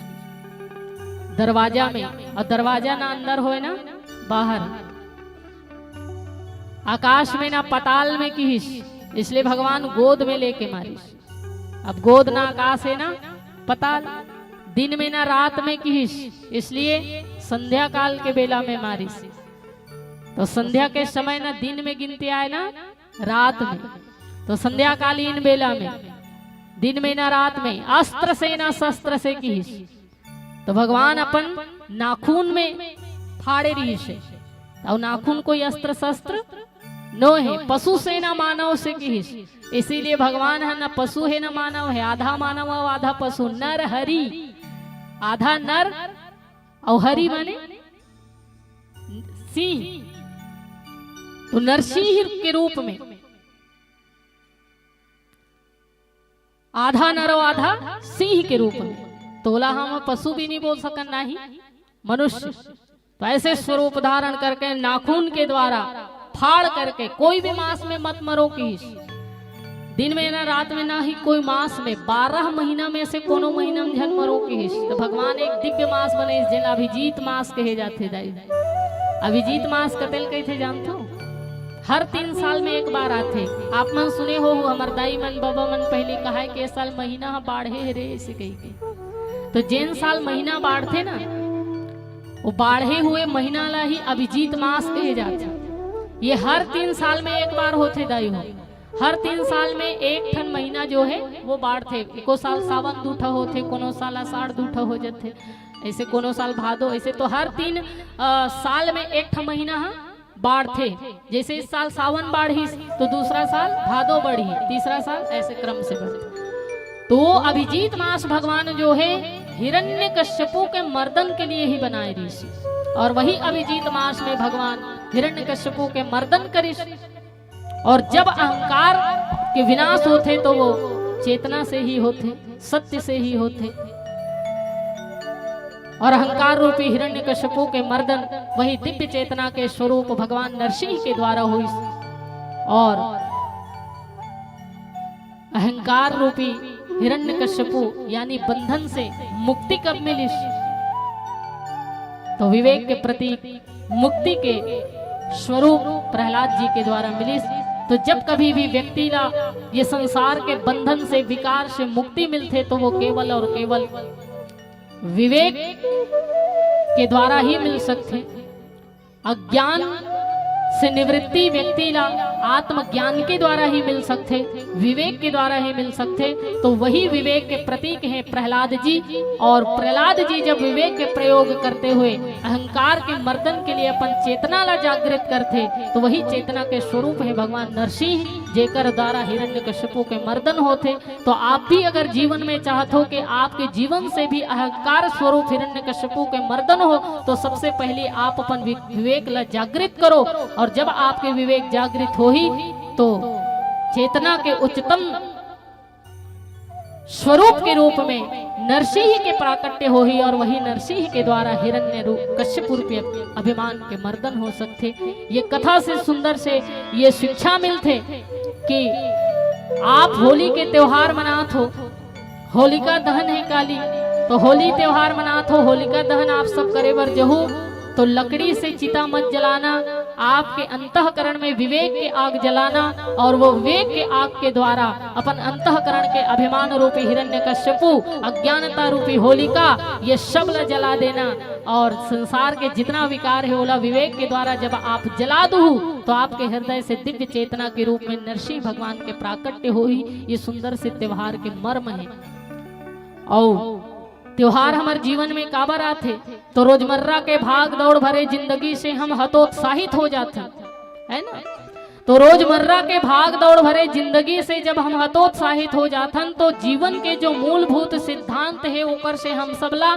दरवाजा में, और दरवाजा ना अंदर होए ना बाहर, आकाश में ना पताल में की, इसलिए भगवान गोद में लेके मारी। अब गोद ना आकाश है ना पताल, दिन में ना रात में की, इसलिए संध्या काल के बेला में मारिस। तो संध्या के समय ना दिन में गिनती आए ना रात में, तो संध्या कालीन बेला में, दिन में ना रात में, अस्त्र से ना शस्त्र से की। तो भगवान अपन नाखून में फाड़े रही से और नाखून कोई अस्त्र शस्त्र नो है, पशु से ना मानव से किस। इसीलिए भगवान है ना पशु है ना मानव है, आधा मानव और आधा पशु, नर हरि, आधा नर और हरि माने सिंह। तो नरसिंह के रूप में आधा नर और आधा सिंह के रूप में। तोला हम पशु भी नहीं बोल सकन, ना ही मनुष्य। तो ऐसे स्वरूप धारण करके नाखून के द्वारा फाड़ करके, कोई भी मांस में मत मरो किस, दिन में ना रात में ना ही कोई मांस में, 12 महीना में से कोनो महीना में झन मरो किस। तो भगवान एक दिव्य मांस बने जिन अभिजीत मांस कहे जाते दाई। अभिजीत मांस कतेल कहते जानते हो? हर 3 साल में एक बार आते। आप मन सुने हो हमार दाई मन बाबा मन पहले कहा है कि साल महीना बाढ़े है रे ऐसे कही के। तो जिन साल महीना बाढ़ते ना, वो बाढ़े हुए महीना ला ही अभिजीत मास कहे जाते। ये हर 3 साल में एक बार होते दाई हो। हर 3 साल में एक ठन महीना जो है वो बाढ़ते। एको साल सावन दूठा होते, कोनो साल आषाढ़ दूठा हो जाते, ऐसे कोनो साल भादो, ऐसे। तो हर 3 साल में एक ठन महीना बाढ़ थे। जैसे इस साल सावन बाढ़ी तो दूसरा साल भादो बढ़ी, तीसरा साल ऐसे क्रम से बढ़े। तो अभिजीत मास भगवान जो है हिरण्यकश्यपु के मर्दन के लिए ही बनाए ऋषि, और वही अभिजीत मास में भगवान हिरण्यकश्यपु के मर्दन करी। और जब अहंकार के विनाश होते तो वो चेतना से ही होते, सत्य से ही होते। और अहंकार रूपी हिरण्यकश्यपु के मर्दन वही दिव्य चेतना के स्वरूप भगवान नरसिंह के द्वारा हुई। और अहंकार रूपी हिरण्यकश्यपु यानी बंधन से मुक्ति कब मिली? तो विवेक के प्रतीक मुक्ति के स्वरूप प्रहलाद जी के द्वारा मिली। तो जब कभी भी व्यक्ति का ये संसार के बंधन से, विकार से मुक्ति मिलते तो वो केवल और केवल विवेक के द्वारा ही मिल सकते। अज्ञान से निवृत्ति व्यक्ति ला आत्मज्ञान के द्वारा ही मिल सकते, विवेक के द्वारा ही मिल सकते। तो वही विवेक के प्रतीक हैं प्रहलाद जी। और प्रहलाद जी जब विवेक के प्रयोग करते हुए अहंकार के मर्दन के लिए अपन चेतना ला जागृत करते, तो वही चेतना के स्वरूप है भगवान नरसिंह, जेकर द्वारा हिरण्यकश्यपु के मर्दन होते। तो आप भी अगर जीवन में चाहते हो कि आपके जीवन से भी अहंकार स्वरूप हिरण्यकश्यपु के मर्दन हो, तो सबसे पहले आप अपन विवेक ला जागृत करो। और जब आपके विवेक जागृत हो ही तो चेतना के उच्चतम स्वरूप के रूप में नरसिंह के प्राकट्य हो ही, और वही नरसिंह के द्वारा हिरण्य रूप कश्यप रूपी अभिमान के मर्दन हो सकते। ये कथा से सुंदर से ये शिक्षा मिलते कि आप होली के त्योहार मनात हो, होलिका दहन है काली, तो होली त्योहार मनात हो, होलिका दहन आप सब करे बर जहू। तो लकड़ी से चिता मत जलाना, आपके अंतःकरण में विवेक के आग जलाना, और वो विवेक के आग के द्वारा अपन अंतःकरण के अभिमान रूपी हिरण्यकश्यपु, अज्ञानता रूपी होलिका, ये सब ला जला देना। और संसार के जितना विकार है ओला विवेक के द्वारा जब आप जला दू, तो आपके हृदय से दिव्य चेतना के रूप में नरसिंह भगवान के प्राकट्य हो ही। ये सुंदर से त्योहार के मर्म है। और त्योहार हमारे जीवन में काबर आते, तो रोजमर्रा के भाग दौड़ भरे जिंदगी से हम हतोत्साहित हो जाते है ना। तो रोजमर्रा के भाग दौड़ भरे जिंदगी से जब हम हतोत्साहित हो जाथन, तो जीवन के जो मूलभूत सिद्धांत है ओकर से हम सबला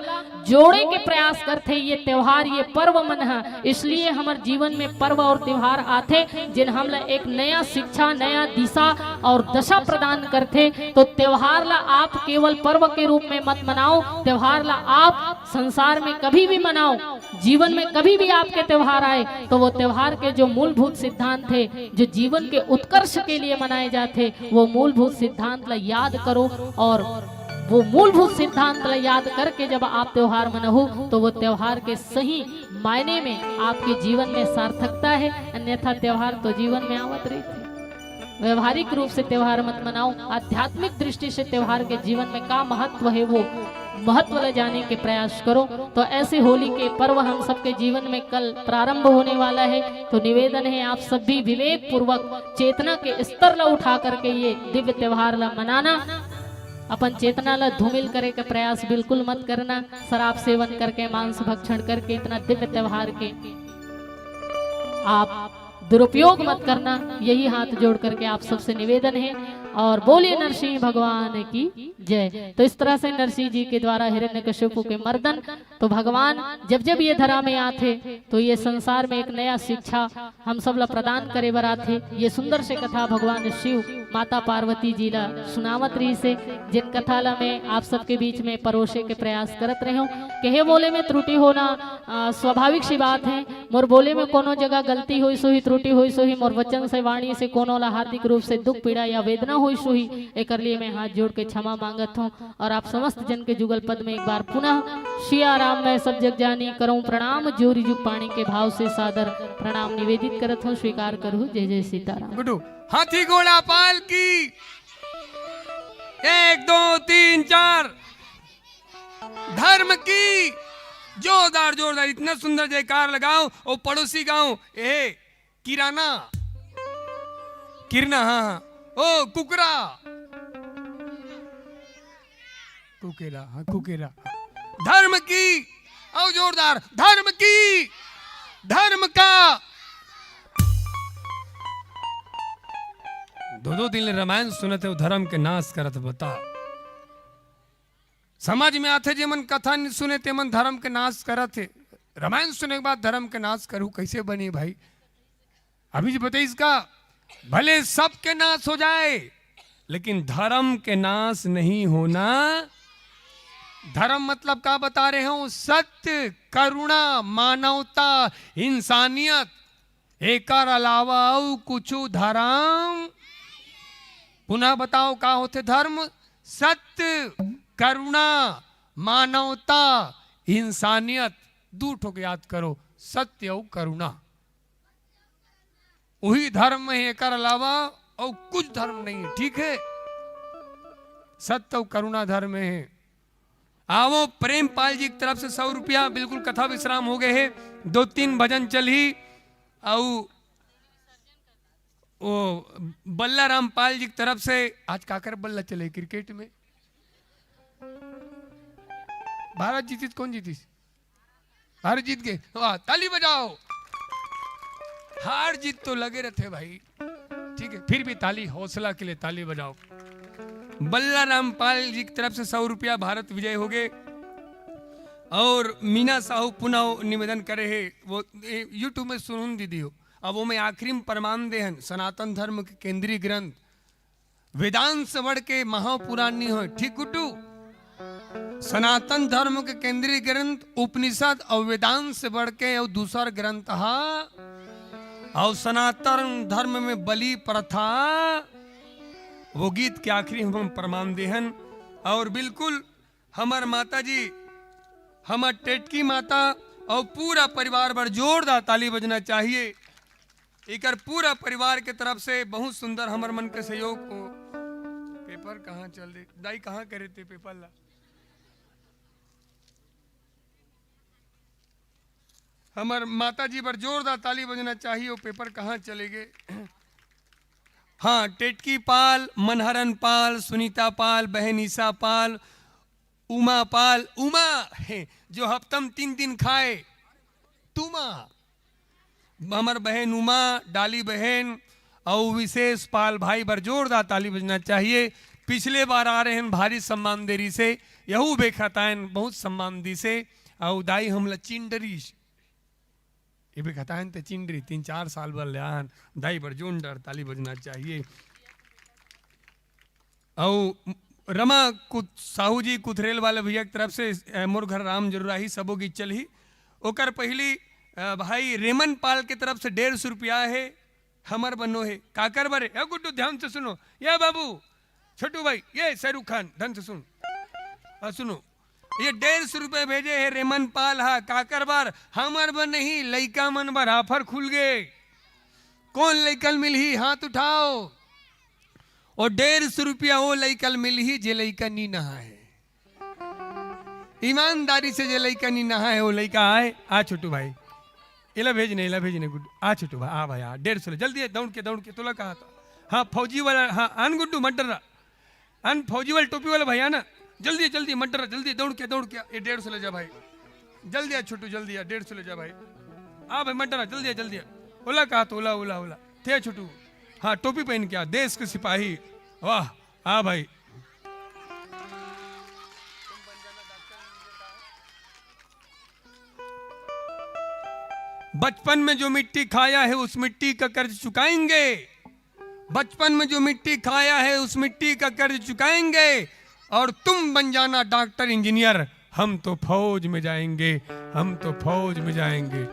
जोड़े के प्रयास करते। ये त्योहार, ये पर्व मन है, इसलिए हमारे जीवन में पर्व और त्योहार आते जिन हमला एक नया शिक्षा, नया दिशा और दशा प्रदान करते। तो त्योहार ला आप केवल पर्व के रूप में मत मनाओ, त्योहार ला आप संसार में कभी भी मनाओ। जीवन में कभी भी आपके त्योहार आए तो वो त्योहार के जो मूलभूत सिद्धांत थे, जो जीवन के उत्कर्ष के लिए मनाए जाते, वो मूलभूत सिद्धांत ला याद करो। और वो मूलभूत सिद्धांत ला याद करके जब आप त्योहार मनाओ, तो वो त्योहार के सही मायने में आपके जीवन में सार्थकता है। अन्यथा त्योहार तो जीवन में आवत रहती। व्यवहारिक रूप से त्योहार मत मनाओ, आध्यात्मिक दृष्टि से त्योहार के जीवन में का महत्व है वो महत्व ले जाने के प्रयास करो। तो ऐसे होली के पर्व हम सबके जीवन में कल प्रारंभ होने वाला है। तो निवेदन है आप सभी विवेक पूर्वक चेतना के स्तर ला उठा करके ये दिव्य त्योहार ला मनाना। अपन चेतना ला धूमिल करे का प्रयास बिल्कुल मत करना। शराब सेवन करके, मांस भक्षण करके, इतना दिव्य त्योहार के आप दुरुपयोग मत करना। यही हाथ जोड़ करके आप सबसे निवेदन है। और बोलिए नरसिंह भगवान की जय। तो इस तरह से नरसिंह जी के द्वारा हिरण्यकशिपु के मर्दन, तो भगवान जब जब ये धरा में आते तो ये संसार में एक नया शिक्षा हम सब ला प्रदान करे बर आथे। ये सुंदर से कथा भगवान शिव माता पार्वती जी ला सुनावत रही से, जिन कथा ला मैं आप सबके बीच में परोसे के प्रयास करत रहे हूँ। कहे बोले में त्रुटि होना स्वाभाविक सी बात है। मोर बोले में कोनो जगह गलती हुई सो ही, त्रुटि हुई सो ही, मोर वचन से वाणी से कोनो ला हार्दिक रूप से दुख पीड़ा या वेदना हुई सो ही, एक लिए मैं हाथ जोड़ के क्षमा मांगत हूँ। और आप समस्त जन के जुगल पद में एक बार पुनः सिया राम मैं सब जग जानी करूँ प्रणाम, जोरी जुग पानी के भाव से सादर प्रणाम निवेदित करत हूँ। स्वीकार करूँ। जय जय सीताराम। गुड्डू हाथी घोड़ा पाल की 1 2 3 4 धर्म की जोरदार जोरदार इतना सुंदर जयकार लगाओ। और पड़ोसी गांव ए किराना किरना, हाँ ओ कुकरा कुकेरा, हाँ कुकेरा। धर्म की और जोरदार धर्म की, धर्म का 2 दिन रामायण सुनते हो धर्म के नाश करत बता। समझ में आते जे मन कथा नहीं सुने ते मन धर्म के नाश करत है। रामायण सुने के बाद धर्म के नाश करूं कैसे बनी भाई? अभी जो बताइए इसका, भले सबके नाश हो जाए लेकिन धर्म के नाश नहीं होना। धर्म मतलब क्या बता रहे हूं? सत्य, करुणा, मानवता, इंसानियत, एकर अलावा कुछ धर्म। पुनः बताओ क्या होते धर्म? सत्य, करुणा, मानवता, इंसानियत। दू ठोक याद करो, सत्य और करुणा, वही धर्म है। एक अलावा और कुछ धर्म नहीं है। ठीक है, सत्य और करुणा धर्म है। आओ प्रेमपाल जी की तरफ से 100 रुपया। बिल्कुल कथा विश्राम हो गए है, 2-3 भजन चल ही। और वो बल्ला रामपाल जी की तरफ से आज काकर बल्ला चले क्रिकेट में। भारत जीती, कौन जीती? भारत जीत गए, वाह ताली बजाओ। हार जीत तो लगे रहते भाई, ठीक है, फिर भी ताली, हौसला के लिए ताली बजाओ। बल्ला रामपाल जी की तरफ से 100 रुपया भारत विजय हो गए। और मीना साहू पुनः निवेदन करे है, वो यूट्यूब में सुन दीदी हो। अब वो में आखिरी में प्रमाण दे हन सनातन धर्म के केंद्रीय ग्रंथ वेदांत से बढ़ के महापुराण नहीं हो। ठीक गुड्डू, सनातन धर्म के केंद्रीय ग्रंथ उपनिषद और वेदांत से बढ़ के और दूसरा ग्रंथ हा। और सनातन धर्म में बलि प्रथा, वो गीत के आखिरी हम प्रमाण देहन। और बिल्कुल हमार माता जी, हमार टेटकी माता और पूरा परिवार पर जोरदार ताली बजना चाहिए। एक पूरा परिवार के तरफ से बहुत सुंदर हमार मन के सहयोग को। पेपर कहाँ चल रही दाई, कहाँ करे थे पेपर ला? हमार माता जी पर जोरदार ताली बजना चाहिए। वो पेपर कहाँ चले गए? हाँ, टेटकी पाल, मनहरन पाल, सुनीता पाल, बहन ईसा पाल, उमा पाल, उमा है जो हफ्तम 3 दिन खाए, तुमा हमार बहन उमा, डाली बहन और विशेष पाल भाई पर जोरदार ताली बजना चाहिए। पिछले बार आ रहे हैं भारी सम्मान देरी से, यहू बेखतायन बहुत सम्मान दी से। और दाई हमला चिंडरीश ये भी खतायन ते चिंडरी 3-4 साल बल लियान दाई पर जोरदार ताली बजना चाहिए। और रमा साहू जी कुथरेल वाले भैया की तरफ से मोर घर राम जरूराही सबो की चल ही। ओकर पहली भाई रेमन पाल के तरफ से 150 रुपया है। हमर बनो है काकर बरे। गुड्डू ध्यान से सुनो, ये बाबू छोटू भाई, ये शाहरुख खान ध्यान से सुन, सुनो, ये 150 रुपये भेजे है रेमन पाल। हा काकर बार हमर बन नहीं, लइका मन बार ऑफर खुल गए। कौन लइकल मिल ही हाथ उठाओ। और 150 रुपया वो लइकल मिल ही जे लइका नी नहा है। ईमानदारी से जे लइका नी नहा है वो लइका आए। आ छोटू भाई इला भेजने गुड्डू, आ छोटू भाई, आ भाई, आ 150 जल्दी दौड़ के तोला कहा था। हाँ फौजी वाला, हाँ आन गुड्डू मत डर। अन फौजी वाले टोपी वाला भैया ना, जल्दी जल्दी मत डरा, जल्दी दौड़ के ये 150 ले जा भाई, जल्दी आ छोटू, जल्दी आ 150 ले जा भाई, हाँ भाई मत डरा, जल्दी आ। ओला कहा तो ओला ओला ओला थे छोटू, हाँ टोपी पहन के आ, देश के सिपाही, वाह हाँ भाई। बचपन में जो मिट्टी खाया है उस मिट्टी का कर्ज चुकाएंगे, बचपन में जो मिट्टी खाया है उस मिट्टी का कर्ज चुकाएंगे, और तुम बन जाना डॉक्टर इंजीनियर, हम तो फौज में जाएंगे, हम तो फौज में जाएंगे।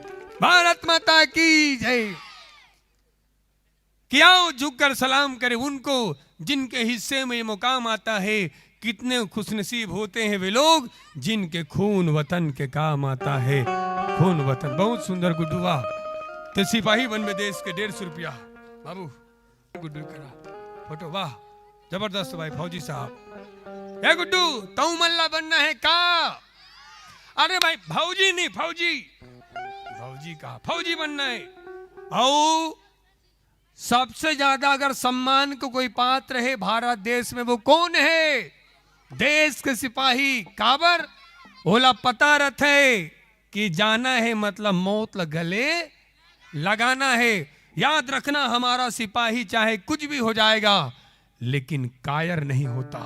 भारत माता की जय। क्या झुककर सलाम करे उनको जिनके हिस्से में ये मुकाम आता है। कितने खुशनसीब होते हैं वे लोग जिनके खून वतन के काम आता है, खून वतन। बहुत सुंदर गुड्डू, वाह। तो सिपाही बन में देश के 150 रुपया बाबू, गुड्डू करा फोटो, वाह जबरदस्त भाई फौजी साहब। ए गुड्डू तू मल्ला बनना है का? अरे भाई फौजी नहीं, फौजी फौजी का फौजी बनना है। और सबसे ज्यादा अगर सम्मान को कोई पात्र है भारत देश में वो कौन है? देश के सिपाही। काबर ओला पता रहते कि जाना है मतलब मौत गले लगाना है। याद रखना हमारा सिपाही चाहे कुछ भी हो जाएगा लेकिन कायर नहीं होता।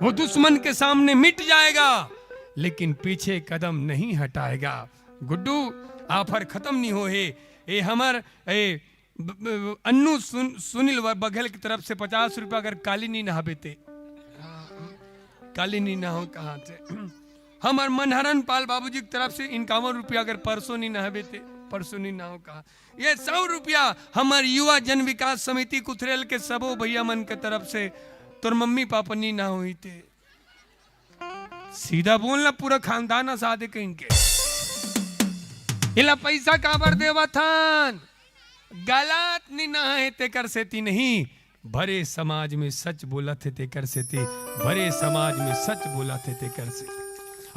वो दुश्मन के सामने मिट जाएगा लेकिन पीछे कदम नहीं हटाएगा। गुड्डू आफर खत्म नहीं हो है। ये हमार अन्नू सुनील बघेल की तरफ से 50 रुपया अगर काली नहीं नहाबेते, काली नहीं नहा कहाँ से। हमार मनहरन पाल बाबूजी की तरफ से 51 रुपया अगर परसों नहीं नहाबेते, परसों नहीं नहा कहा। ये 100 रुपया हमार युवा जन विकास समिति कुथरेल के सबो भैया मन के तरफ से तोर मम्मी पापा नहीं ना हुई थे। सीधा बोलना, पूरा खानदान सादे कहीं के इला पैसा काबर देवा थान। गलत नहीं ना है तेकर सेती नहीं, भरे समाज में सच बोला थे तेकर सेती, भरे समाज में सच बोला थे तेकर से।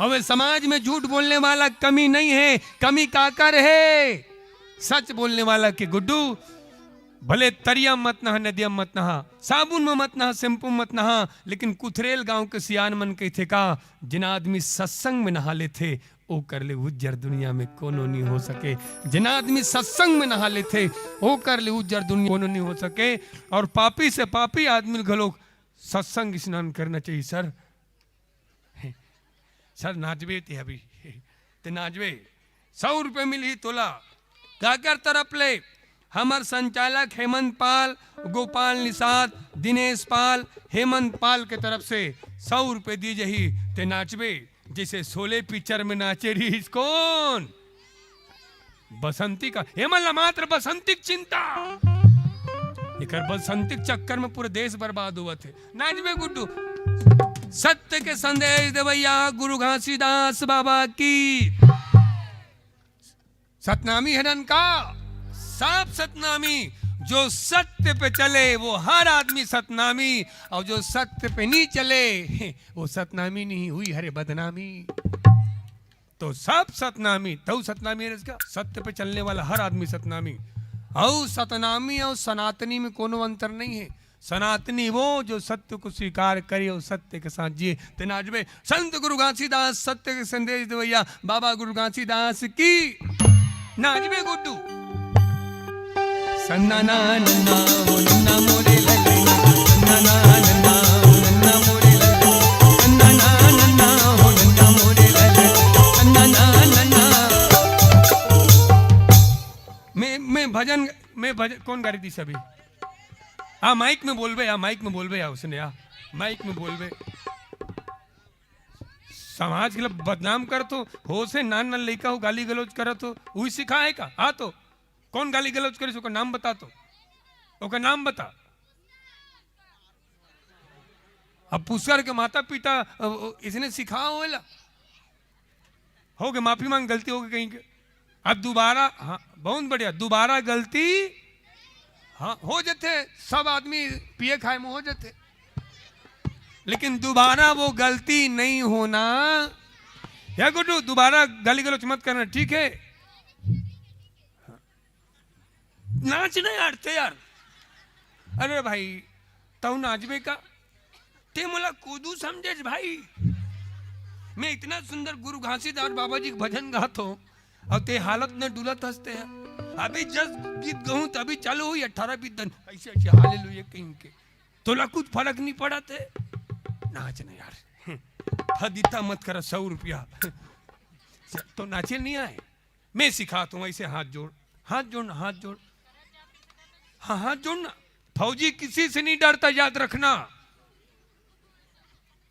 अब समाज में झूठ बोलने वाला कमी नहीं है, कमी काकर है सच बोलने वाला के। गुड्डू भले तरिया मत नहा, नदिया मत नहा, साबुन में मत नहा, शैम्पू मत नहा, लेकिन कुथरेल गांव के सियान मन के थे का जिन आदमी सत्संग में नहा ले थे ओ कर ले उज्जर दुनिया में कोनो नहीं हो सके। जिन आदमी सत्संग में नहा ले थे ओ कर ले उज्जर दुनिया कोनो नहीं हो सके। और पापी से पापी आदमी घलो सत्संग स्नान करना चाहिए। सर सर नाचबे थे अभी ते नाचबे 100 रुपये मिली तोला काकर तरफ ले। हमार संचालक हेमंत पाल, गोपाल निषाद, दिनेश पाल, हेमंत पाल के तरफ से 100 रुपये दी जही ते नाचबे जैसे शोले पिक्चर में नाचे रही। कौन? बसंती का हेमंत मात्र बसंती चिंता, एक बसंती चक्कर में पूरे देश बर्बाद हुआ थे। नाचबे गुड्डू। सत्य के संदेश देवैया गुरु घासीदास बाबा की। सतनामी है का साफ सतनामी। जो सत्य पे चले वो हर आदमी सतनामी, और जो सत्य पे नहीं चले वो सतनामी नहीं हुई, हरे बदनामी। तो सब सतनामी, तो सतनामी है इसका, सत्य पे चलने वाला हर आदमी सतनामी। और सतनामी और सनातनी में कोनो अंतर नहीं है। सनातनी वो जो सत्य को स्वीकार करे और सत्य के साथ जिए। तेनाजबे संत गुरु घासीदास सत्य के संदेश देवैया बाबा गुरु घासीदास की। नाजबे गुड्डू। सन्ना ना नन्ना ओ नन्ना मोरे लगे, सन्ना ना नन्ना ओ नन्ना मोरे लगे, सन्ना ना नन्ना ओ नन्ना मोरे लगे, सन्ना ना नन्ना। मैं भजन कौन गाड़ी थी सभी? हाँ माइक में बोल बे, हाँ माइक में बोल बे, उसने हाँ माइक में बोल बे। समाज के लिए बदनाम कर तो हो से नान लड़का हो गाली गलौज कर तो वही सिखा है का? हाँ तो कौन गाली गलौज करे उसका नाम बता, तो उसका नाम बता। अब पुष्कर के माता पिता इसने सिखा होगा, हो गए माफी मांग, गलती हो गई कहीं के। अब दोबारा, हाँ बहुत बढ़िया, दोबारा गलती हाँ हो जाते। सब आदमी पिए खाए में हो जाते, लेकिन दोबारा वो गलती नहीं होना। या गुड्डू दोबारा गाली गलौज मत करना, ठीक है? नाच नहीं हटते यार। अरे भाई तू नाचबे का ते मोला कूदू समझे भाई। मैं इतना सुंदर गुरु घासीदास बाबा जी भजन गात हो और ते हालत में डुलत हंसते हैं। अभी जस्ट गीत गाऊं तभी चालू हुई 18 बीत दिन ऐसे ऐसे हालेलुया कहीं के तोला कुछ फर्क नहीं पड़ा थे। नाच ना यार, हदीता मत कर, 100 रुपया तो नाचे नहीं आए। मैं सिखाता हूँ ऐसे हाथ जोड़, हाथ जोड़ना, हाथ जोड़, हाँ हाथ जोड़ना। फौजी किसी से नहीं डरता, याद रखना।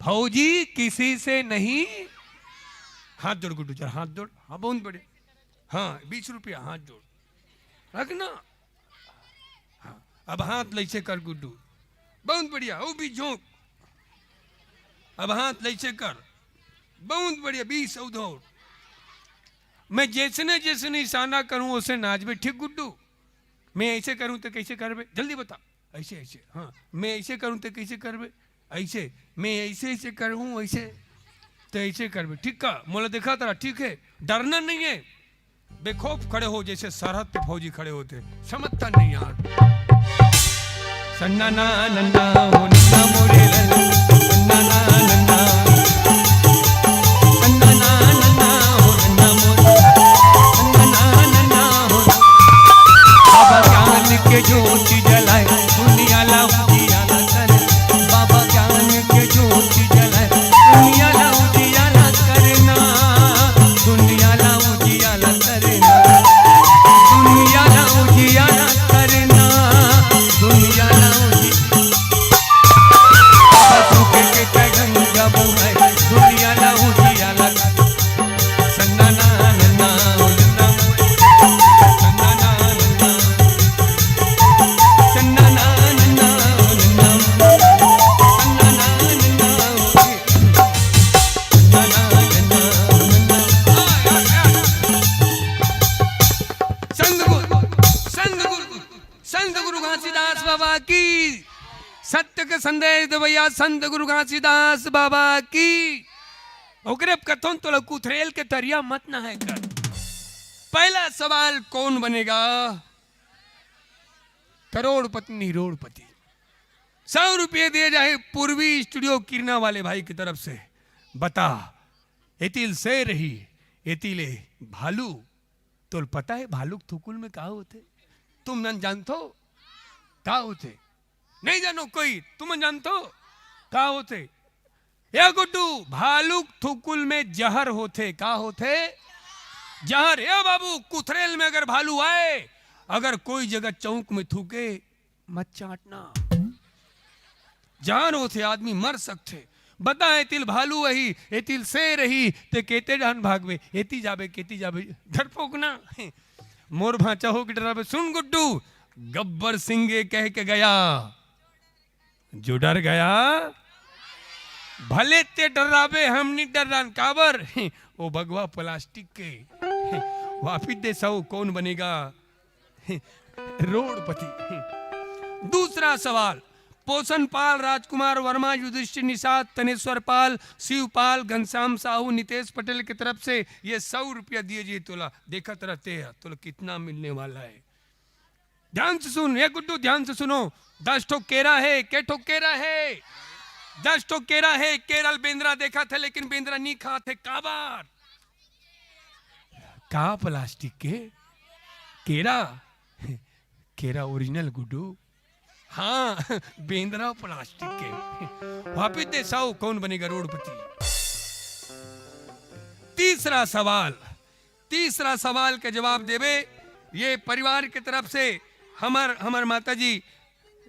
फौजी किसी से नहीं। हाथ जोड़ गुड्डू, चल हाथ जोड़, हाँ बहुत बड़े, हाँ 20 रुपया हाथ जोड़ रखना। हाँ अब हाथ लैसे कर गुड्डू, बहुत बढ़िया, वो भी झोंक। अब हाथ लैसे कर, बहुत बढ़िया, 20 उधर। मैं जैसने जैसने इशारा करूं उसे नाचबे, ठीक गुड्डू? मैं ऐसे करूं तो कैसे करबे, जल्दी बता। ऐसे ऐसे, हाँ मैं ऐसे करूं तो कैसे करबे, ऐसे। मैं ऐसे ऐसे करूं ऐसे तो ऐसे करबे, ठीक का? मोला देखा तेरा, ठीक है? डरना नहीं है, बेखौफ खड़े हो जैसे सरहद पे फौजी खड़े होते। समझता नहीं यार। सन्ना ना नन्ना हो नन्ना मोरे सन्ना ना नन्ना, सन्ना ना नन्ना हो नन्ना मोरे सन्ना ना नन्ना हो। बाबा ज्ञान के ज्योति जलाए दुनिया ला उजियाला करे, बाबा ज्ञान के ज्योति जलाए दुनिया ला उजियाला करना, दुनिया ला उजियाला करना, दुनिया ला उजियाला करना, दुनिया ला दुनिया ला उजियाला सन्ना ना नन्ना हो नन्ना सन्ना ना नन्ना, सन्ना ना नन्ना हो नन्ना सन्ना ना नन्ना सन्ना ना नन्ना नन्ना। संत गुरु घासीदास बाबा की, सत्य के संदेश दे भैया, संत गुरु घासीदास बाबा की। ओकरे कथन तो कुथरेल के तरिया मत ना है कर। पहला सवाल कौन बनेगा? करोड़पति निरोड़पति। 100 रुपये दिए जाए पूर्वी स्टूडियो किरना वाले भाई की तरफ से। बता, एतिल से रही एतिले भालू, तो पता है भालू थुकुल में कहा होते? तुम न जानते हो कहा होते? नहीं जानो कोई, तुम जानते हो कहा होते? या गुड्डू, भालू थुकुल में जहर होते। का होते? जहर। या बाबू, कुथरेल में अगर भालू आए, अगर कोई जगह चौक में थूके मत चाटना, जान होते, आदमी मर सकते। बता एतिल भालू वही एतिल से रही ते केते जान भागवे, एती जाबे केती जाबे, डरपोक ना मोर भाचा हो कि डरावे। सुन गुड्डू, गब्बर सिंह कह के गया, जो डर गया भले ते डरावे, हम नहीं डरान। काबर? वो भगवा प्लास्टिक के वापिस दे 100 कौन बनेगा? रोडपति। दूसरा सवाल, पोषण पाल, राजकुमार वर्मा, युधिष्ठिर निषाद, तनेश्वर पाल, शिवपाल, घनश्याम साहू, नितेश पटेल की तरफ से ये 100 रुपया दिए जी। तोला देखत रहते हैं तोला कितना मिलने वाला है। ध्यान से सुन, ये गुड्डू ध्यान से सुनो। 10 ठो केरा है, के ठो केरा है? 10 ठो केरा है। केरल बेंद्रा देखा था, लेकिन बेंद्रा नहीं खा थे। काबार का प्लास्टिक के केरा, केरा ओरिजिनल गुड्डू, हाँ बेंद्रा प्लास्टिक के। वापिस दे 100 कौन बनेगा रोडपति? तीसरा सवाल के जवाब देवे ये परिवार के तरफ से हमार माता जी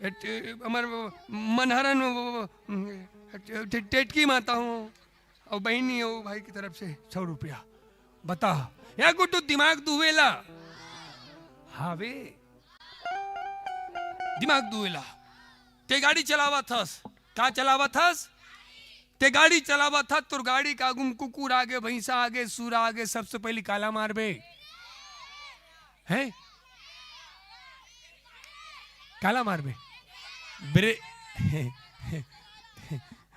हमार मनहरन टेटकी माता हूँ और बहनी हो भाई की तरफ से 100 रुपया। बता या गुड्डू, दिमाग दुवेला? हाँ वे दिमाग दुवेला। ते गाड़ी चलावा थस, का चलावा थस? ते गाड़ी चलावा था, तुर गाड़ी का गुम कुकुर आगे, भैंसा आगे, सूरा आगे, सबसे पहले काला मारबे है? काला मारबे,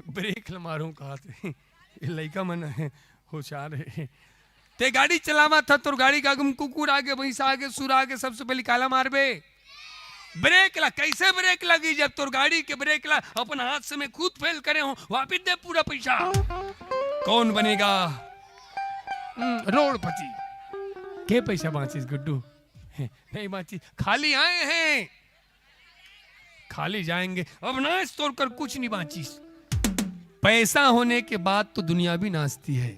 ब्रेक मारू कहा लड़का मन होशियार है। ते गाड़ी चलावा था, तुर गाड़ी का गुम कुकुर आगे, भैंसा आगे, सूरा आगे, सबसे पहले काला मारबे। ब्रेक ला, कैसे ब्रेक लगी जब तोर गाड़ी के ब्रेक ला अपन हाथ से मैं खुद फेल करे हूं, वापिस दे पूरा पैसा। कौन बनेगा रोडपति? के पैसा बांचिस गुड्डू? नहीं बांची, खाली आए हैं खाली जाएंगे। अब नाच तोड़कर कुछ नहीं बांचिस। पैसा होने के बाद तो दुनिया भी नाचती है,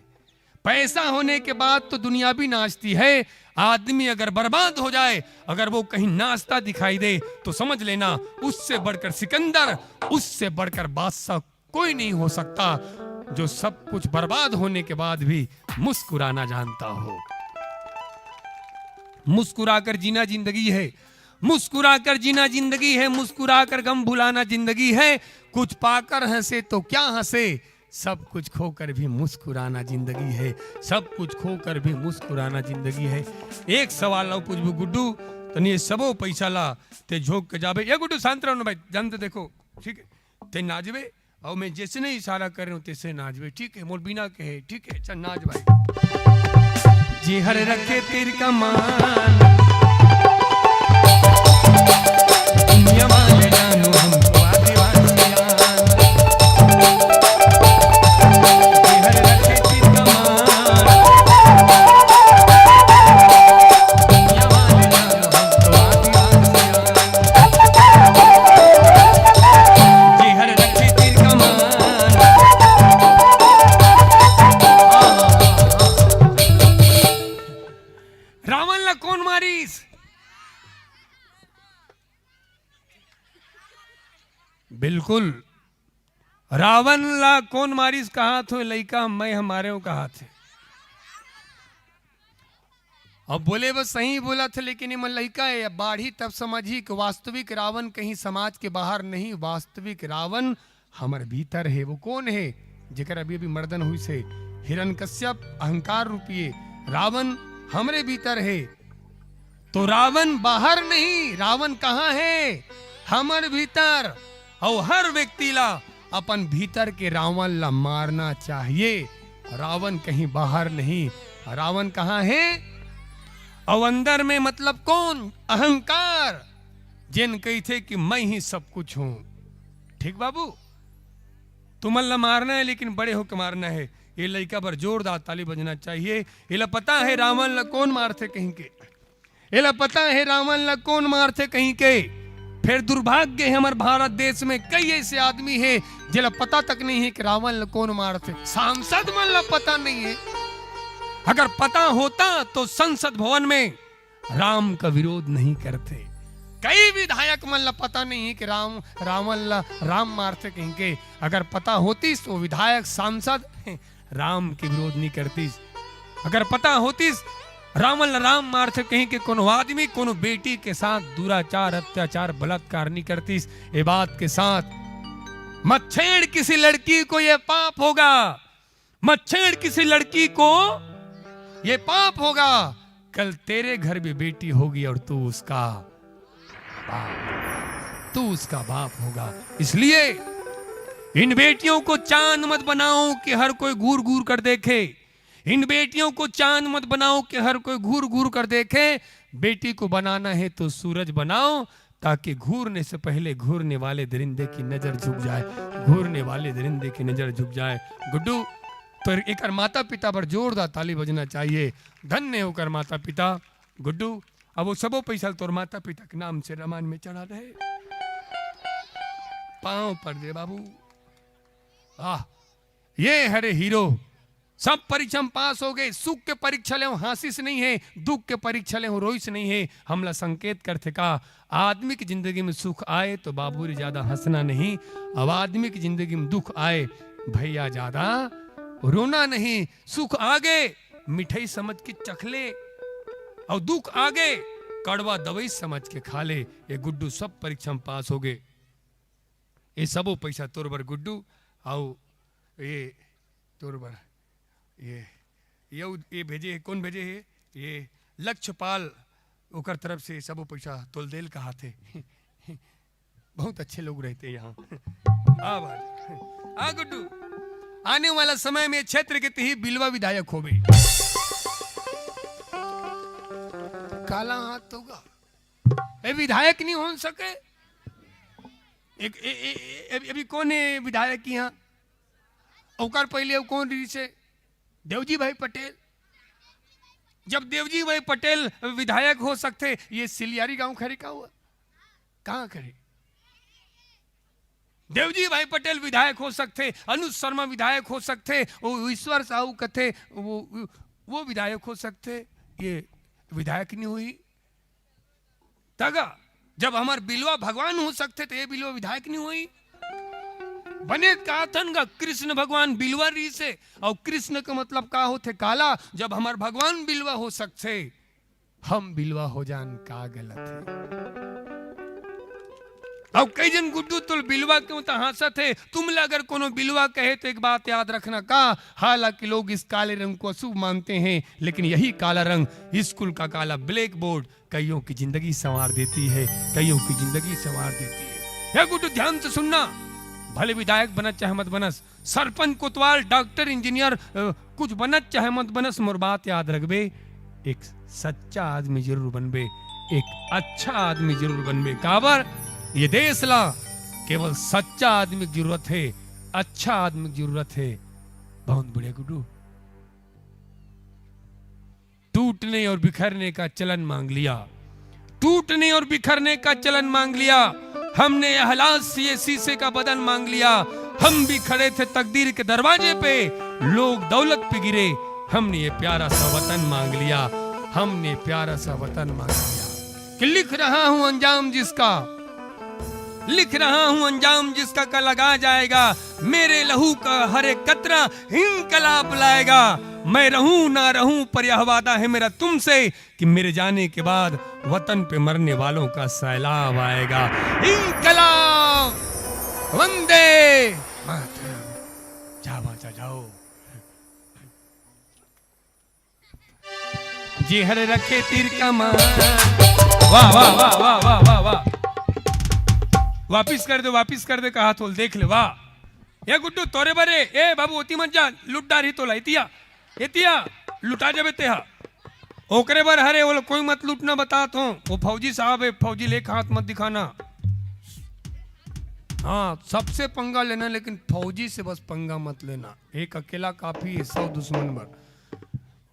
पैसा होने के बाद तो दुनिया भी नाचती है। आदमी अगर बर्बाद हो जाए, अगर वो कहीं नाचता दिखाई दे तो समझ लेना उससे बढ़कर सिकंदर, उससे बढ़कर बादशाह कोई नहीं हो सकता, जो सब कुछ बर्बाद होने के बाद भी मुस्कुराना जानता हो। मुस्कुराकर जीना जिंदगी है, मुस्कुराकर जीना जिंदगी है, मुस्कुराकर गम भुलाना जिंदगी है। कुछ पाकर हंसे तो क्या हंसे, सब कुछ खोकर भी मुस्कुराना जिंदगी है, सब कुछ खोकर भी मुस्कुराना जिंदगी है। एक सवाल ला पूछबू गुड्डू, तनी सबो पैसा ला ते झोंक के जाबे। ये गुड्डू शांत रहो ना भाई, जानते देखो ठीक है, ते नाचबे और मैं जैसे नहीं इशारा कर रहा हूँ तैसे नाचबे, ठीक है? मोर बिना कहे ठीक है, चल नाच भाई। जी हर रखे तीर का मान, दुनिया वाले जानू हमको आदिवासियां। जी हर रखे तीर का मान, दुनिया वाले जानू हमको आदिवासियां। जी हर रखे तीर का मान। रावण ला कौन मारीस? बिल्कुल, रावण ला कौन मारीस कहा थे लइका, मैं हमारे को कहा थे। अब बोले बस सही बोला था, लेकिन ये लइका है बाढ़ी तब समझी कि वास्तविक रावण कहीं समाज के बाहर नहीं, वास्तविक रावण हमारे भीतर है। वो कौन है? जेकर अभी अभी मर्दन हुई से हिरण्यकश्यप अहंकार रूपी रावण हमरे भीतर है। तो रावण बाहर नहीं, रावण कहाँ है? हमर भीतर। और हर व्यक्ति ला अपन भीतर के रावण ला मारना चाहिए। रावण कहीं बाहर नहीं, रावण कहाँ है? और अंदर में मतलब कौन? अहंकार, जिन कही थे कि मैं ही सब कुछ हूं। ठीक बाबू, तुम ला मारना है लेकिन बड़े होकर मारना है। ये लड़का पर जोरदार ताली बजना चाहिए। ये पता है रावण ला कौन मारते कहीं के, ये पता है रावण ला कौन मारते कहीं के। फिर दुर्भाग्य है हमारे भारत देश में कई ऐसे आदमी है जिला पता तक नहीं है कि रावण ला कौन मारते। सांसद मन ला पता नहीं है। अगर पता होता तो संसद भवन में राम का विरोध नहीं करते। कई विधायक मन ला पता नहीं है कि रावण ला राम मारते कहीं के। अगर पता होती तो विधायक सांसद राम के विरोध नहीं करती। अगर पता होती रावण ला राम मारते कहीं के कोनो आदमी कोनो बेटी के साथ दुराचार अत्याचार बलात्कार नहीं करती। ये बात के साथ मत छेड़ किसी लड़की को, ये पाप होगा। मत छेड़ किसी लड़की को, ये पाप होगा। कल तेरे घर भी बेटी होगी और तू उसका बाप होगा। इसलिए इन बेटियों को चांद मत बनाओ कि हर कोई घूर घूर कर देखे। इन बेटियों को चांद मत बनाओ कि हर कोई घूर घूर कर देखे। बेटी को बनाना है तो सूरज बनाओ, ताकि घूरने से पहले घूरने वाले दरिंदे की नजर झुक जाए, घूरने वाले दरिंदे की नजर झुक जाए। गुड्डू, तो एक माता पिता पर जोरदार ताली बजना चाहिए। धन्य होकर माता पिता। गुड्डू, अब वो सबो पैसा तोर माता पिता के नाम से रामायण में चढ़ा रहे, पांव पर दे बाबू। ये हरे हीरो सब परीक्षा में पास हो गए। सुख के परीक्षा ले हांसी से नहीं है, दुख के परीक्षा ले रोई से नहीं है। हमला संकेत करते का आदमी की जिंदगी में सुख आए तो बाबू रे ज्यादा हंसना नहीं। अब आदमी की जिंदगी में दुख आए भैया ज्यादा रोना नहीं। सुख आगे मिठाई समझ के चख ले, और दुख आगे कड़वा दवाई समझ के खा ले। ये गुड्डू सब परीक्षा में पास हो गए। ये सबो पैसा तोर बर गुड्डू, आओ ये तोर बर ये भेजे है। कौन भेजे है? ये लक्ष्यपाल ओकर तरफ से सबो पैसा तोल देल कहा थे। बहुत अच्छे लोग रहते यहाँ। आ गुड्डू, आने वाला समय में क्षेत्र के ही बिलवा विधायक हो गई। काला हाथ होगा। ये विधायक नहीं हो सके? अभी कौन है विधायक यहाँ? औकार पहले कौन रही से? देवजी भाई पटेल। जब देवजी भाई पटेल विधायक हो सकते, ये सिलियारी गांव खरे का हुआ? कहां खरे? देवजी भाई पटेल विधायक हो सकते, अनुज शर्मा विधायक हो सकते, वो ईश्वर साहू कथे वो विधायक हो सकते, ये विधायक नहीं हुई। तगा जब हमारे बिलवा भगवान हो सकते तो ये बिलवा विधायक नहीं हुई। बने कहा था कृष्ण भगवान बिलवा री से, और कृष्ण का मतलब का होते काला। जब हमारे भगवान बिलवा हो सकते, हम बिलवा हो जान का गलत है। अब कई जन गुड्डू तुल बिलवा क्यों तो हंसत है। तुम अगर कोनो बिलवा कहे तो एक बात याद रखना का, हालांकि लोग इस काले रंग को अशुभ मानते हैं, लेकिन यही काला रंग स्कूल का काला ब्लैक बोर्ड कईयों की जिंदगी संवार देती है, कईयों की जिंदगी संवार देती है। या गुड्डू ध्यान से सुनना, भले विधायक बनत चाहे मत बनस, सरपंच कोतवाल डॉक्टर इंजीनियर कुछ बनत चाहे मत बनस, मोर बात याद रखबे, एक सच्चा आदमी जरूर बनबे, एक अच्छा आदमी जरूर बनबे। काबर ये देश ला केवल सच्चा आदमी की जरूरत है, अच्छा आदमी की जरूरत है। बहुत बढ़िया गुड्डू। टूटने और बिखरने का चलन मांग लिया, टूटने और बिखरने का चलन मांग लिया। हमने यह हालात से ये शीशे का बदन मांग लिया। हम भी खड़े थे तकदीर के दरवाजे पे, लोग दौलत पे गिरे, हमने ये प्यारा सा वतन मांग लिया, हमने प्यारा सा वतन मांग लिया। कि लिख रहा हूं अंजाम जिसका, लिख रहा हूं अंजाम जिसका कल लगा जाएगा, मेरे लहू का हर एक कतरा इनकलाब लाएगा। मैं रहूं ना रहूं पर यह वादा है मेरा तुमसे, कि मेरे जाने के बाद वतन पे मरने वालों का सैलाब आएगा। इनकलाब वंदे मातरम। जाओ बाचा जाओ। जी हर रखे तीर का मान। वाह वाह वाह वाह वाह वाह वाह। वापिस कर दे, वापिस कर दे, कहा तोल देख ले। वाह ये गुड्डू तोरे बरे, ए बाबू होती मत जा, लुटदार ही तोला इतिया इतिया लुटा जाबे तेहा। ओकरे बर हरे वो कोई मत लूटना बतात हो, वो फौजी साहब है, फौजी लेख हाथ मत दिखाना। हाँ सबसे पंगा लेना, लेकिन फौजी से बस पंगा मत लेना, एक अकेला काफी है 100 दुश्मन बर।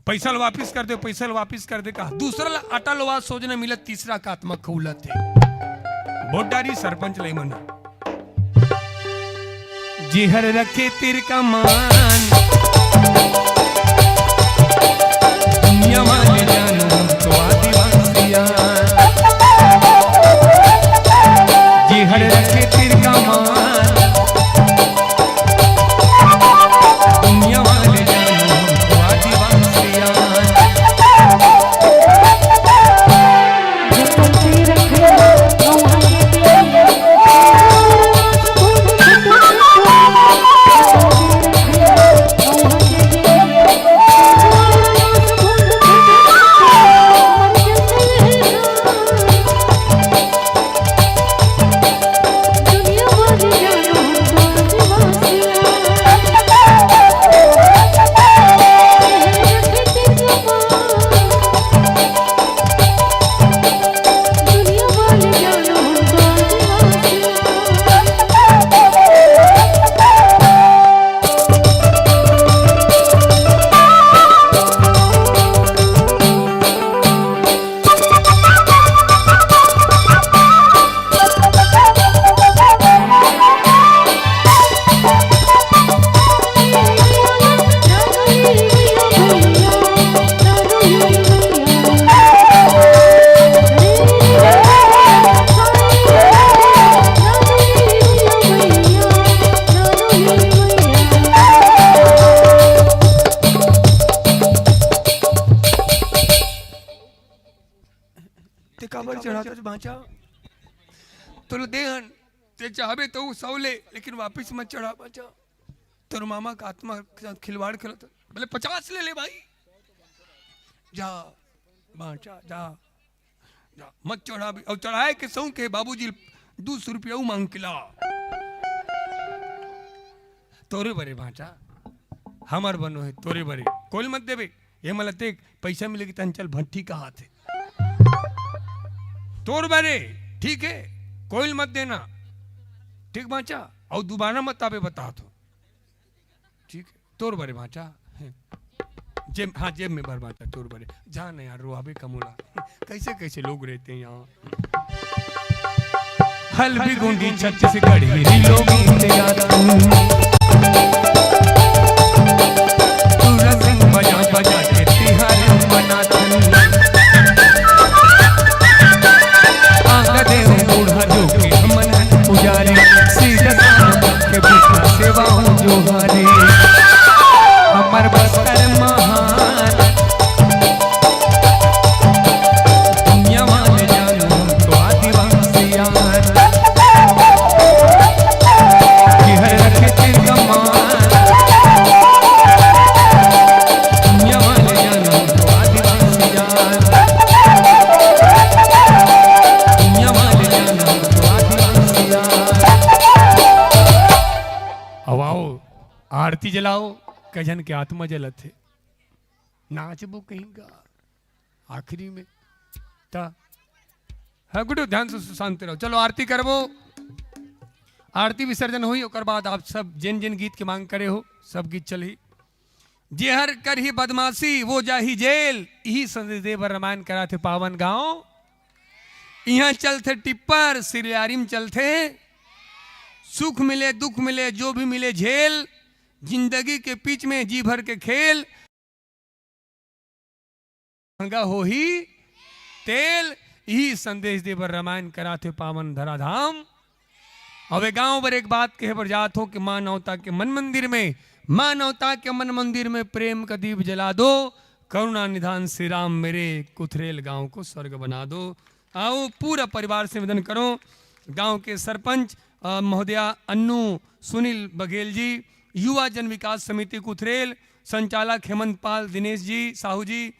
पैसा वापिस कर दे, पैसा वापिस कर दे, कहा दूसरा आटा लोवा सोचना मिला, तीसरा का आत्मा खौलत है। बोडारी सरपंच ले मना। जी हर रखे तीर का मान, दुनिया वाले जानो तो आदिवासिया। जी हर रखे तीर का मान, दुनिया वाले जानो तो आदिवासिया। तो देहन ते चाहबे तो सौले, लेकिन वापिस मत चढ़ा बचा। तोर मामा का आत्मा के साथ खिलवाड़ खेला था, बोले 50 ले ले भाई, जा बाचा जा जा, मत चढ़ा। और चढ़ाए के सौ के बाबूजी 200 रुपया मांग के ला। तोरे बरे बाचा हमार बनो है, तोरे बरे कोल मत देवे। ये मला देख पैसा मिलेगी तन चल भट्टी का हाथ है। तोड़ बारे ठीक है, कोयल मत देना, ठीक बाचा, और दोबारा मत आवे बता तो ठीक है। तोड़ बारे बाचा जेब, हाँ जेब में भर बाचा, तोड़ बारे जा ना यार, रोहाबे कमूला कैसे कैसे लोग रहते हैं यहाँ। हल्बी गुंडी छत्तीसगढ़ी लोग बजा बजा के तिहार मनातन, आंगदे बूढ़ा जो के मन पुजारी, सीधा के बिना सेवा जो हारे, हमर बस्तर महान दुनिया वाले जानो तो आदिवासी यार, कि हर रखे तेरे कमान, दुनिया वाले जानो तो आदिवासी यार, दुनिया वाले जानो तो आदिवासी यार। अब आओ आरती जलाओ, कजन के आत्मा जलत है, नाचबो कहीं का आखिरी में ता। हाँ गुडू ध्यान से शांत रहो, चलो आरती करबो, आरती विसर्जन हुई, ओकर बाद आप सब जिन जिन गीत की मांग करे हो सब गीत चली। जेहर कर ही बदमाशी वो जाही जेल, यही संदेश देव रामायण करा थे पावन गांव, यहाँ चलते टिप्पर सिरियारी में चलते, सुख मिले दुख मिले जो भी मिले झेल, जिंदगी के बीच में जी भर के खेल, महंगा हो ही तेल, यही संदेश देवर रामायण कराते पावन धराधाम। अब गांव पर एक बात कहे पर जात हो कि मानवता के मन मंदिर में, मानवता के मन मंदिर में प्रेम का दीप जला दो, करुणा निधान श्री राम मेरे कुथरेल गांव को स्वर्ग बना दो। आओ पूरा परिवार से निवेदन करो, गांव के सरपंच महोदया अन्नू सुनील बघेल जी, युवा जन विकास समिति कुथरेल, संचालक हेमंत पाल दिनेश जी साहू जी,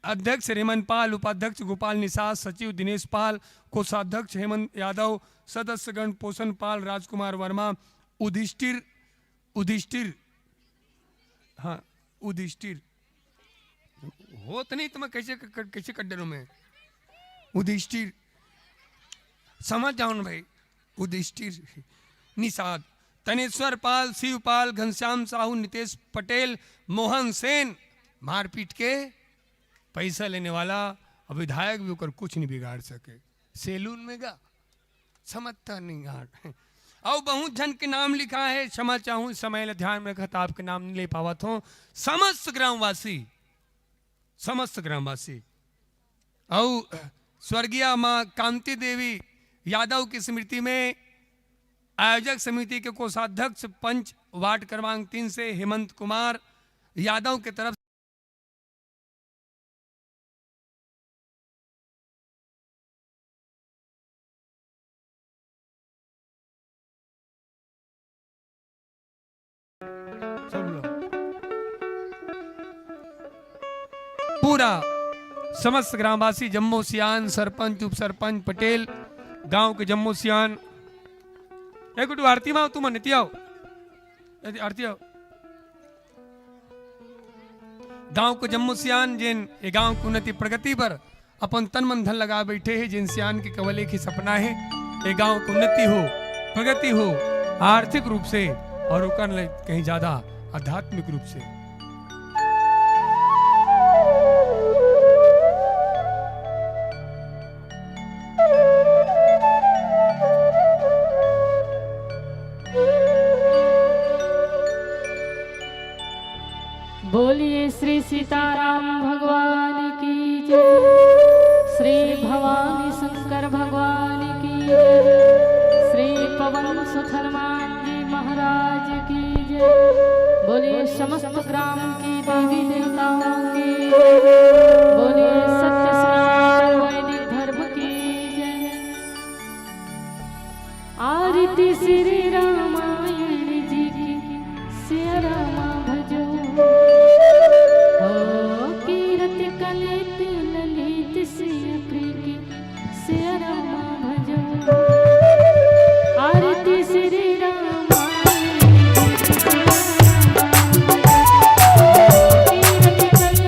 अध्यक्ष रेमन पाल, उपाध्यक्ष गोपाल निषाद, सचिव दिनेश पाल, कोषाध्यक्ष हेमंत यादव, सदस्यगण पोषण पाल, राजकुमार वर्मा, उदिष्टिर हाँ उदिष्टिर हो तो नहीं तो मैं कैसे कर डरू मैं, उदिष्टिर समझ जाओ ना भाई, उदिष्टिर निषाद, तनेश्वर पाल, शिवपाल, घनश्याम साहू, नितेश पटेल, मोहन सेन, मारपीट के पैसा लेने वाला, अब विधायक भी होकर कुछ नहीं बिगाड़ सके, सैलून में गा समझता नहीं गाड़। और बहुत जन के नाम लिखा है, क्षमा चाहूं समय ध्यान में रखा आपके नाम नहीं ले पावत हो, समस्त ग्रामवासी, समस्त ग्रामवासी। और स्वर्गीय माँ कांति देवी यादव की स्मृति में आयोजक समिति के कोषाध्यक्ष पंच वार्ड क्रमांक 3 से हेमंत कुमार यादव के तरफ पूरा समस्त ग्रामवासी, जम्मू सियान, सरपंच, उप सरपंच, पटेल, गांव के जम्मू सियान, एक आरती में तुम नीति आओ, आरती आओ, गांव को जम्मू सियान जिन ये गांव की उन्नति प्रगति पर अपन तन मन धन लगा बैठे हैं, जिन सियान के केवल एक ही सपना है, ये गांव की उन्नति हो, प्रगति हो, आर्थिक रूप से और कहीं ज्यादा आध्यात्मिक रूप से। बोलिए श्री सीताराम भगवान की जय, श्री भवानी शंकर भगवान की जय, श्री पवन सुत हनुमान जी महाराज की जय। बोलिए समस्त ग्राम की देवी देवताओं की, बोलिए सत्य सनातन वैदिक धर्म की जय। आरती श्री रामायण जी की, सिया रामा भजो, कीरत कलित ललित सिया प्रीति, सिया रामा भजो। आरती श्री रामायण कीरत कलित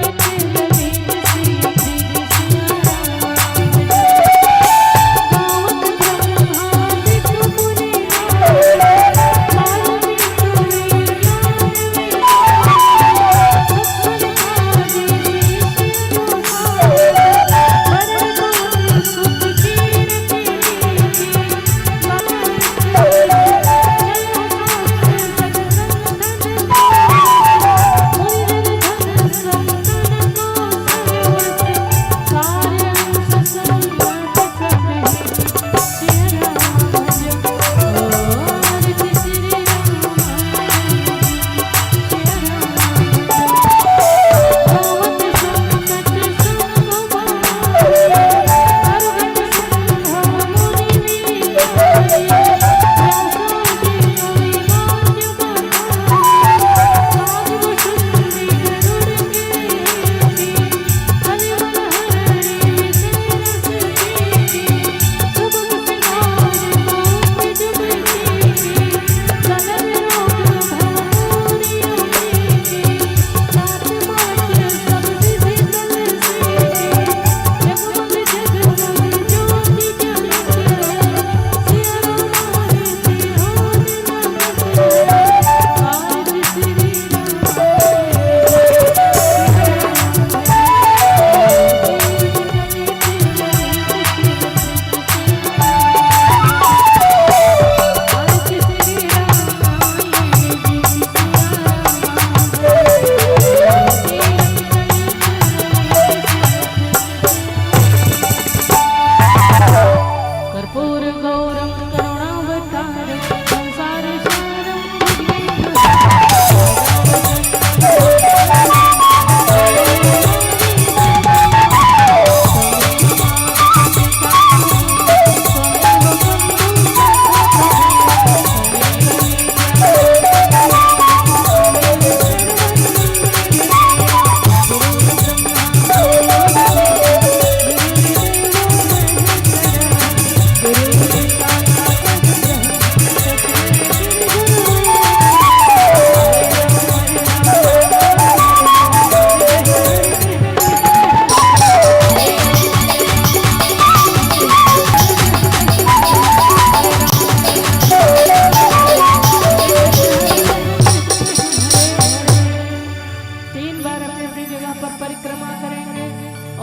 पर परिक्रमा करेंगे।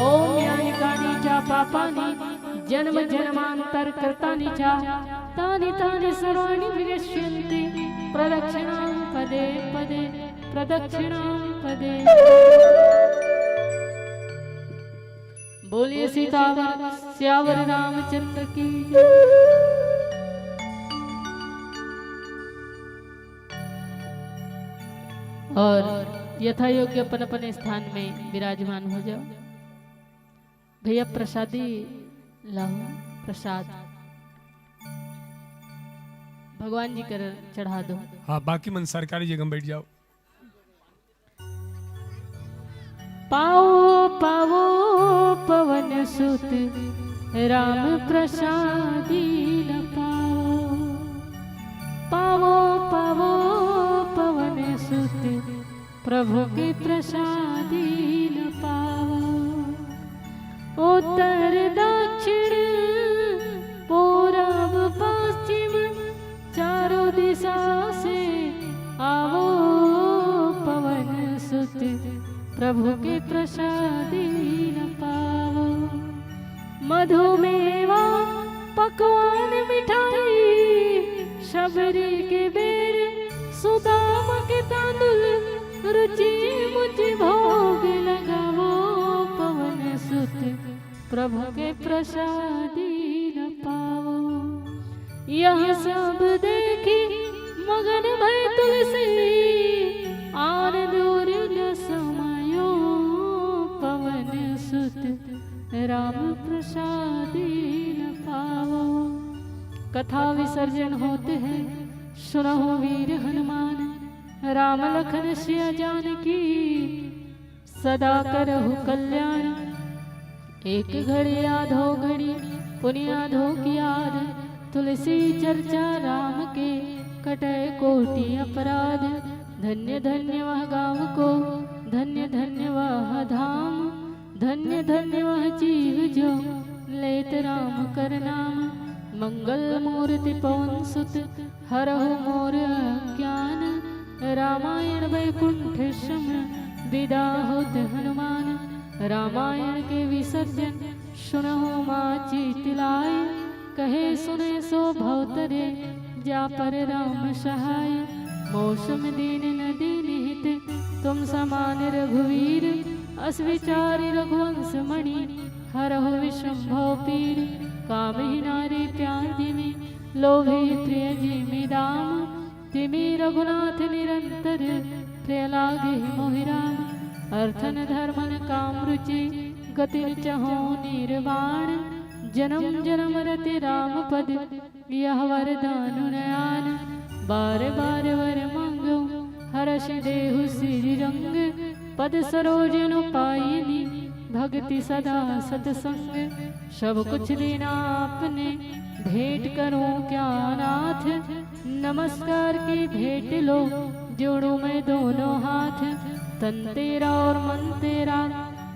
ओम यानि कानि च पापानि जन्म जन्मांतर कृतानि च तानि तानि सर्वाणि विनश्यन्ति प्रदक्षिणां पदे पदे प्रदक्षिणां पदे। बोलिए सीतावर श्यावर रामचंद्र की जय। और यथा योग्य अपन अपने स्थान में विराजमान हो जाओ। भैया प्रसादी लाओ, प्रसाद भगवान जी कर चढ़ा दो। हाँ, बाकी मन सरकारी जगह में बैठ जाओ। पाओ पाओ पवन सुत राम प्रसादी पाओ। पाओ पाओ पवन सुत प्रभु के प्रसादी पाओ। उत्तर दक्षिण पूरब पश्चिम चारों दिशा से आओ पवन सुत प्रभु के प्रसादी पाओ। मधुमेवा पकवान मिठाई शबरी के बेर सुदाम के तांदुल रुचि मुझ भोग लगाओ पवन सुत प्रभु के प्रसादी पाओ। यह सब देखी मगन भय तुलसी आनंद न समायो पवन सुत राम प्रसादी पाओ। कथा विसर्जन होते हैं सुनहो वीर हनुमान राम लखन सिया जानकी सदा करहु कल्याण। एक घड़ी आधो घड़ी पुण्य आधो की याद तुलसी चर्चा राम के कटे कोटि अपराध। धन्य धन्य वह गाँव को धन्य धन्य वह धाम धन्य धन्य वह जीव जो लेत राम कर नाम। मंगल मूर्ति पवन सुत हरहु मोर ज्ञान रामायण वैकुंठ सम विदा होत हनुमान। रामायण के विसर्जन सुनहो माँ चितिलाय कहे सुने सो भवतरे जा पर राम सहाय। मौसम दीन नदी निहित तुम समान रघुवीर अस विचारि रघुवंश मणि हरहु विशंभव पीर। कामहि नारी प्यार दिमि लोभी प्रिय जिमि दाम तिमि रघुनाथ निरंतर प्रिय लागे मोहि राम। अर्थन धर्मन काम रुचि गति चहो निर्वाण जन्म जन्म रति राम पद यह वरदान नयान। बार बार वर मांगो हर्ष देहु सिरि रंग पद सरोजन पाइनी भक्ति सदा सतसंग। सब कुछ देना आपने भेंट करूं क्या नाथ नमस्कार की भेंट लो जोड़ू मैं दोनों हाथ। तन तेरा और मन तेरा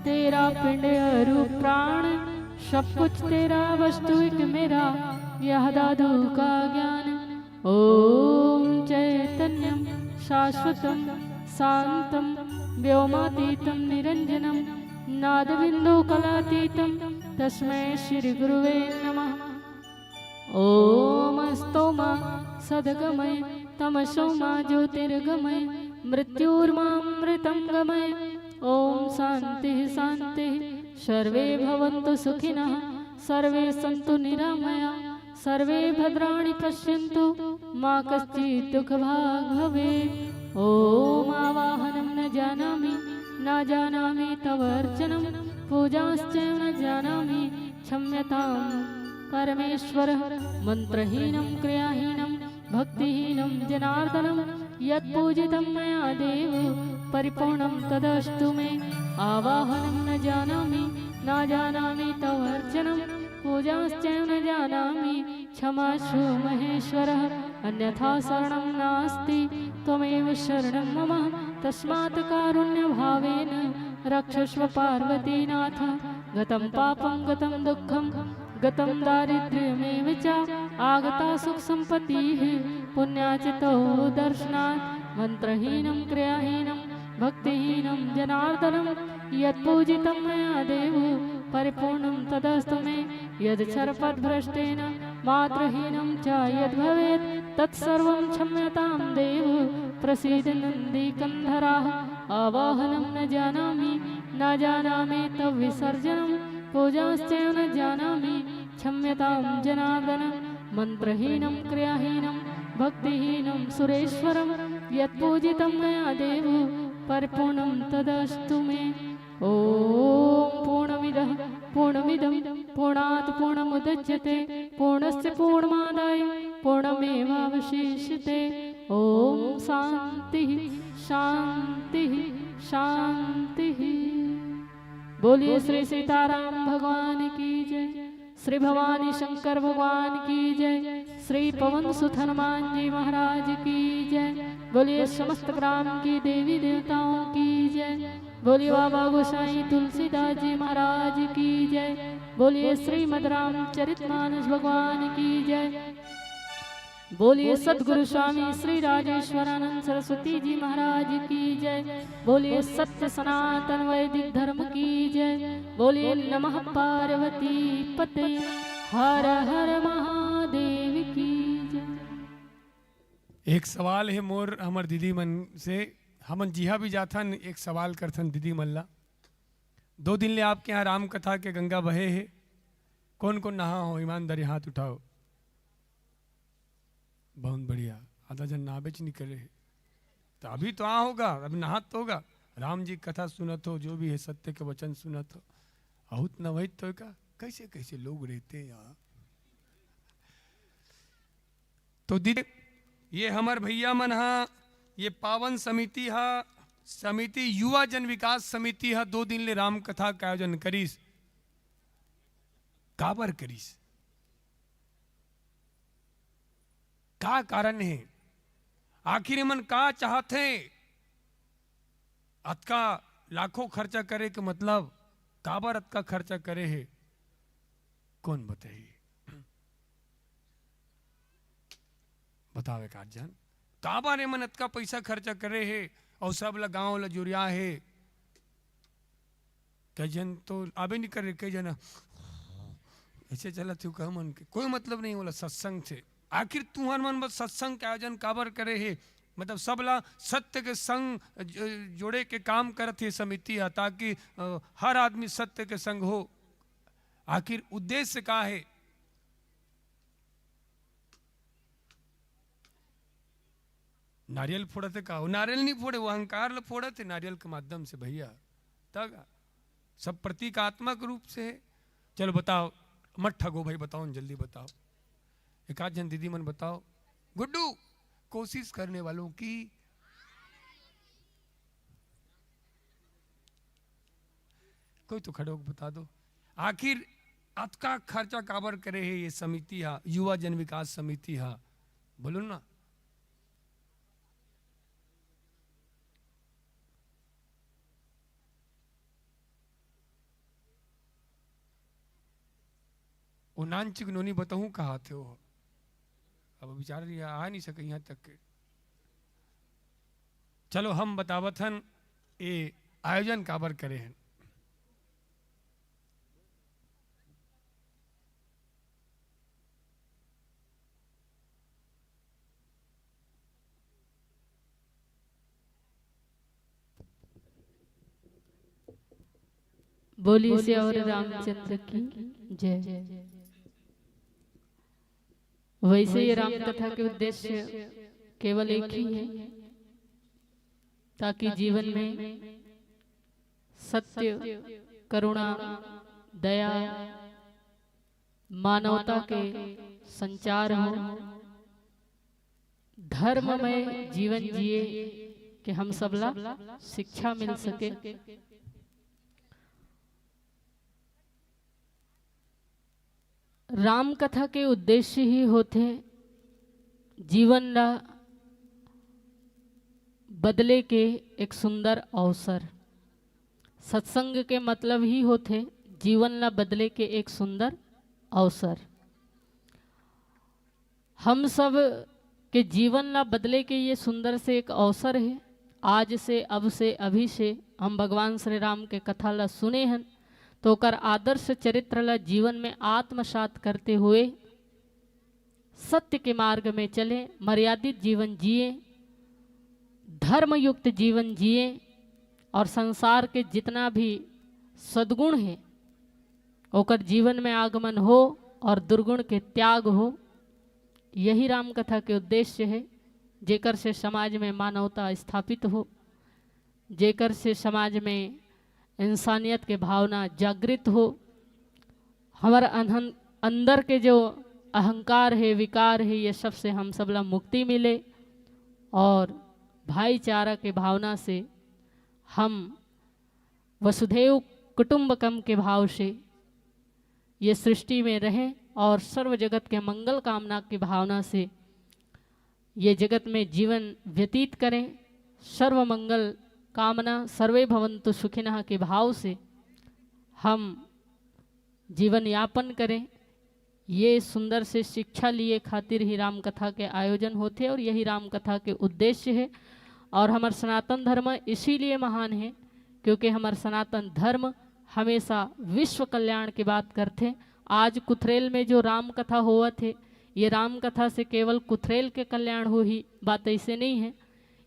तेरा पिंड अरु प्राण सब कुछ तेरा वस्तु एक मेरा यह दादू का ज्ञान। ओम चैतन्यम शाश्वतम शांतम व्योमातीतम निरंजनम नादबिंदु कलातीतम तस्मै श्री गुरुवे नमः। ओम स्तोमा सद्गमय तमसोमा ज्योतिर्गमय मृत्युर्मामृतं गमय। ओम शांति शांति सर्वे भवन्तु सुखिनः सर्वे सन्तु निरामया सर्वे भद्राणि पश्यन्तु मा कश्चित् दुःखभाग् भवेत्। ओम आवाहनं न जानामि न जानामि तव अर्चनं पूजाश्च न जानामि क्षम्यतां परमेश्वर। मंत्रहीनं क्रियाहीनं भक्तिहीनं जनार्दनं यत्पूजितं मया देव परिपूर्णं तदस्तु मे। आवाहनं न जानामि तव अर्चनं पूजाश्च न जानामि क्षमाशु महेश्वरः। अन्यथा शरणं नास्ति त्वमेव शरणं मम तस्मात् कारुण्यभावेन रक्षस्व पार्वतीनाथ। गतं पापं गतं दुःखं गतं दारिद्र्यमेव च आगता सुख संपत्तिः पुण्याचितो दर्शनात्। मंत्रहीनं क्रियाहीनं भक्तिहीनं जनार्दनं यत्पूजितं मया देव परिपूर्णं तदस्तु मे यदक्षरपदभ्रष्टेन मात्रहीनं च यद्भवेत् तत्सर्वं क्षम्यतां देव प्रसीद नन्दीकन्धराः आवाहनं न जानामि तव विसर्जनं पूजाश्चैव न जानामि क्षम्यतां जनार्दन मन्त्रहीनं क्रियाहीनं भक्तिहीनं सुरेश्वरं यत्पूजितं मया देव परिपूर्णं तदस्तु मे। ॐ पूर्णमिदः पूर्णमिदं पूर्णात् पूर्णमुदच्यते पूर्णस्य पूर्णमादाय पूर्णमेवावशिष्यते। ॐ शान्तिः शान्तिः शान्तिः। बोलिए श्री सीताराम भगवान की जय, श्री भवानी शंकर भगवान की जय, श्री पवन सुत हनुमान जी महाराज की जय। बोलिए समस्त ग्राम की देवी देवताओं की जय। बोलिए बाबा गोसाई तुलसीदास जी महाराज की जय। बोलिए श्रीमद रामचरितमानस भगवान की जय। बोलिए सद्गुरु स्वामी श्री राजेश्वरानंद सरस्वती जी महाराज की जय। बोलिए सत्य सनातन वैदिक धर्म की जय। बोलिए नमः पार्वती पते हर हर महादेव की जय। एक सवाल है मोर हमर दीदी मन से, हमन जिहा भी जाथन एक सवाल करथन दीदी मल्ला। 2 दिन ले आपके यहाँ राम कथा के गंगा बहे है, कौन कौन नहा हो? ईमानदारी हाथ उठाओ। बहुत बढ़िया, आधा जन नाबेच निकले है तो अभी तो आ होगा, अभी नहात तो होगा। राम जी कथा सुनत हो, जो भी है सत्य के वचन सुनत हो, अहुत न वही तो का कैसे कैसे लोग रहते हैं यहाँ। तो दीदी ये हमार भैया मन हा, ये पावन समिति हा, समिति युवा जन विकास समिति हा 2 दिन ले राम कथा का आयोजन करीस। काबर करीस, का कारण है, आखिर मन का चाहते? अतका लाखों खर्चा करे के मतलब काबर अतका खर्चा करे है, कौन बताइए? बतावे का जान काबर ए मन अतका पैसा खर्चा करे है और सब ला गांव ला जुरिया है। कई जन तो आबे नहीं करे, कई जन ऐसे चला थी कह मन के कोई मतलब नहीं बोला सत्संग से। आखिर तुहर मन बस सत्संग के आयोजन काबर करे है, मतलब सबला सत्य के संग जोड़े के काम करत है समिति है, ताकि हर आदमी सत्य के संग हो। आखिर उद्देश्य का है? नारियल फोड़ते का हो? नारियल नहीं फोड़े, वो अहंकार ल फोड़ते नारियल के माध्यम से भैया, तब सब प्रतीकात्मक रूप से है। चलो बताओ, मत ठगो भाई, बताओ जल्दी बताओ। एक आध जन दीदी मन बताओ। गुड्डू, कोशिश करने वालों की कोई तो खड़े होकर बता दो। आखिर अतका खर्चा काबर करे है ये समिति हा, युवा जन विकास समिति हा, बोलो ना। वो नानचिक नोनी बताऊं कहा थे वो, अब बेचारे आ नहीं सके यहाँ तक के। चलो हम बतावत हन ये आयोजन काबर करे हैं। बोलिए श्री रामचंद्र की जय। वैसे ये राम कथा के उद्देश्य केवल एक ही है, ताकि जीवन में सत्य, करुणा, दया, मानवता के संचार हो, धर्ममय जीवन जिए कि हम सबला शिक्षा मिल सके। राम कथा के उद्देश्य ही होते जीवन ला बदले के एक सुंदर अवसर। सत्संग के मतलब ही होते जीवन ला बदले के एक सुंदर अवसर। हम सब के जीवन ला बदले के ये सुंदर से एक अवसर है। आज से अब से अभी से हम भगवान श्री राम के कथा ला सुने हन तो ओकर आदर्श चरित्र ला जीवन में आत्मसात करते हुए सत्य के मार्ग में चले, मर्यादित जीवन जिए, धर्मयुक्त जीवन जिए और संसार के जितना भी सद्गुण है ओकर जीवन में आगमन हो और दुर्गुण के त्याग हो। यही राम कथा के उद्देश्य है, जेकर से समाज में मानवता स्थापित हो, जेकर से समाज में इंसानियत के भावना जागृत हो, हमारा अंदर के जो अहंकार है, विकार है, ये सब से हम सबला मुक्ति मिले और भाईचारा के भावना से हम वसुधैव कुटुंबकम के भाव से ये सृष्टि में रहें और सर्व जगत के मंगल कामना की भावना से ये जगत में जीवन व्यतीत करें। सर्व मंगल कामना सर्वे भवन्तु सुखिनः के भाव से हम जीवन यापन करें। ये सुंदर से शिक्षा लिए खातिर ही राम कथा के आयोजन होते और यही राम कथा के उद्देश्य है। और हमारा सनातन धर्म इसीलिए महान है क्योंकि हमारा सनातन धर्म हमेशा विश्व कल्याण की बात करते। आज कुथरेल में जो राम कथा हुआ थे, ये राम कथा से केवल कुथरेल के कल्याण हो ही बात ऐसे नहीं है।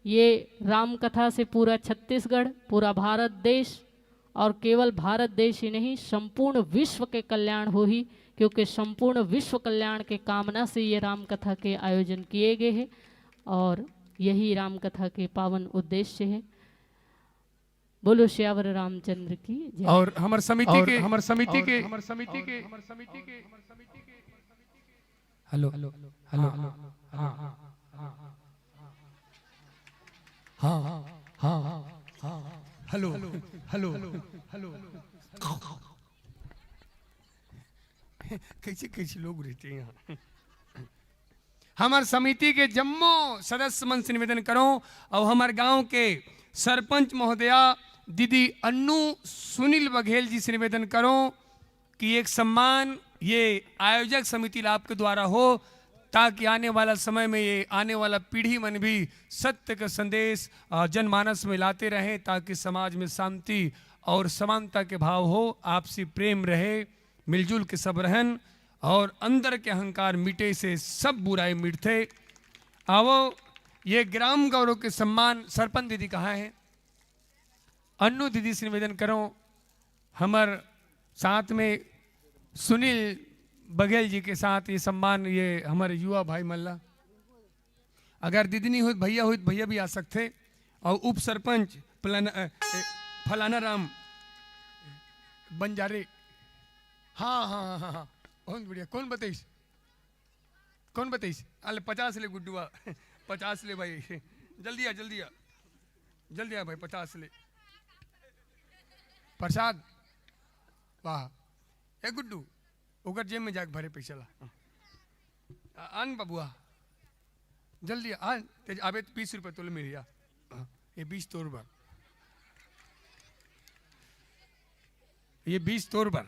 ये राम कथा से पूरा छत्तीसगढ़, पूरा भारत देश और केवल भारत देश ही नहीं संपूर्ण विश्व के कल्याण हो ही, क्योंकि संपूर्ण विश्व कल्याण के कामना से ये राम कथा के आयोजन किए गए हैं और यही राम कथा के पावन उद्देश्य है। बोलो श्यावर रामचंद्र की जय। और हमार समिति के हेलो हेलो हेलो हाँ हाँ हाँ हेलो हेलो हेलो कैसे कैसे लोग रहते हैं यहाँ। हमार समिति के जम्मो सदस्य मन से निवेदन करो और हमारे गांव के सरपंच महोदया दीदी अन्नू सुनील बघेल जी से निवेदन करो कि एक सम्मान ये आयोजक समिति लाभ के द्वारा हो, ताकि आने वाला समय में ये आने वाला पीढ़ी मन भी सत्य का संदेश जनमानस में लाते रहे, ताकि समाज में शांति और समानता के भाव हो, आपसी प्रेम रहे, मिलजुल के सब रहन और अंदर के अहंकार मिटे से सब बुराई मिटते। आओ ये ग्राम गौरव के सम्मान सरपंच दीदी कहाँ है, अन्नू दीदी से निवेदन करो। हमार साथ में सुनील बघेल जी के साथ ये सम्मान ये हमारे युवा भाई मल्ला, अगर दीदी नहीं हुई भैया हुई भैया भी आ सकते। और उप सरपंच फलाना राम बंजारे, हाँ हाँ हाँ हाँ हाँ बहुत बढ़िया। कौन बताइस कौन बताइस? अल 50 ले गुड्डुआ 50 ले भाई, जल्दी आ जल्दी आ जल्दी आ भाई 50 ले। प्रसाद वाह ए गुड्डू ओकर जेब में जाके भरे पैसा ला आन बबुआ जल्दी आन तेज आबे 20 रुपये तोले मिल गया ये 20 तोर बार ये 20 तोर बार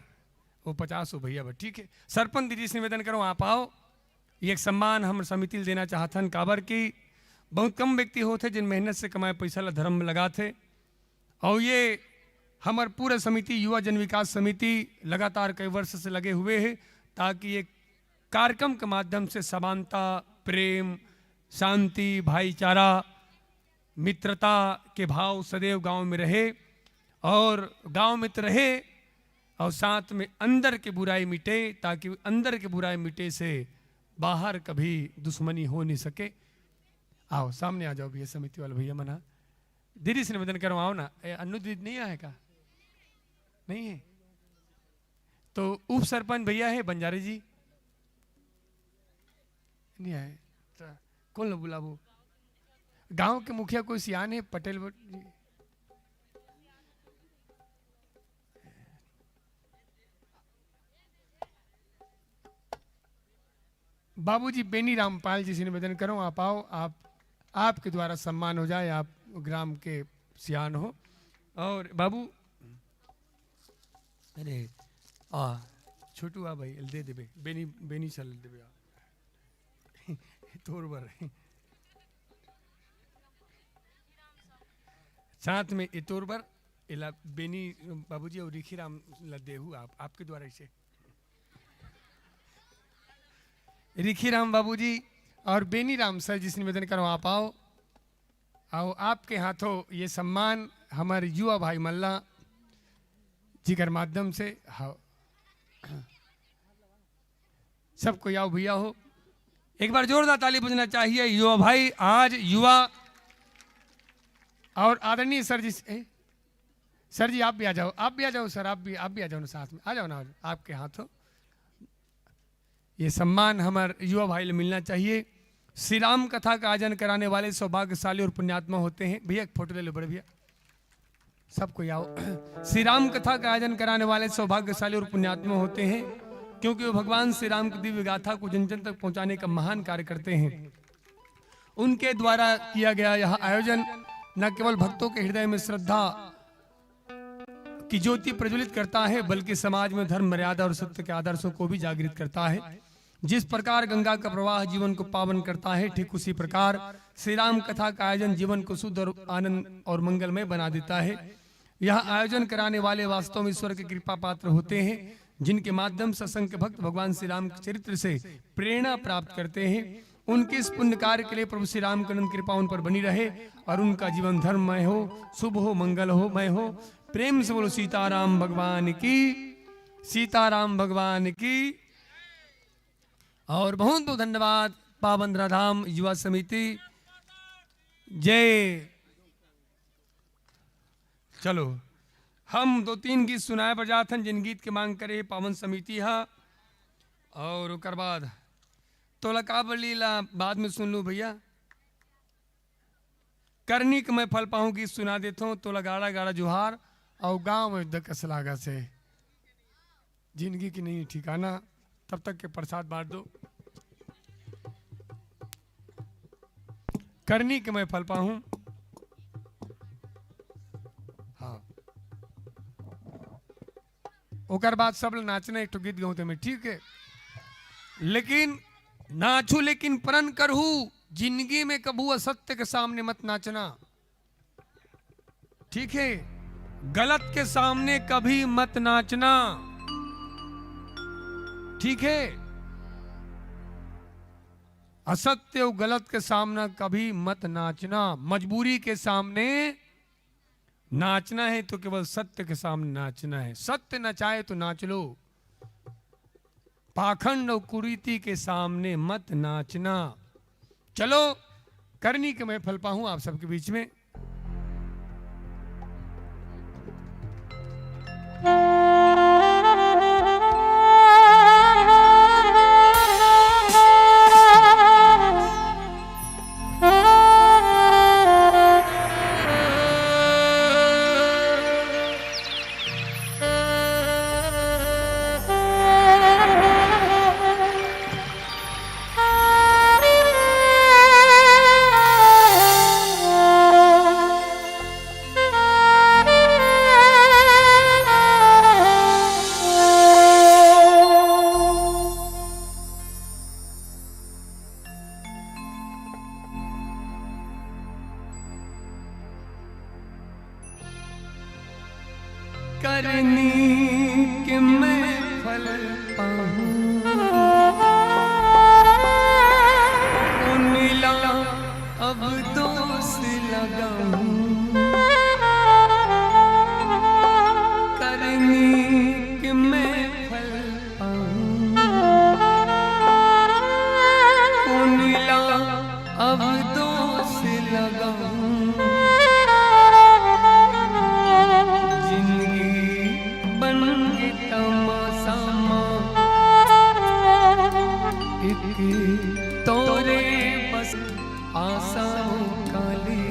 वो 50 हो भैया बा ठीक है। सरपंच दीदी से निवेदन करो आप आओ, ये एक सम्मान हम समिति देना चाहतन। काबर की बहुत कम व्यक्ति होते जिन मेहनत से कमाए पैसा ला धर्म में लगाते और ये हमार पूरा समिति युवा जन विकास समिति लगातार कई वर्ष से लगे हुए हैं, ताकि ये कार्यक्रम के माध्यम से समानता, प्रेम, शांति, भाईचारा, मित्रता के भाव सदैव गांव में रहे और गांव में तो रहे और साथ में अंदर की बुराई मिटे, ताकि अंदर की बुराई मिटे से बाहर कभी दुश्मनी हो नहीं सके। आओ सामने आ जाओ भैया समिति वाले भैया मना दीदी से निवेदन करो आओ ना। अन्नू दीदी नहीं आएगा नहीं है तो उप सरपंच भैया है बंजारे जी नहीं आए तो कौन लो बुलाबो? गांव के मुखिया कोई सियान है पटेल जी? बाबूजी बेनी रामपाल जी से निवेदन करो आप आओ, आप आपके द्वारा सम्मान हो जाए, आप ग्राम के सियान हो। और बाबू अरे छोटू आ भाई दे देबे बेनी बेनी चल देबे तोर बर साथ में इतोर पर इला बेनी बाबूजी और रिखी राम लदेहू आपके द्वारा इसे रिखी राम बाबूजी और बेनी राम सर जिस निवेदन करो आप आओ आओ आपके हाथों ये सम्मान हमारे युवा भाई मल्ला जी के माध्यम से हाँ सबको आओ भैया हो एक बार जोरदार ताली बजना चाहिए युवा भाई आज युवा और आदरणीय सर जी सर जी आप भी आ जाओ सर आप भी आ जाओ ना साथ में आ जाओ ना आपके हाथों ये सम्मान हमारे युवा भाई को मिलना चाहिए। श्री राम कथा का आयोजन कराने वाले सौभाग्यशाली और पुण्यात्मा होते हैं। भैया एक फोटो ले लो बड़े भैया सबको आओ। श्री राम कथा का आयोजन कराने वाले सौभाग्यशाली और पुण्यात्मा होते हैं क्योंकि वो भगवान श्री राम की दिव्य गाथा को जन जन तक पहुंचाने का महान कार्य करते हैं। उनके द्वारा किया गया यह आयोजन न केवल भक्तों के हृदय में श्रद्धा की ज्योति प्रज्वलित करता है बल्कि समाज में धर्म मर्यादा और सत्य के आदर्शों को भी जागृत करता है। जिस प्रकार गंगा का प्रवाह जीवन को पावन करता है ठीक उसी प्रकार श्री राम कथा का आयोजन जीवन को शुद्ध और आनंद और मंगलमय बना देता है। यह आयोजन कराने वाले वास्तव में ईश्वर के कृपा पात्र होते हैं जिनके माध्यम से असंख्य भक्त भगवान श्री राम के चरित्र से प्रेरणा प्राप्त करते हैं। उनके इस पुण्य कार्य के लिए प्रभु श्री राम की अनंत कृपा उन पर बनी रहे और उनका जीवन धर्ममय हो शुभ हो मंगल हो मय हो। प्रेम से बोलो सीताराम भगवान की सीताराम भगवान की। और बहुत बहुत धन्यवाद पावन धाम युवा समिति जय। चलो हम 2-3 गीत सुनाए पर जाथन जिन गीत के मांग करे पावन समिति है और उकर बाद तोलका बलीला बाद में सुन लू भैया। करनी के मैं फल पाऊं गीत सुना देता हूँ तोला गाड़ा गाड़ा जुहार और गांव में दकसलागा से जिंदगी की नहीं ठिकाना तब तक के प्रसाद बांट दो। करनी के मैं फल पाऊं हाँ ओकर बाद सब नाचना एक गीत गाँव में ठीक है लेकिन नाचू लेकिन प्रण करहू जिंदगी में कबू असत्य के सामने मत नाचना ठीक है। गलत के सामने कभी मत नाचना ठीक है। असत्य और गलत के सामना कभी मत नाचना। मजबूरी के सामने नाचना है तो केवल सत्य के सामने नाचना है। सत्य नचाए तो नाच लो पाखंड और कुरीति के सामने मत नाचना। चलो करनी के मैं फल पाऊं आप सबके बीच में। करनी के मैं फल पाऊं नीला अब दोष लगाऊं। करनी के मैं फल पाऊं नीला अब दोष लगाऊं। तोरे बस आशा काले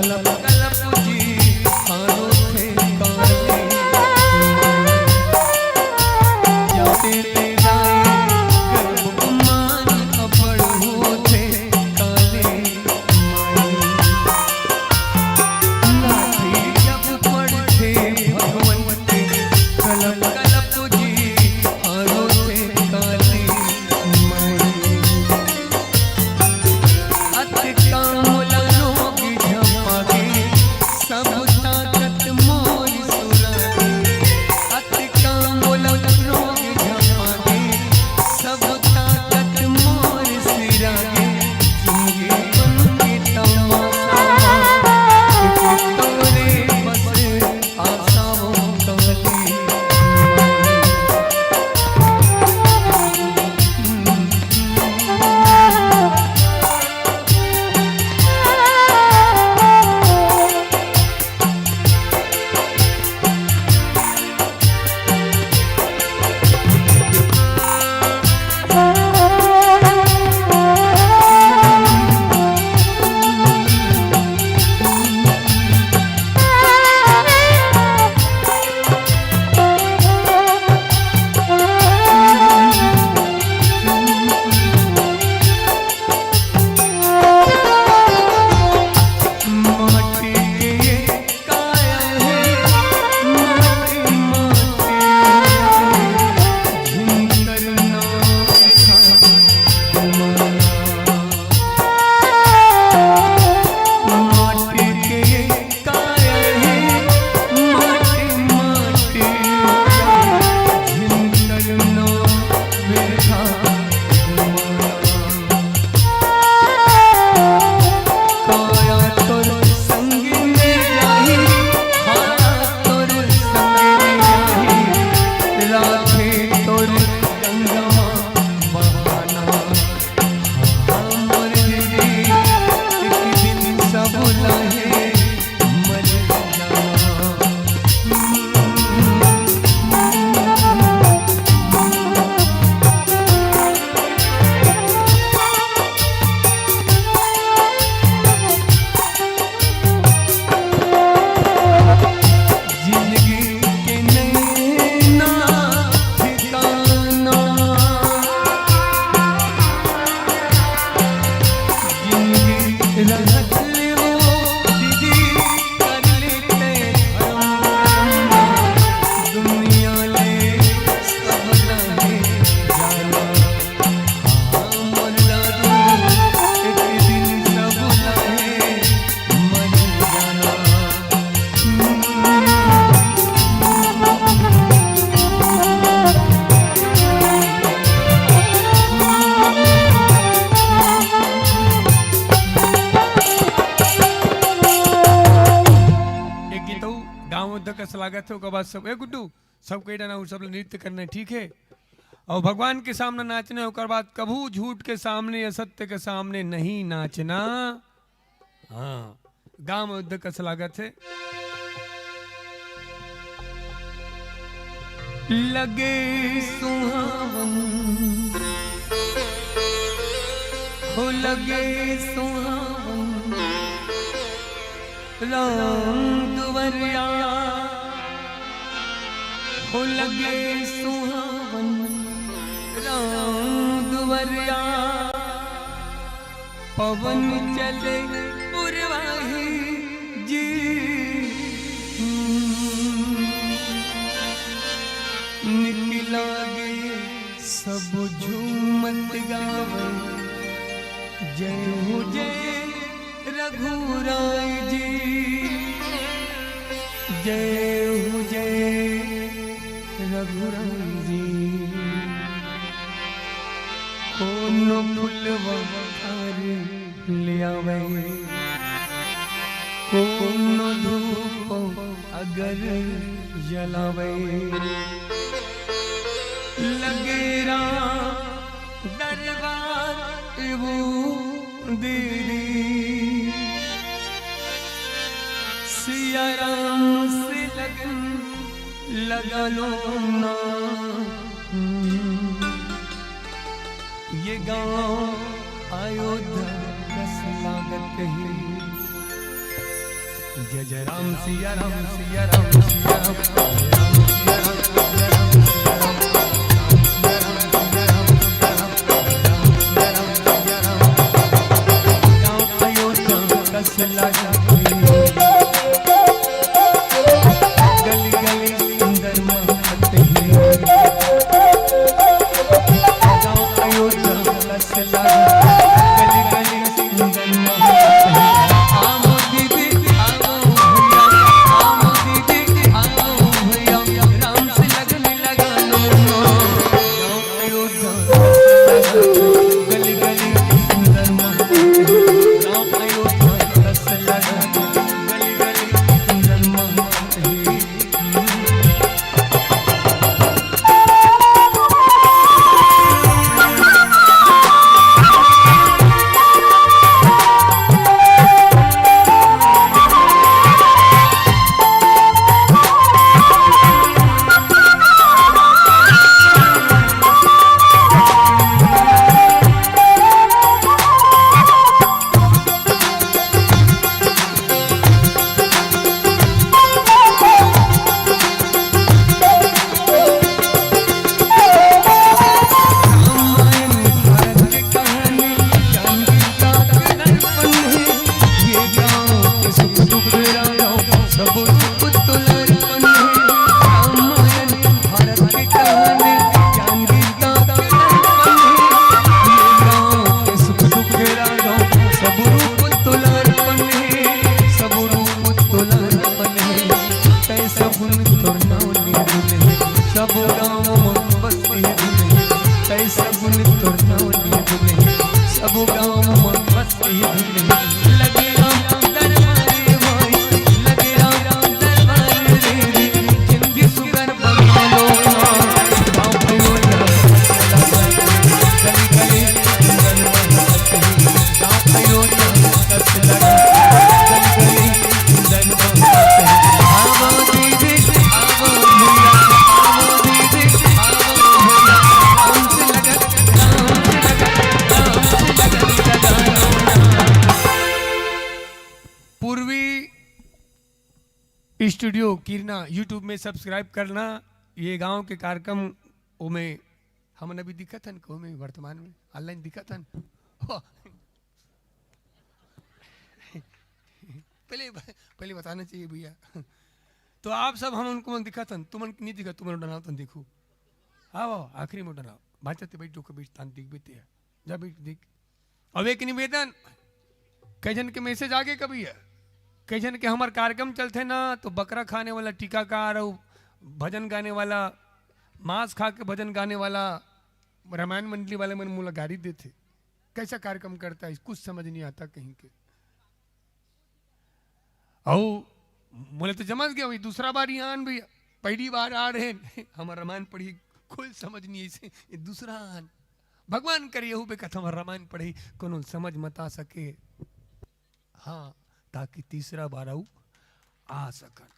कलप कलप जी हारो थे काले जाते तेरा गर्भ मान अपड़ होते काले लाठी जब पड़ते भगवंते कलप कलप जी हारो थे काले अति कामला रोगी झपाके सब ताकत मोर सुरागे अति कामला रोगी झपाके सब ताकत मोर सिरागे जिंदगी बनके तमाशा तोरे बस आशाओं काले माटी के ये काया है माटी माटी झुंकर नाम था माटी के ये काया है माटी माटी झुंकर नाम था काया तोर संग में जाही हारा तोर संग में जाही राखे तोर गंगमा बहाना हमर दीदी एक दिन सब लहे मर जाना जिंदगी के नैना ठिकाना जिंदगी रंगत ले वो दीदी कर लेते हम दुनिया ले सब लहे जाना हमर दादू एक दिन सब लहे मर जाना एक गीत गाँव उद्धव का स्वागत है उसके बाद सब गुड्डू सब कही डाना सब नृत्य करना है ठीक है और भगवान के सामने नाचना है उसके बाद कभू झूठ के सामने या सत्य के सामने नहीं नाचना हाँ गाँव उद्धव का स्वागत है लगे सुहावन हो लगे सुहावन राम दुवरिया हो लगे सुहावन राम दुवरिया पवन चले पुरवाही जी निकला गे सब झूमत गावे जय हो जय रघुराय जी जय हो जय रघुराय जी कोनो फूलवा खार ले आवे कोनो धूप अगर जलावे लगेरा दरबार वो दीदी सिया राम से लगन लगा लो ना ये गाँव अयोध्या का स्वागत ही जय जय राम सिया राम सिया राम सिया राम सिया राम सिया राम सिया राम गली गली सुंदर महत है गाँव अयोध्या कस लगा गली गली सुंदर महत है आओ दीदी आओ भैया आओ दीदी आओ भैया राम से लगने लगा नो गाँव अयोध्या कस लगा गली गली सुंदर महत है गाँव अयोध्या कस लगा गली गली सुंदर महत है स्टूडियो किरना यूट्यूब में सब्सक्राइब करना। ये गांव के कार्यक्रम में हमने अभी दिखा था को में वर्तमान में ऑनलाइन दिखा था पहले बताना चाहिए भैया। तो आप सब हम उनको दिखा था तुम नहीं दिखा तुम डराओ तन देखो आओ आखिरी में डराओ बाचते बैठ जो बीच तान दिख बेते जा बैठ दिख। अब एक निवेदन कई जन के मैसेज आगे कभी है कई जन के हमारे कार्यक्रम चलते ना तो बकरा खाने वाला टीकाकार और भजन गाने वाला मांस खा के भजन गाने वाला रामायण मंडली वाले मन मुला गाड़ी देते कैसा कार्यक्रम करता है कुछ समझ नहीं आता कहीं के। और बोले तो जमस गया वही दूसरा बार यहाँ आन भैया पहली बार आ रहे हमारा रामायण पढ़ी कोई समझ नहीं ऐसे दूसरा आन भगवान करिए हूँ बेकथ हमारा रामायण पढ़ी कोनो समझ मत आ सके हाँ ताकि तीसरा बार आऊ आ सकन।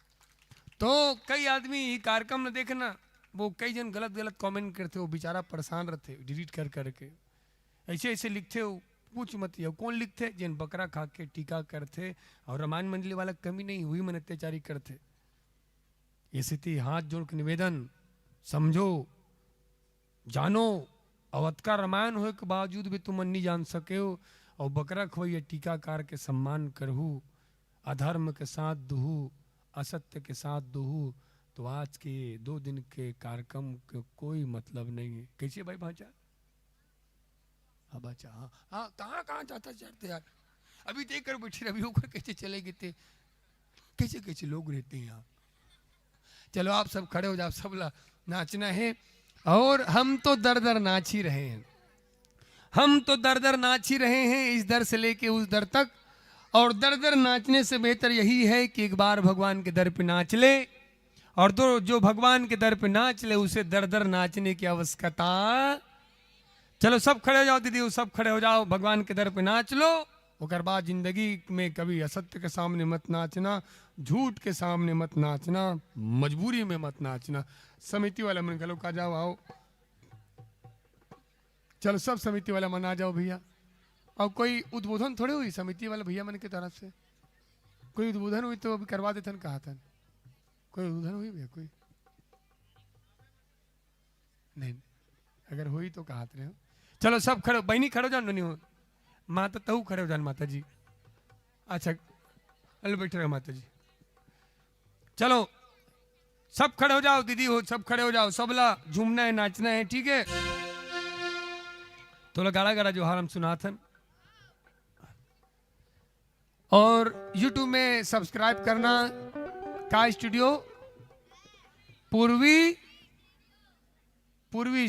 तो कई आदमी कार्यक्रम न देखना वो कई जन गलत गलत कमेंट करते हो बेचारा परेशान रहते डिलीट कर करके ऐसे ऐसे लिखते हो पूछ मत हो कौन लिखते जिन बकरा खा के टीका करते और रामायण मंडली वाला कमी नहीं हुई मन अत्याचारी करते। ये स्थिति हाथ जोड़ के निवेदन समझो जानो अवध का रामायण हो के बावजूद भी तुम नहीं जान सके हो और बकरा खोइए टीकाकार के सम्मान करहू अधर्म के साथ दुहू असत्य के साथ दुहू। तो आज के 2 दिन के कार्यक्रम के कोई मतलब नहीं है। कैसे भाई भाचा हाँ बाचा हाँ हाँ कहाँ जाता चढ़ते यार अभी देख कर बैठे रवि होकर कैसे चले गए थे कैसे कैसे लोग रहते हैं यहाँ। चलो आप सब खड़े हो जाओ सब नाचना है और हम तो दर दर नाच ही रहे हैं हम तो दर दर नाच ही रहे हैं इस दर से लेके उस दर तक। और दर दर नाचने से बेहतर यही है कि एक बार भगवान के दर पे नाच ले और दो जो भगवान के दर पे नाच ले उसे दर दर नाचने की आवश्यकता। चलो सब खड़े हो जाओ दीदी सब खड़े हो जाओ भगवान के दर पे नाच लो। उसके बाद जिंदगी में कभी असत्य के सामने मत नाचना झूठ के सामने मत नाचना मजबूरी में मत नाचना। समिति वाला मन गलो का जाओ आओ चलो सब समिति वाला मन आ जाओ भैया। और कोई उद्बोधन थोड़े हुई समिति वाला भैया मन की तरफ से कोई उद्बोधन हुई तो अभी करवा देते कहा था। कोई उद्बोधन हुई भैया? कोई नहीं, अगर हुई तो कहा रहे हो। चलो सब खड़ो, बहनी खड़ो जान, नहीं हो माता तहु खड़े हो जान माता जी। अच्छा अल बैठे रहो माता जी। चलो सब खड़े हो जाओ, दीदी हो सब खड़े हो जाओ, सबला झूमना है नाचना है, ठीक है। थोड़ा गाड़ा गाड़ा जो हार हम सुनाथन, और YouTube में सब्सक्राइब करना का स्टूडियो पूर्वी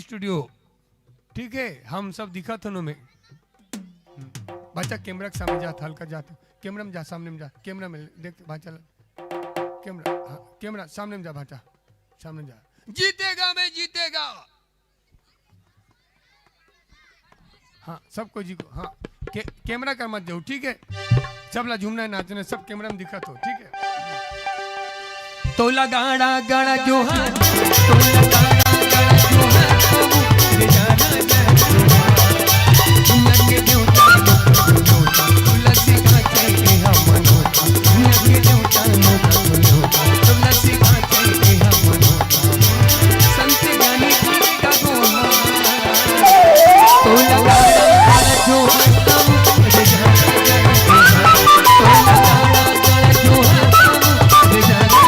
स्टूडियो, ठीक है। हम सब दिखा था में बच्चा कैमरा के सामने जा, हल्का जाते कैमरा में जा, सामने में जा, कैमरा में देख भाचा कैमरा, हाँ कैमरा सामने में जा, भाचा सामने जा। जीतेगा मैं जीतेगा, हाँ सबको जी को, हाँ कैमरा कर मत जाओ, ठीक है। सबला झूमना है नाचना है, सब कैमरा में दिखा तो, ठीक है। तोला गाड़ा गाड़ा जो है, तोला गाड़ा गाड़ा जो है, ये जाना लगे देवता तुलसी का चाहिए हम मनोता, लगे देवता तुलसी का चाहिए हम मनोता, संत ज्ञानी का दोहा। तोला गाड़ा गाड़ा जो है, ये जाना तोला गाड़ा गाड़ा जो है, ये जाना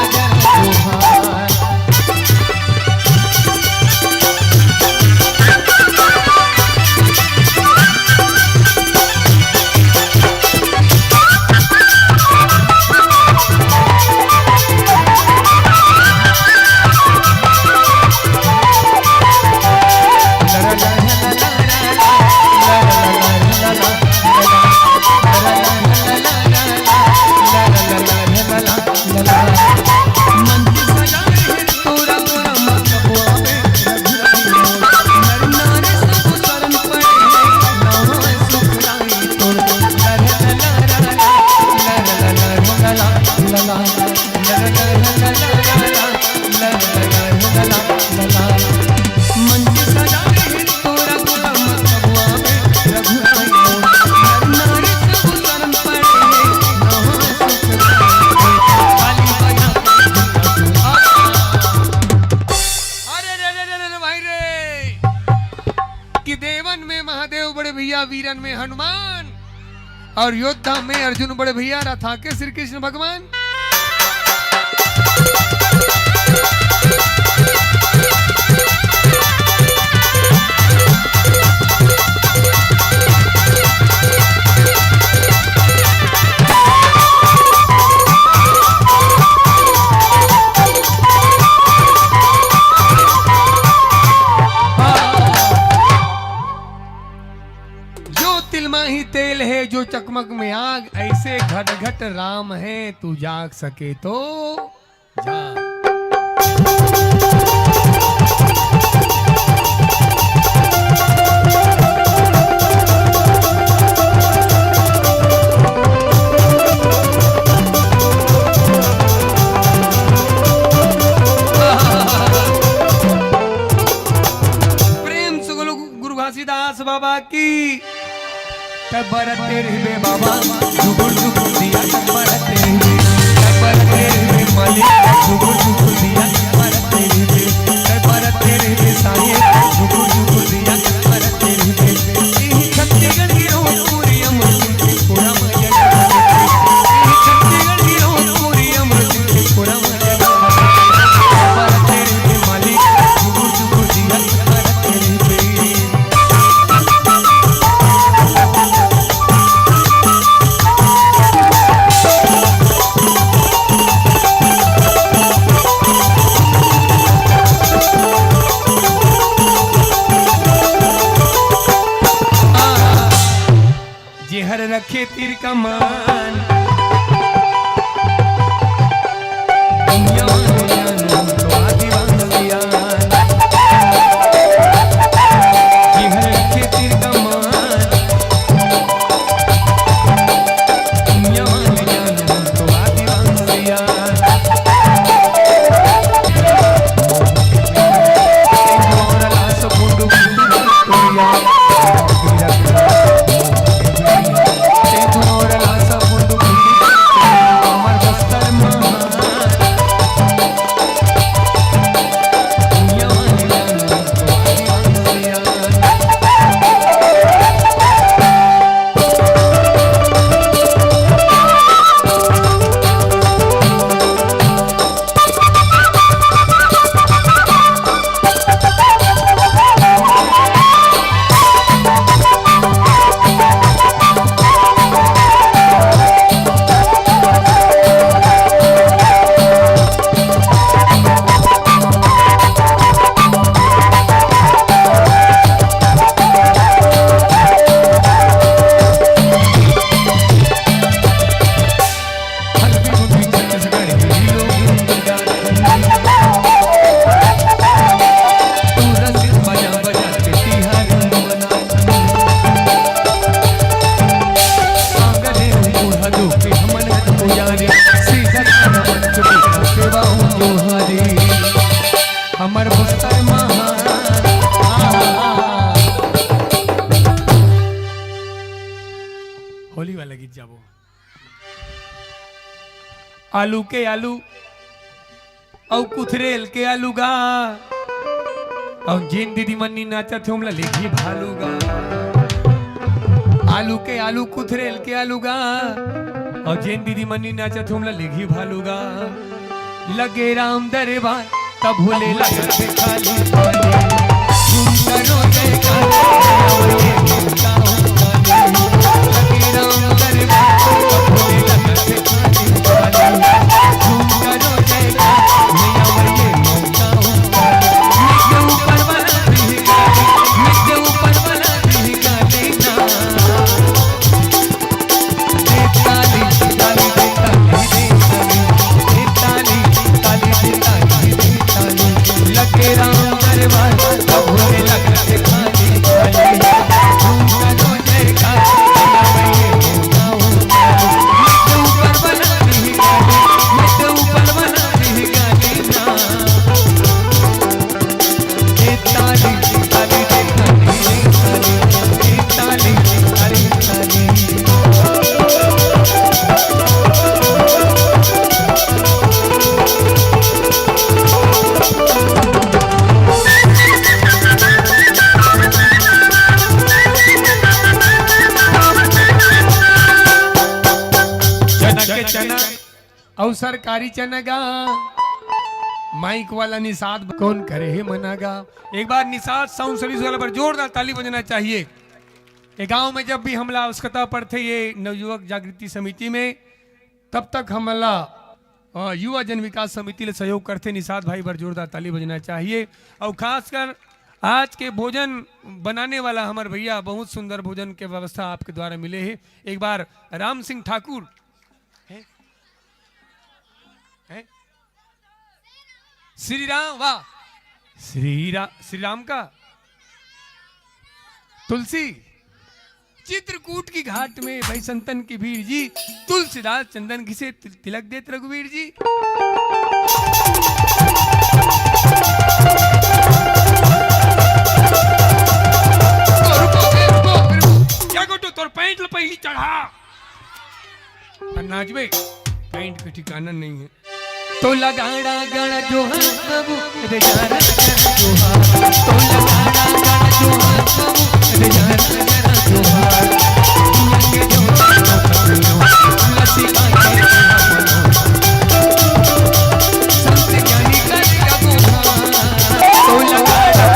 वीरन में हनुमान और योद्धा में अर्जुन बड़े भैया रथा के श्री कृष्ण भगवान। तेल है जो चकमक में आग, ऐसे घट घट राम है, तू जाग सके तो जाग। प्रेम से बोलो गुरु घासीदास बाबा की। बरते रे बाबा जुगुर जुगुर दिया, बरते रे मालिक जुगुर जुगुर दिया, बरते रे साये जुगुर जुगुर दिया, बरते रे छत्तीसगढ़ की पूरी अमृत पूरा मजा, छत्तीसगढ़ की पूरी अमृत पूरा मजा, बरते रे मालिक जुगुर जुगुर दिया, बरते रे। रखे तीर कमान सब आलू के आलू और कुथरेल के आलूगा और जिन दीदी मन्नी नाचा थे हमला लेखी भालूगा आलू के आलू कुथरेल के आलूगा और जिन दीदी मन्नी नाचा थे हमला लेखी भालूगा लगे राम दरबार तब भोले लगा से खाली सुंदरो जयकार लगे राम दरबार तब भोले लगा से खाली सुंदरो जयकार और सरकारी चनगा माइक वाला निषाद कौन करे है मनागा। एक बार निषाद साउंड सर्विस वाला पर जोरदार ताली बजना चाहिए। ये गांव में जब भी हमला आवश्यकता पड़ते ये नवयुवक जागृति समिति में तब तक हमला युवा जन विकास समिति ले सहयोग करते निषाद भाई पर जोरदार ताली बजना चाहिए। और खासकर आज के भोजन बनाने वाला हमारे भैया बहुत सुंदर भोजन के व्यवस्था आपके द्वारा मिले है। एक बार राम सिंह ठाकुर श्री राम वाह श्री राम का तुलसी चित्रकूट की घाट में भाई संतन की भीड़ जी तुलसीदास चंदन घिसे तिलक देत रघुवीर जी। क्या गोटो तोर पैंट ल पहली चढ़ा नाचबे पैंट का ठिकाना नहीं है तो लगाड़ा गाड़ा जो बाबू रे जारा जोहार तो लगाड़ा गाड़ा जो बाबू रे जारा जोहार लगे जो लसी आके संत ज्ञानी करेगा गुहार तो लगाड़ा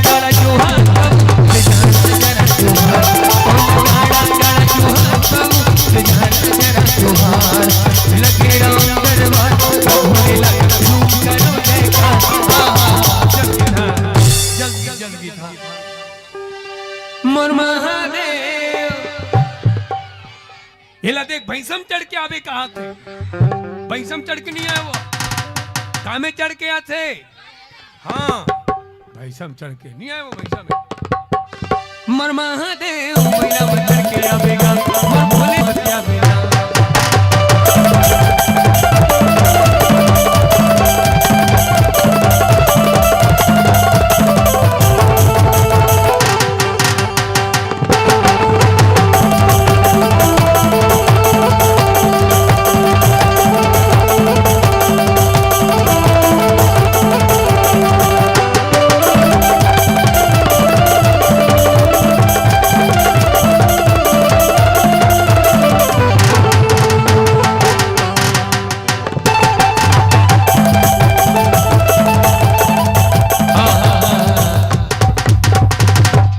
गाड़ा जो बाबू रे जारा जोहार तो लगाड़ा गाड़ा जो बाबू रे जारा जोहार लगे राम दरबार भोले लगा करो जयकार जल्दी था मोर महादेव हिला देख भैंसम चढ़ के आवे कहा थे भैंसम चढ़ के नहीं आए वो कामे चढ़ के आते हाँ भैंसम चढ़ के नहीं आए वो भैंसम मोर महादेव मैना में चढ़ के आवेगा मोर भोले बच आवेगा।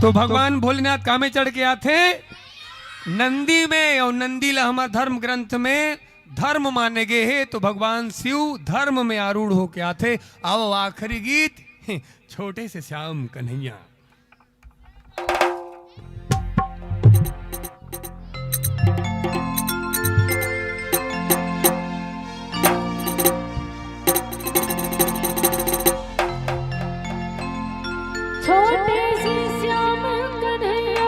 तो भगवान भोलेनाथ कामे चढ़ के आते नंदी में और नंदी ला हमारे धर्म ग्रंथ में धर्म माने गए है तो भगवान शिव धर्म में आरूढ़ होके आते। आओ आखिरी गीत छोटे से श्याम कन्हैया। छोटे से श्याम कन्हैया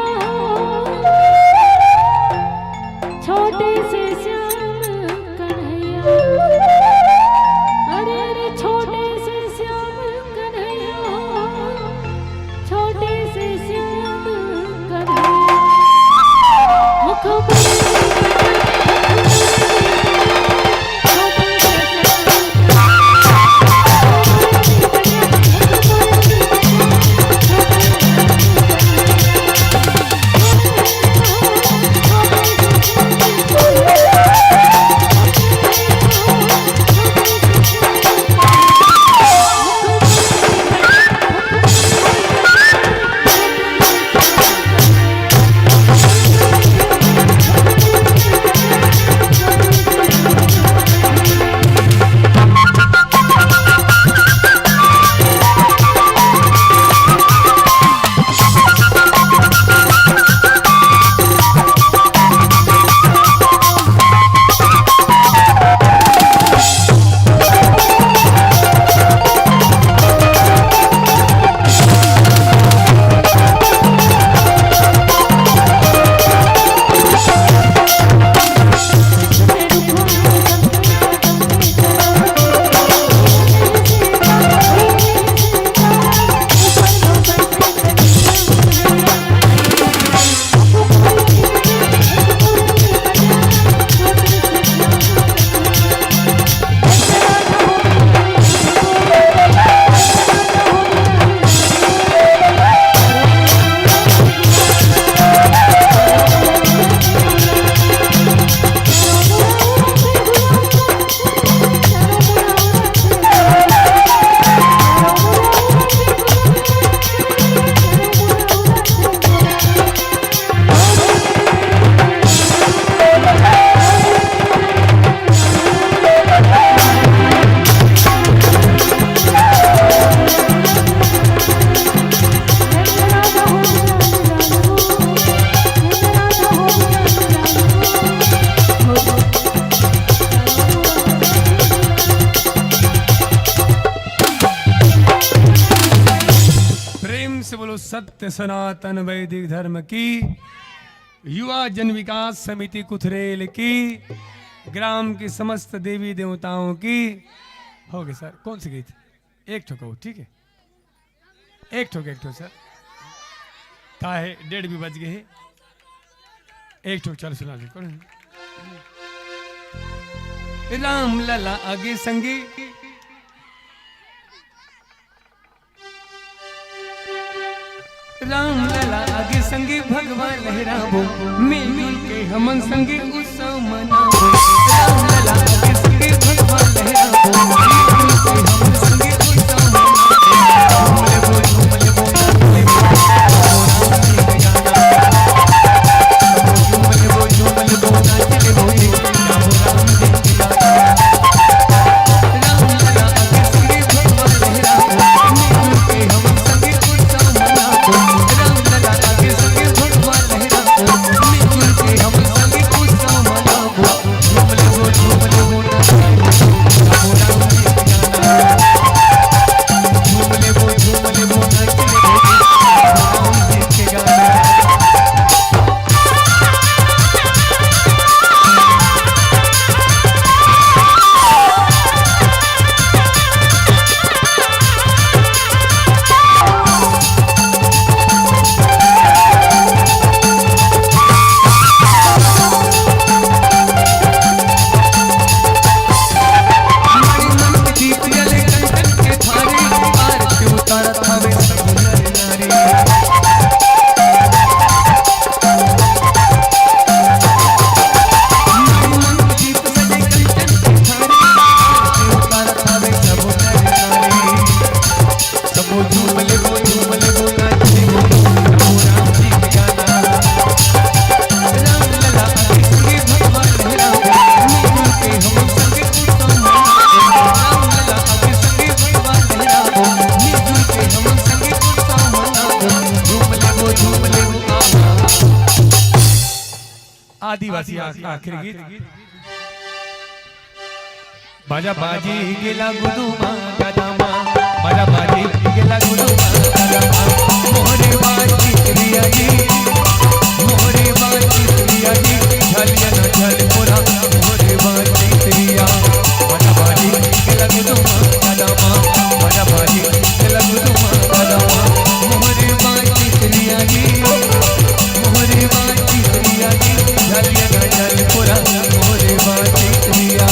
सत्य सनातन वैदिक धर्म की, युवा जन विकास समिति कुथरेल की, ग्राम की समस्त देवी देवताओं की। हो गए सर, कौन सी गीत? एक ठो कहो, ठीक है, एक ठो सर, का है 1:30 भी बज गए हैं, एक ठो चल सुना दे। राम लला आगे संगी, राम लला आगे संगी, भगवान लहराबो, मिल मिल के हमन संगी उत्सव मनाबो। राम लला आगे संगी, भगवान लहराबो, मिल मिल के हमन संगी उत्सव मनाबो। झूमले बोल झूमले बोल झूमले बोल झूमले बोल नाचले बोल राम राम जी गाना। राम लला आगे संगी, भगवान लहराबो, मिल मिल के हमन संगी उत्सव मनाबो। राम लला आगे संगी, भगवान लहराबो, मिल मिल के हमन संगी उत्सव मनाबो। झूमले बोल झूमले बोल नाचले बोल राम राम जी गाना। झूमले बोल झूमले बोल नाचले बोल राम जी गाना। आदिवासी आखिर गीत। बाजा बाजी गेला गुदुमा गदामा, बाजा बाजी गेला गुदुमा गदामा। मोहरे बाजी प्रिया जी, मोहरे बाजी प्रिया जी, झलिया न झल मोरा, मोहरे बाजी प्रिया। बाजा बाजी गेला गुदुमा गदामा, बाजा बाजी गेला गुदुमा गदामा। मोहरे बाजी प्रिया जी, मोहरे बाजी प्रिया जी, झलिया न झल मोरा, मोहरे बाजी प्रिया।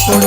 तोड़